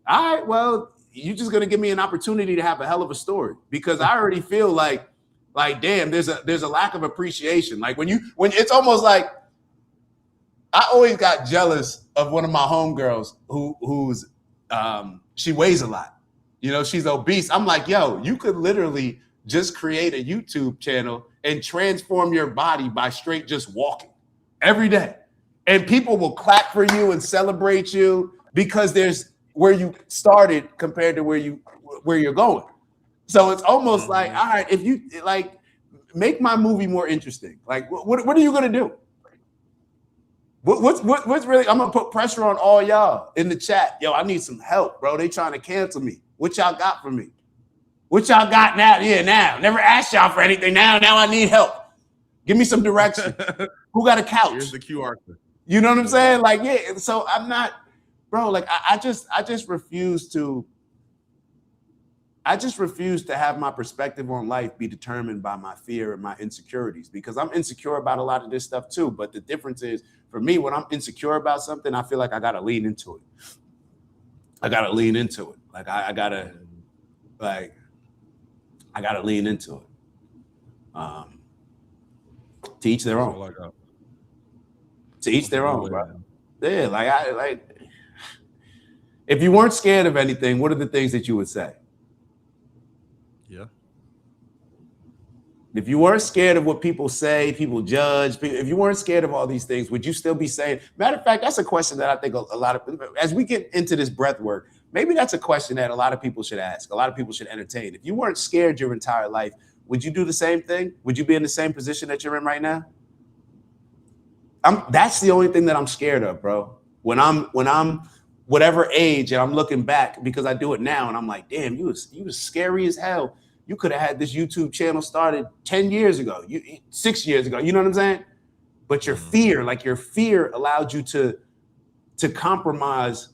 All right, well, you're just going to give me an opportunity to have a hell of a story, because I already feel like damn, there's a lack of appreciation. Like when it's almost like I always got jealous of one of my homegirls who's she weighs a lot. You know, she's obese. I'm like, yo, you could literally just create a YouTube channel and transform your body by straight just walking every day. And people will clap for you and celebrate you because there's where you started compared to where you're going. So it's almost like, all right, if you like make my movie more interesting, like what are you gonna do? What's really? I'm gonna put pressure on all y'all in the chat. Yo, I need some help, bro. They trying to cancel me. What y'all got for me? What y'all got now? Yeah, now. Never asked y'all for anything. Now I need help. Give me some direction. Who got a couch? Here's the QR code. You know what I'm saying? Like, yeah. So I'm not, bro. Like, I just refuse to. I just refuse to have my perspective on life be determined by my fear and my insecurities, because I'm insecure about a lot of this stuff too. But the difference is, for me, when I'm insecure about something, I feel like I got to lean into it. Like I gotta lean into it. To each their own. To each their own, bro. Yeah, if you weren't scared of anything, what are the things that you would say? Yeah. If you weren't scared of what people say, people judge, if you weren't scared of all these things, would you still be saying? Matter of fact, that's a question that I think a lot of, as we get into this breath work, maybe that's a question that a lot of people should ask. A lot of people should entertain. If you weren't scared your entire life, would you do the same thing? Would you be in the same position that you're in right now? That's the only thing that I'm scared of, bro. When I'm whatever age and I'm looking back, because I do it now and I'm like, damn, you was scary as hell. You could have had this YouTube channel started 10 years ago, 6 years ago. You know what I'm saying? But your fear allowed you to compromise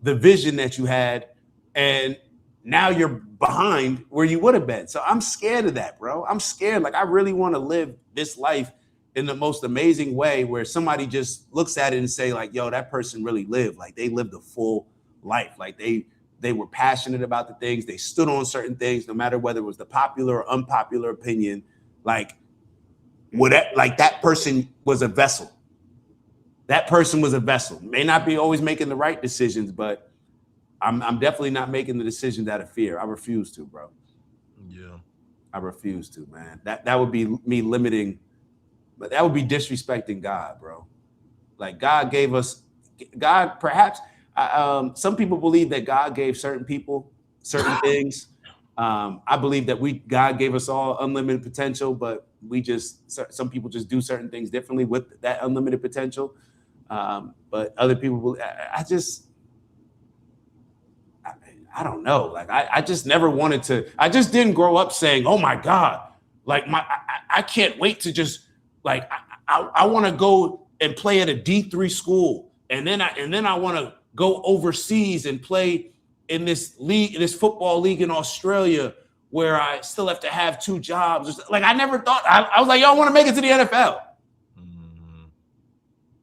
the vision that you had, and now you're behind where you would have been. So I'm scared of that, bro. I'm scared. Like, I really want to live this life in the most amazing way where somebody just looks at it and say, like, yo, that person really lived. Like, they lived a full life. Like, they were passionate about the things. They stood on certain things, no matter whether it was the popular or unpopular opinion. Like, that person was a vessel. That person was a vessel. May not be always making the right decisions, but I'm definitely not making the decisions out of fear. I refuse to, bro. Yeah. I refuse to, man. That would be me limiting, but that would be disrespecting God, bro. Like, God gave us, perhaps, some people believe that God gave certain people certain things I believe that God gave us all unlimited potential, but some people just do certain things differently with that unlimited potential. But other people, I don't know. Like I just never wanted to. I just didn't grow up saying, "Oh my God!" Like I can't wait to just like I want to go and play at a D3 school, and then I want to go overseas and play in this league, this football league in Australia, where I still have to have 2 jobs. Like I never thought. I was like, "Yo, I want to make it to the NFL.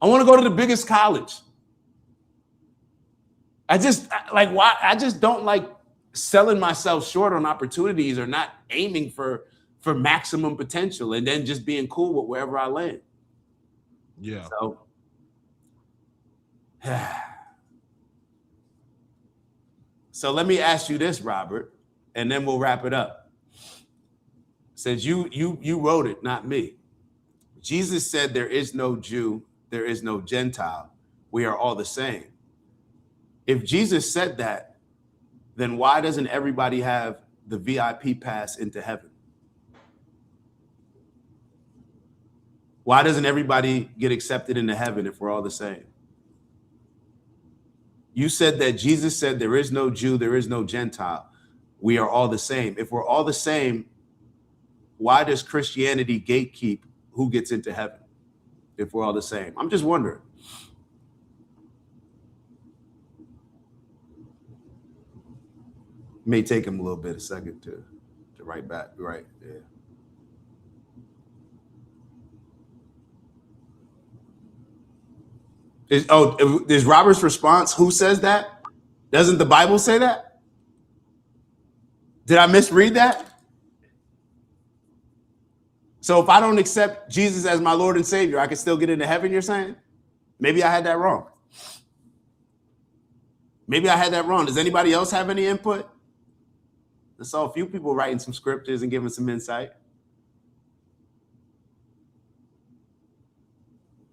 I want to go to the biggest college." I just don't like selling myself short on opportunities or not aiming for maximum potential and then just being cool with wherever I land. Yeah. So let me ask you this, Robert, and then we'll wrap it up. Since you wrote it, not me. Jesus said there is no Jew, there is no Gentile. We are all the same. If Jesus said that, then why doesn't everybody have the VIP pass into heaven? Why doesn't everybody get accepted into heaven if we're all the same? You said that Jesus said there is no Jew, there is no Gentile. We are all the same. If we're all the same, why does Christianity gatekeep who gets into heaven if we're all the same? I'm just wondering. May take him a second to write back. Right. Yeah. Is Robert's response, who says that? Doesn't the Bible say that? Did I misread that? So if I don't accept Jesus as my Lord and Savior, I can still get into heaven, you're saying? Maybe I had that wrong. Does anybody else have any input? I saw a few people writing some scriptures and giving some insight.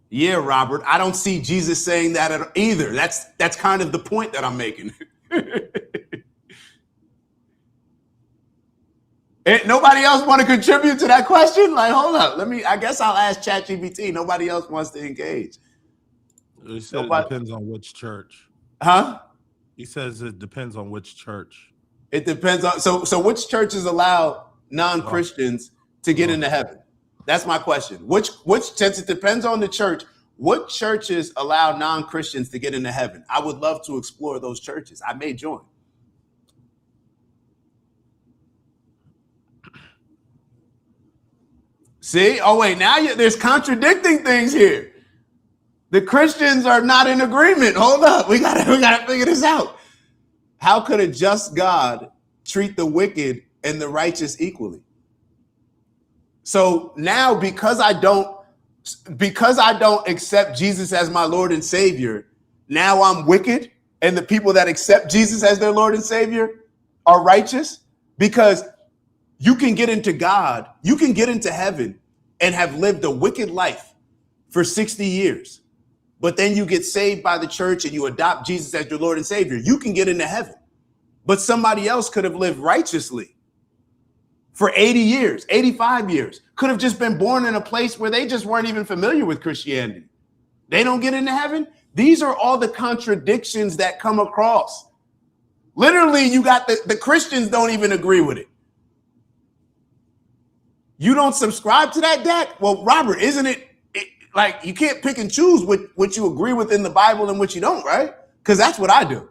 Yeah, Robert, I don't see Jesus saying that either. That's kind of the point that I'm making. Nobody else want to contribute to that question? Like, hold up. I guess I'll ask ChatGPT. Nobody else wants to engage. He said it depends on which church. Huh? He says it depends on which church. It depends on so which churches allow non-Christians to get into heaven? That's my question. Which since it depends on the church, what churches allow non-Christians to get into heaven? I would love to explore those churches. I may join. See? Oh wait, now there's contradicting things here. The Christians are not in agreement. Hold up. We gotta figure this out. How could a just God treat the wicked and the righteous equally? So now because I don't accept Jesus as my Lord and Savior, now I'm wicked and the people that accept Jesus as their Lord and Savior are righteous? Because you can get into God, you can get into heaven and have lived a wicked life for 60 years. But then you get saved by the church and you adopt Jesus as your Lord and Savior. You can get into heaven. But somebody else could have lived righteously for 80 years, 85 years, could have just been born in a place where they just weren't even familiar with Christianity. They don't get into heaven. These are all the contradictions that come across. Literally, you got the Christians don't even agree with it. You don't subscribe to that, Dak? Well, Robert, isn't it like you can't pick and choose what you agree with in the Bible and what you don't, right? Because that's what I do.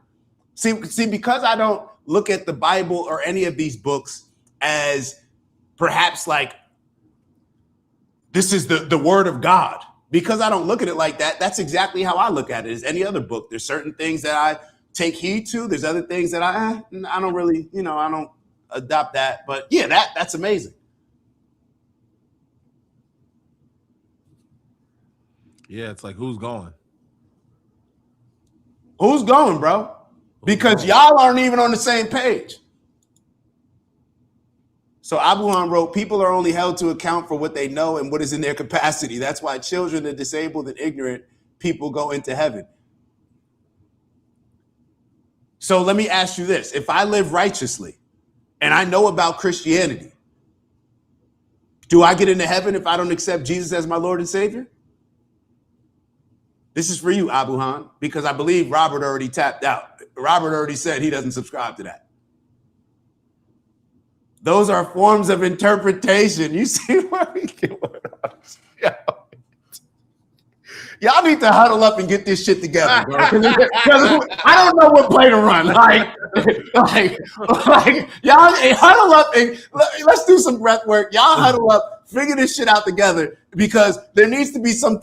See, because I don't look at the Bible or any of these books as perhaps like this is the word of God. Because I don't look at it like that, that's exactly how I look at it as any other book. There's certain things that I take heed to. There's other things that I don't really, I don't adopt that. But yeah, that's amazing. Yeah, it's like, who's going? Who's going, bro? Because y'all aren't even on the same page. So Abuhan wrote, people are only held to account for what they know and what is in their capacity. That's why children, the disabled and ignorant people go into heaven. So let me ask you this. If I live righteously and I know about Christianity. Do I get into heaven if I don't accept Jesus as my Lord and Savior? This is for you, Abu Han, because I believe Robert already tapped out. Robert already said he doesn't subscribe to that. Those are forms of interpretation. You see where we get y'all need to huddle up and get this shit together, bro. I don't know what play to run. Like y'all huddle up and let's do some breath work. Y'all huddle up, figure this shit out together because there needs to be some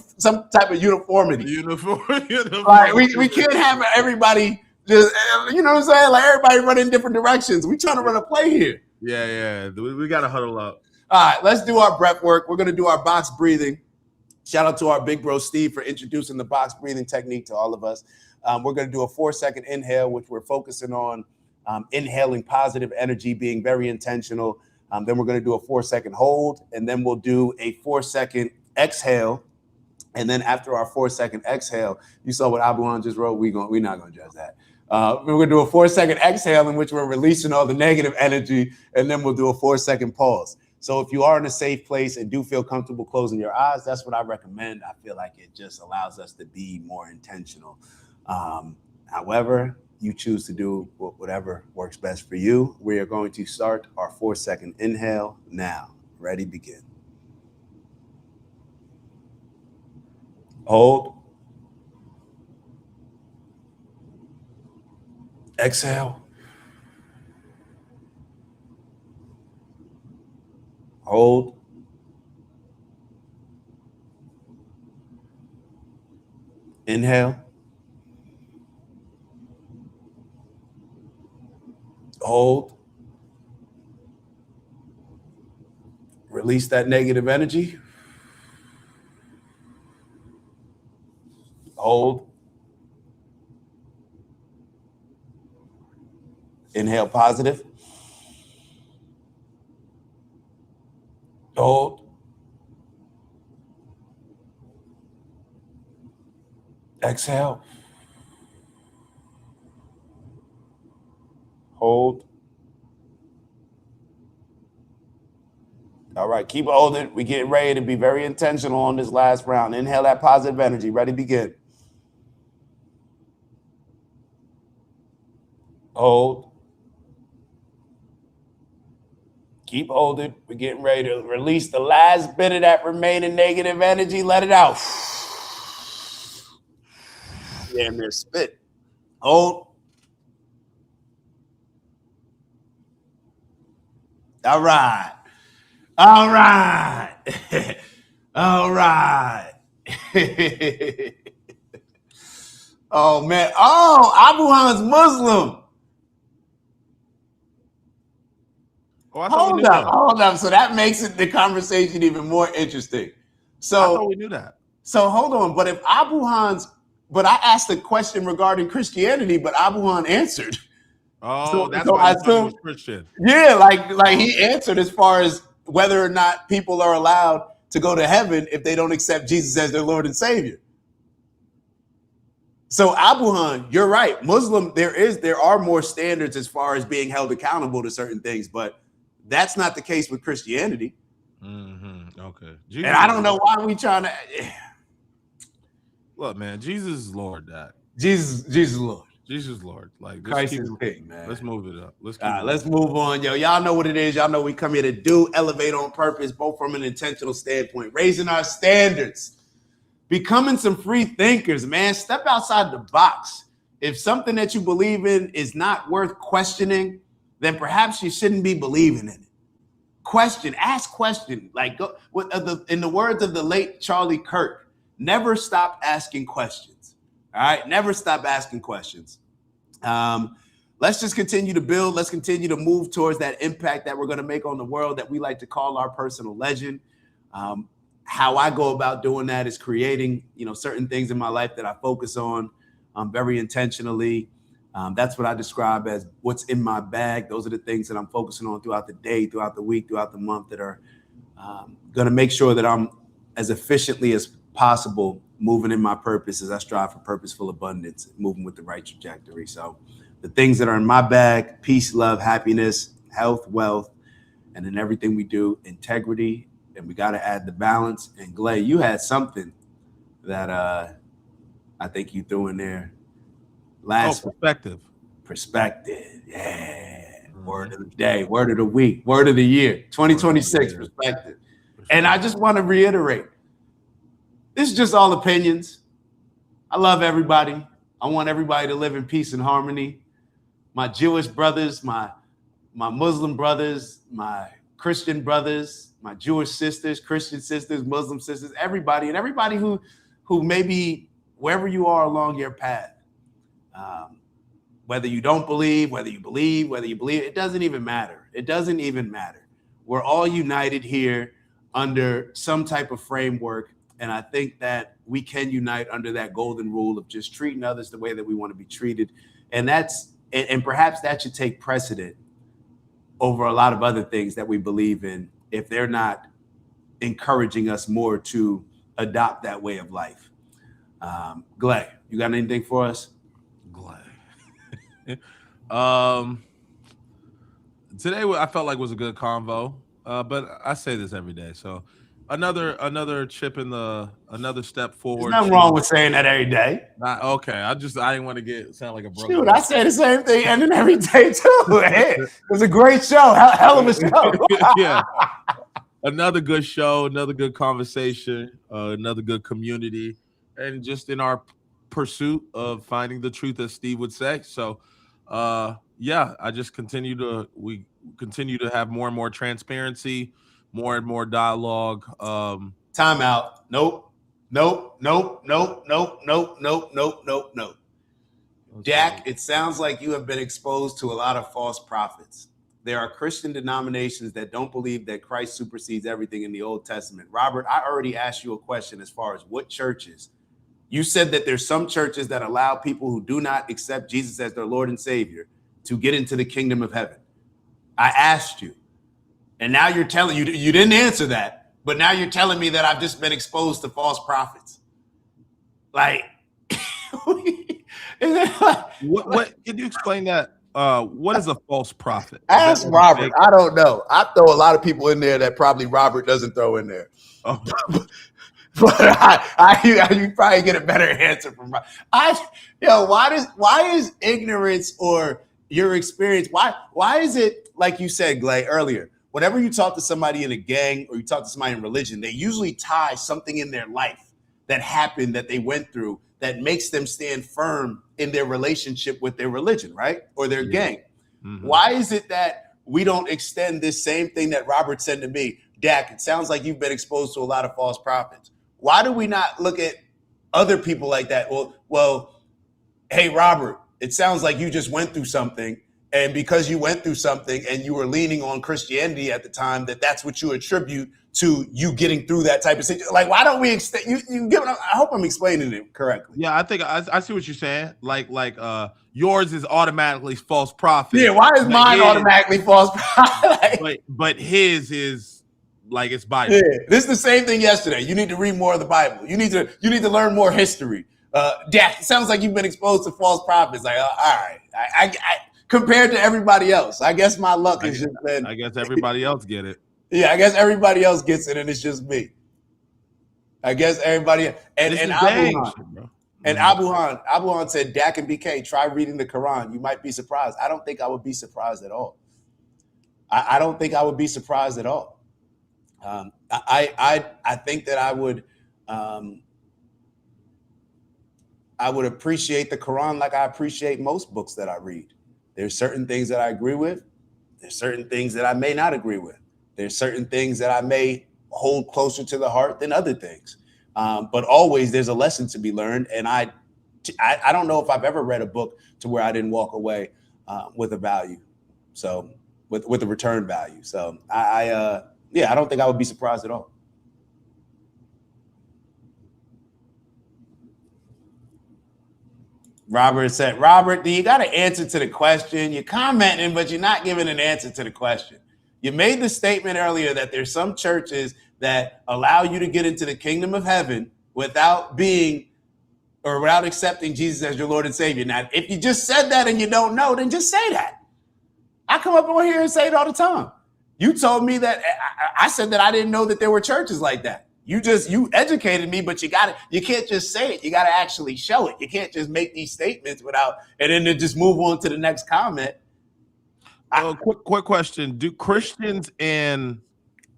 type of uniformity. Like we can't have everybody just, you know what I'm saying? Like everybody running different directions. We trying to run a play here. Yeah. We got to huddle up. All right, let's do our breath work. We're going to do our box breathing. Shout out to our big bro, Steve, for introducing the box breathing technique to all of us. We're going to do a 4-second inhale, which we're focusing on inhaling positive energy, being very intentional. Then we're going to do a 4-second hold, and then we'll do a 4-second exhale. And then after our 4-second exhale, you saw what Abu Han just wrote. We're not going to judge that. We're going to do a 4-second exhale in which we're releasing all the negative energy, and then we'll do a 4-second pause. So if you are in a safe place and do feel comfortable closing your eyes, that's what I recommend. I feel like it just allows us to be more intentional. However, you choose to do whatever works best for you. We are going to start our 4-second inhale now. Ready, begin. Hold. Exhale. Hold. Inhale. Hold. Release that negative energy. Hold. Inhale positive. Hold. Exhale. Hold. All right, keep holding. We're getting ready to be very intentional on this last round. Inhale that positive energy. Ready, begin. Hold. Keep holding. We're getting ready to release the last bit of that remaining negative energy. Let it out. Damn near spit. Hold. All right. All right. All right. Oh, man. Oh, Abu Han's Muslim. Hold up. So that makes the conversation even more interesting. So I thought we knew that. So hold on. But if Abu Han's, but I asked a question regarding Christianity, but Abu Han answered. Oh, that's why he was Christian. Yeah, like he answered as far as whether or not people are allowed to go to heaven if they don't accept Jesus as their Lord and Savior. So Abu Han, you're right. Muslim, there are more standards as far as being held accountable to certain things, but that's not the case with Christianity. Mm-hmm. Okay. Jesus, and I don't know why we trying to. Look, man, Jesus is Lord. Jesus Lord. Jesus Lord. Like Christ is King, man. Let's move it up. Let's move on, yo. Y'all know what it is. Y'all know we come here to do elevate on purpose, both from an intentional standpoint, raising our standards, becoming some free thinkers, man. Step outside the box. If something that you believe in is not worth questioning, then perhaps you shouldn't be believing in it. Question, ask question. Like in the words of the late Charlie Kirk, never stop asking questions. All right, never stop asking questions. Let's just continue to build. Let's continue to move towards that impact that we're going to make on the world that we like to call our personal legend. How I go about doing that is creating, certain things in my life that I focus on very intentionally. That's what I describe as what's in my bag. Those are the things that I'm focusing on throughout the day, throughout the week, throughout the month that are going to make sure that I'm as efficiently as possible moving in my purpose as I strive for purposeful abundance, moving with the right trajectory. So the things that are in my bag, peace, love, happiness, health, wealth, and in everything we do, integrity. And we got to add the balance. And Glay, you had something that I think you threw in there last perspective. Perspective. Yeah. Word of the day, word of the week, word of the year, 2026 perspective. And I just want to reiterate, this is just all opinions. I love everybody. I want everybody to live in peace and harmony. My Jewish brothers, my Muslim brothers, my Christian brothers, my Jewish sisters, Christian sisters, Muslim sisters, everybody, and everybody who maybe wherever you are along your path, whether you don't believe, whether you believe, it doesn't even matter. It doesn't even matter. We're all united here under some type of framework. And I think that we can unite under that golden rule of just treating others the way that we want to be treated. And perhaps that should take precedent over a lot of other things that we believe in if they're not encouraging us more to adopt that way of life. Glay, you got anything for us? Glay. Today I felt like was a good convo, but I say this every day. So another chip in another step forward. There's nothing wrong with saying that every day. Okay, I didn't want to sound like a broken. Shoot, I say the same thing ending every day too. Hey, it was a great show, hell of a show. Yeah, another good show, another good conversation, another good community, and just in our pursuit of finding the truth, as Steve would say. So, I just we continue to have more and more transparency, more and more dialogue. Time out. Nope. Dak, it sounds like you have been exposed to a lot of false prophets. There are Christian denominations that don't believe that Christ supersedes everything in the Old Testament. Robert, I already asked you a question as far as what churches. You said that there's some churches that allow people who do not accept Jesus as their Lord and Savior to get into the kingdom of heaven. I asked you. And now you're telling you didn't answer that, but now you're telling me that I've just been exposed to false prophets. Like, what can you explain that? What is a false prophet? Ask Robert. I don't know. I throw a lot of people in there that probably Robert doesn't throw in there. Oh. But you probably get a better answer from Robert. Why is ignorance or your experience? Why is it like you said, Glay, earlier? Whenever you talk to somebody in a gang or you talk to somebody in religion, they usually tie something in their life that happened, that they went through, that makes them stand firm in their relationship with their religion, right? Or their gang. Mm-hmm. Why is it that we don't extend this same thing that Robert said to me? Dak, it sounds like you've been exposed to a lot of false prophets. Why do we not look at other people like that? Well, hey, Robert, it sounds like you just went through something. And because you went through something and you were leaning on Christianity at the time, that's what you attribute to you getting through that type of situation. Like, why don't we extend? You give it? I hope I'm explaining it correctly. Yeah, I think I see what you're saying. Like yours is automatically false prophet. Yeah, why is mine automatically false prophet? but his is like it's Bible. Yeah, this is the same thing yesterday. You need to read more of the Bible. You need to learn more history. Dak, it sounds like you've been exposed to false prophets. Like, all right, I compared to everybody else, I guess my luck has just been. I guess everybody else get it. Yeah, I guess everybody else gets it, and it's just me. I guess everybody and Abu Han said, Dak and BK, try reading the Quran. You might be surprised. I don't think I would be surprised at all. I don't think I would be surprised at all. I think that I would appreciate the Quran like I appreciate most books that I read. There's certain things that I agree with. There's certain things that I may not agree with. There's certain things that I may hold closer to the heart than other things. But always there's a lesson to be learned. And I don't know if I've ever read a book to where I didn't walk away with a value. So with a return value. So I don't think I would be surprised at all. Robert said, Robert, you got to answer to the question. You're commenting, but you're not giving an answer to the question. You made the statement earlier that there's some churches that allow you to get into the kingdom of heaven without accepting Jesus as your Lord and Savior. Now, if you just said that and you don't know, then just say that. I come up on here and say it all the time. You told me that I said that I didn't know that there were churches like that. You educated me, but you can't just say it. You got to actually show it. You can't just make these statements and then just move on to the next comment. Quick question. Do Christians and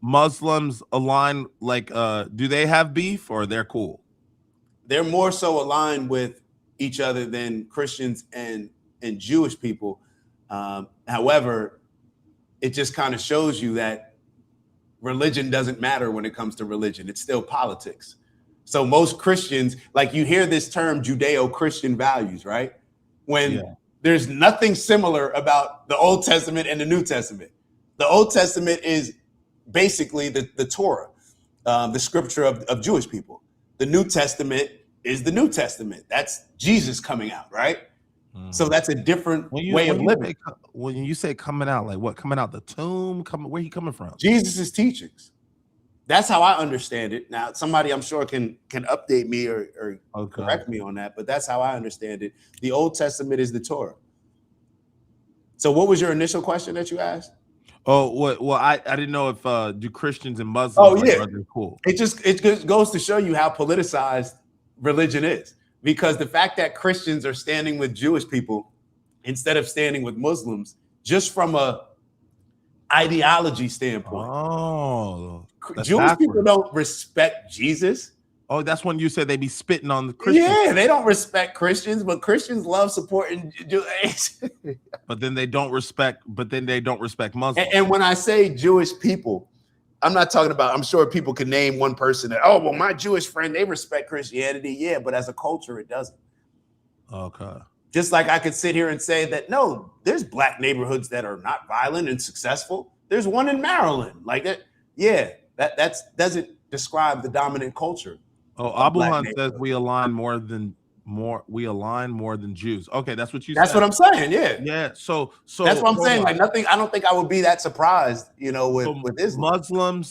Muslims align? Like, do they have beef or they're cool? They're more so aligned with each other than Christians and Jewish people. However, it just kind of shows you that religion doesn't matter when it comes to religion. It's still politics. So most Christians, like you hear this term Judeo-Christian values, right? When there's nothing similar about the Old Testament and the New Testament. The Old Testament is basically the Torah, the scripture of Jewish people. The New Testament is the New Testament. That's Jesus coming out, right? So that's a different way of living. When you say coming out, like what? Coming out the tomb? Where he coming from? Jesus' teachings. That's how I understand it. Now, somebody I'm sure can update me or correct me on that, but that's how I understand it. The Old Testament is the Torah. So what was your initial question that you asked? Oh, well, I didn't know if do Christians and Muslims are cool. It just goes to show you how politicized religion is. Because the fact that Christians are standing with Jewish people instead of standing with Muslims, just from a ideology standpoint. Oh, Jewish people don't respect Jesus. Oh, that's when you said they be spitting on the Christians. Yeah, they don't respect Christians, but Christians love supporting Jews. But then they don't respect Muslims. And when I say Jewish people, I'm not talking about, I'm sure people can name one person that, oh, well, my Jewish friend, they respect Christianity. Yeah, but as a culture, it doesn't. Okay. Just like I could sit here and say that, no, there's black neighborhoods that are not violent and successful. There's one in Maryland. Like that. Yeah, that doesn't describe the dominant culture. Oh, Abuhan says we align more than Jews. Okay, that's what you said. That's what I'm saying. Yeah. Yeah. So that's what I'm saying. Like nothing, I don't think I would be that surprised, with Islam.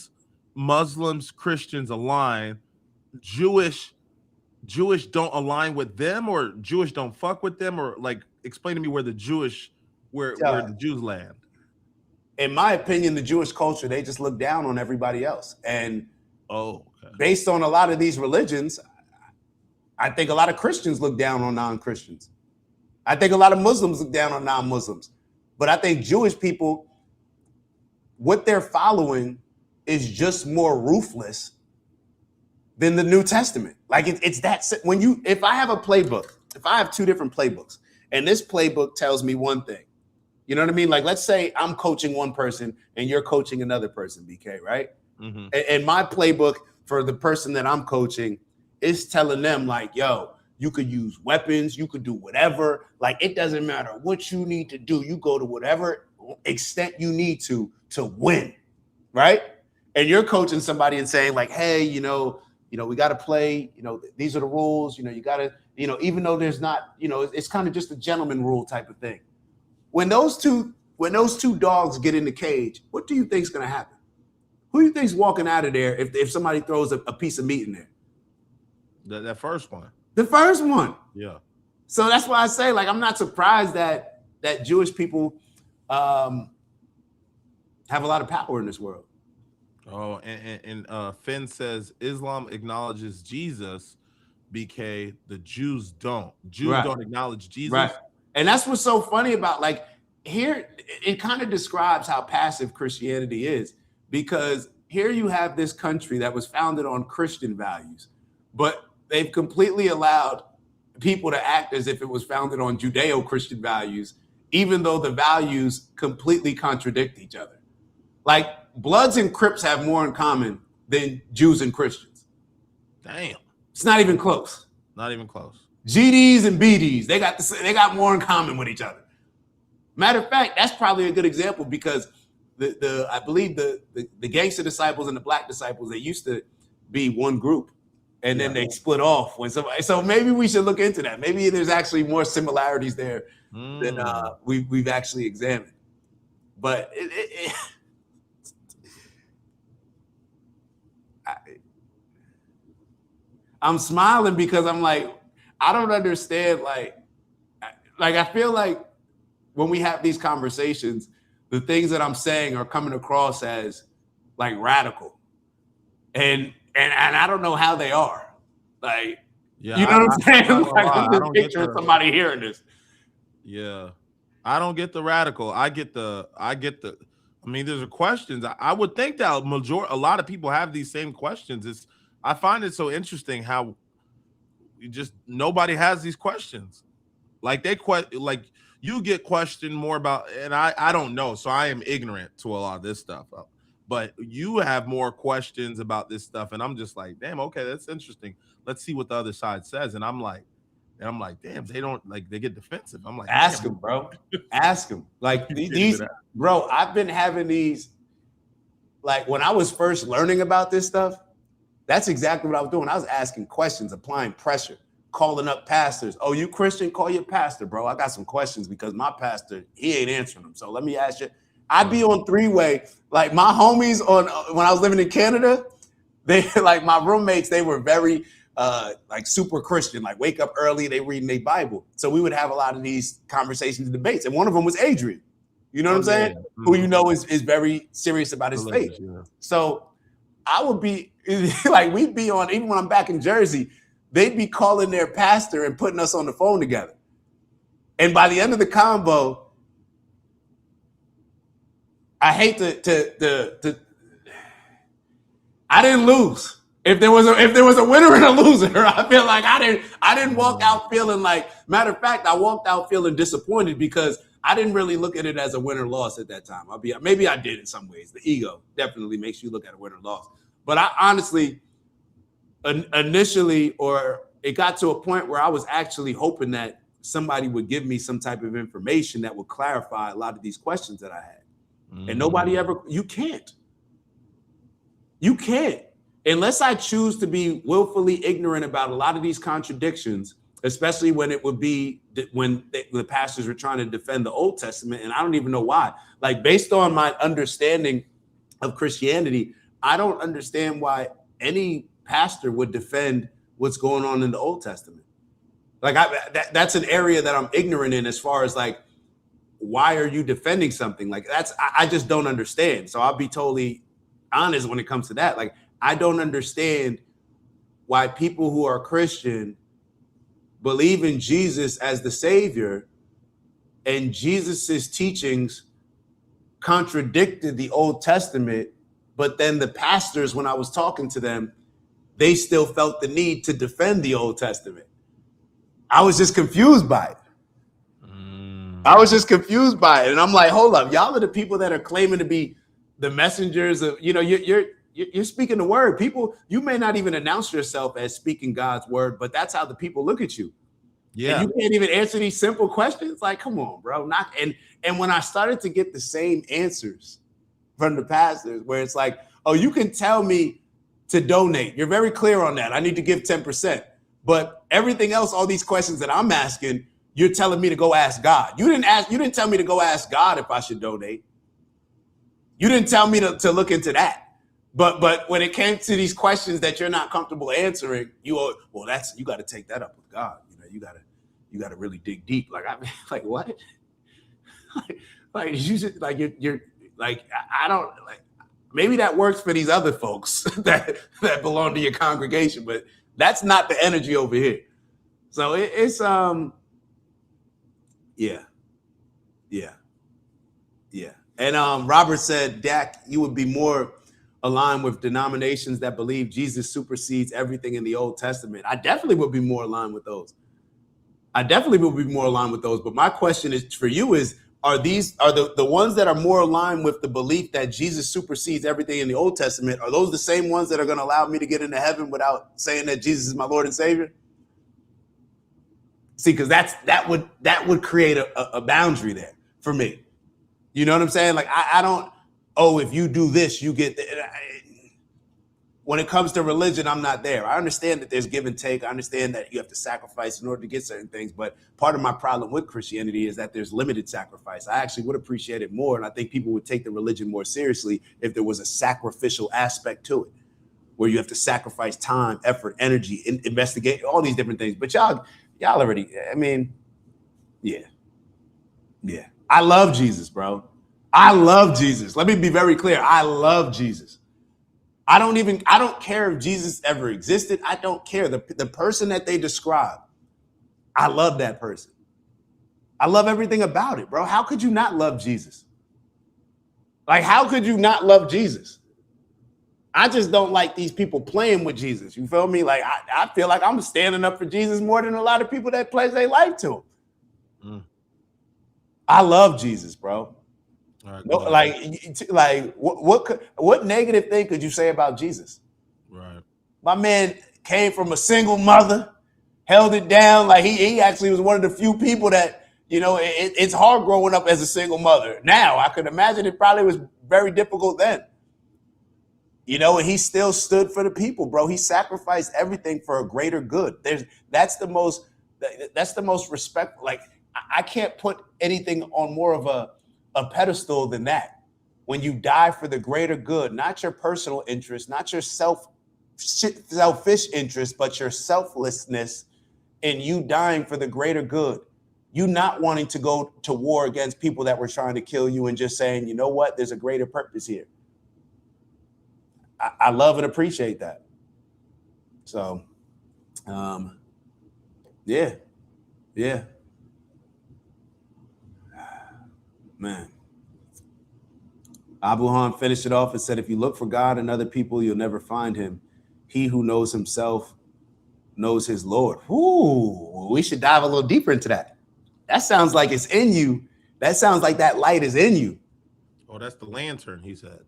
Muslims, Christians align. Jewish don't align with them, or Jewish don't fuck with them, or like explain to me where the Jews land. In my opinion, the Jewish culture, they just look down on everybody else. And based on a lot of these religions, I think a lot of Christians look down on non-Christians. I think a lot of Muslims look down on non-Muslims. But I think Jewish people, what they're following is just more ruthless than the New Testament. Like it's that if I have a playbook, if I have two different playbooks, and this playbook tells me one thing, you know what I mean? Like, let's say I'm coaching one person and you're coaching another person, BK, right? Mm-hmm. And my playbook for the person that I'm coaching is telling them like, yo, you could use weapons, you could do whatever. Like, it doesn't matter what you need to do. You go to whatever extent you need to win, right? And you're coaching somebody and saying like, hey, we got to play, these are the rules, you got to, even though there's not, it's kind of just a gentleman rule type of thing. When those two dogs get in the cage, what do you think is going to happen? Who do you think's walking out of there if somebody throws a piece of meat in there? That first one. The first one. Yeah. So that's why I say, like, I'm not surprised that Jewish people have a lot of power in this world. Oh, and Finn says Islam acknowledges Jesus, BK. The Jews don't. Jews don't acknowledge Jesus. Right. And that's what's so funny about, like, here, it kind of describes how passive Christianity is, because here you have this country that was founded on Christian values, but they've completely allowed people to act as if it was founded on Judeo-Christian values, even though the values completely contradict each other. Like, Bloods and Crips have more in common than Jews and Christians. Damn. It's not even close. Not even close. GDs and BDs, they got more in common with each other. Matter of fact, that's probably a good example, because I believe the gangster disciples and the black disciples, they used to be one group, and then they split off when somebody. So maybe we should look into that. Maybe there's actually more similarities there than we've actually examined. But I'm smiling because I'm like, I don't understand. Like I feel like when we have these conversations, the things that I'm saying are coming across as like radical. And I don't know how they are. Like, Yeah, you know what I'm saying? Like, I I'm just don't get picturing the- somebody hearing this. Yeah, I don't get the radical. I get the. I mean, there's questions. I would think that a lot of people have these same questions. I find it so interesting how nobody has these questions. Like like you get questioned more about, and I don't know, so I am ignorant to a lot of this stuff. But you have more questions about this stuff, and I'm just like, damn, okay, that's interesting. Let's see what the other side says. And I'm like, damn, they don't like, they get defensive. I'm like, ask them, bro. Ask them. Like these, bro. I've been having these. Like when I was first learning about this stuff, that's exactly what I was doing. I was asking questions, applying pressure, calling up pastors. Oh, you Christian? Call your pastor, bro. I got some questions because my pastor, he ain't answering them. So let me ask you. I'd be on three-way. Like my homies when I was living in Canada, they like my roommates, they were very like super Christian, like wake up early, they reading their Bible. So we would have a lot of these conversations and debates. And one of them was Adrian. You know what I'm saying? Yeah. Who you know is very serious about his faith. Yeah. So I would be like, we'd be on, even when I'm back in Jersey, they'd be calling their pastor and putting us on the phone together. And by the end of the convo, I hate to I didn't lose. If there was a winner and a loser, I feel like I didn't walk out feeling like, matter of fact, I walked out feeling disappointed because I didn't really look at it as a win-or-loss at that time. Maybe I did in some ways. The ego definitely makes you look at a win-or-loss. But I honestly, initially, or it got to a point where I was actually hoping that somebody would give me some type of information that would clarify a lot of these questions that I had. And nobody ever, you can't. Unless I choose to be willfully ignorant about a lot of these contradictions, especially when it would be when the pastors were trying to defend the Old Testament. And I don't even know why. Like, based on my understanding of Christianity, I don't understand why any pastor would defend what's going on in the Old Testament. Like, that's an area that I'm ignorant in as far as like, why are you defending something? Like, I just don't understand. So I'll be totally honest when it comes to that. Like, I don't understand why people who are Christian believe in Jesus as the Savior, and Jesus's teachings contradicted the Old Testament, but then the pastors, when I was talking to them, they still felt the need to defend the Old Testament. I was just confused by it. And I'm like, hold up, y'all are the people that are claiming to be the messengers of, you're speaking the word. People, you may not even announce yourself as speaking God's word, but that's how the people look at you. Yeah. And you can't even answer these simple questions. Like, come on, bro. And when I started to get the same answers from the pastors, where it's like, oh, you can tell me to donate. You're very clear on that. I need to give 10%. But everything else, all these questions that I'm asking, you're telling me to go ask God. You didn't tell me to go ask God if I should donate. You didn't tell me to look into that. But when it came to these questions that you're not comfortable answering, you got to take that up with God. You got to really dig deep. Like, like what? like you just like you're like, I don't like, maybe that works for these other folks that belong to your congregation, but that's not the energy over here. So it's yeah. And Robert said, Dak, you would be more aligned with denominations that believe Jesus supersedes everything in the Old Testament. I definitely would be more aligned with those. But my question is for you is, are the ones that are more aligned with the belief that Jesus supersedes everything in the Old Testament, are those the same ones that are going to allow me to get into heaven without saying that Jesus is my Lord and Savior? See, because that would create a boundary there for me. You know what I'm saying? Like, I don't, if you do this, you get when it comes to religion, I'm not there. I understand that there's give and take. I understand that you have to sacrifice in order to get certain things. But part of my problem with Christianity is that there's limited sacrifice. I actually would appreciate it more. And I think people would take the religion more seriously if there was a sacrificial aspect to it, where you have to sacrifice time, effort, energy, investigate all these different things. But y'all already, I mean, yeah. I love Jesus, bro. I love Jesus. Let me be very clear. I love Jesus. I don't care if Jesus ever existed. I don't care. The person that they describe, I love that person. I love everything about it, bro. How could you not love Jesus? Like, how could you not love Jesus? I just don't like these people playing with Jesus. You feel me? Like, I feel like I'm standing up for Jesus more than a lot of people that pledge their life to him. I love Jesus, bro. Right, No, like what negative thing could you say about Jesus? Right. My man came from a single mother, held it down. Like he actually was one of the few people that, you know, it's hard growing up as a single mother. Now I could imagine it probably was very difficult then. You know, and he still stood for the people, bro. He sacrificed everything for a greater good. That's the most respect. Like, I can't put anything on more of a pedestal than that. When you die for the greater good, not your personal interest, not your selfish interest, but your selflessness, and you dying for the greater good. You not wanting to go to war against people that were trying to kill you and just saying, you know what, there's a greater purpose here. I love and appreciate that. So, yeah. Man. Abu Han finished it off and said, if you look for God in other people, you'll never find him. He who knows himself knows his Lord. Ooh, we should dive a little deeper into that. That sounds like it's in you. That sounds like that light is in you. Oh, that's the lantern, he said.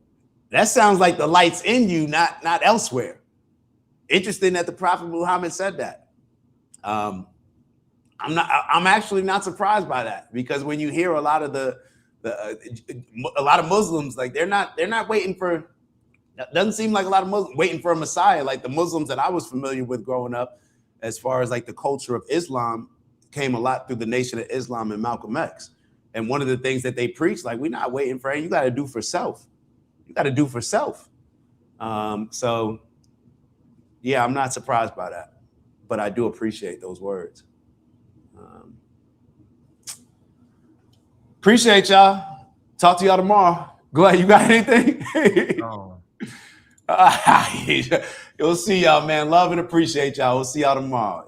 That sounds like the light's in you, not elsewhere. Interesting that the Prophet Muhammad said that. I'm actually not surprised by that, because when you hear a lot of a lot of Muslims, like they're not waiting for. Doesn't seem like a lot of Muslims waiting for a Messiah. Like the Muslims that I was familiar with growing up, as far as like the culture of Islam, came a lot through the Nation of Islam and Malcolm X. And one of the things that they preach, like, we're not waiting for, you got to do for self. You got to do for self. So, yeah, I'm not surprised by that, but I do appreciate those words. Appreciate y'all. Talk to y'all tomorrow. Glad you got anything? No. You'll see y'all, man. Love and appreciate y'all. We'll see y'all tomorrow.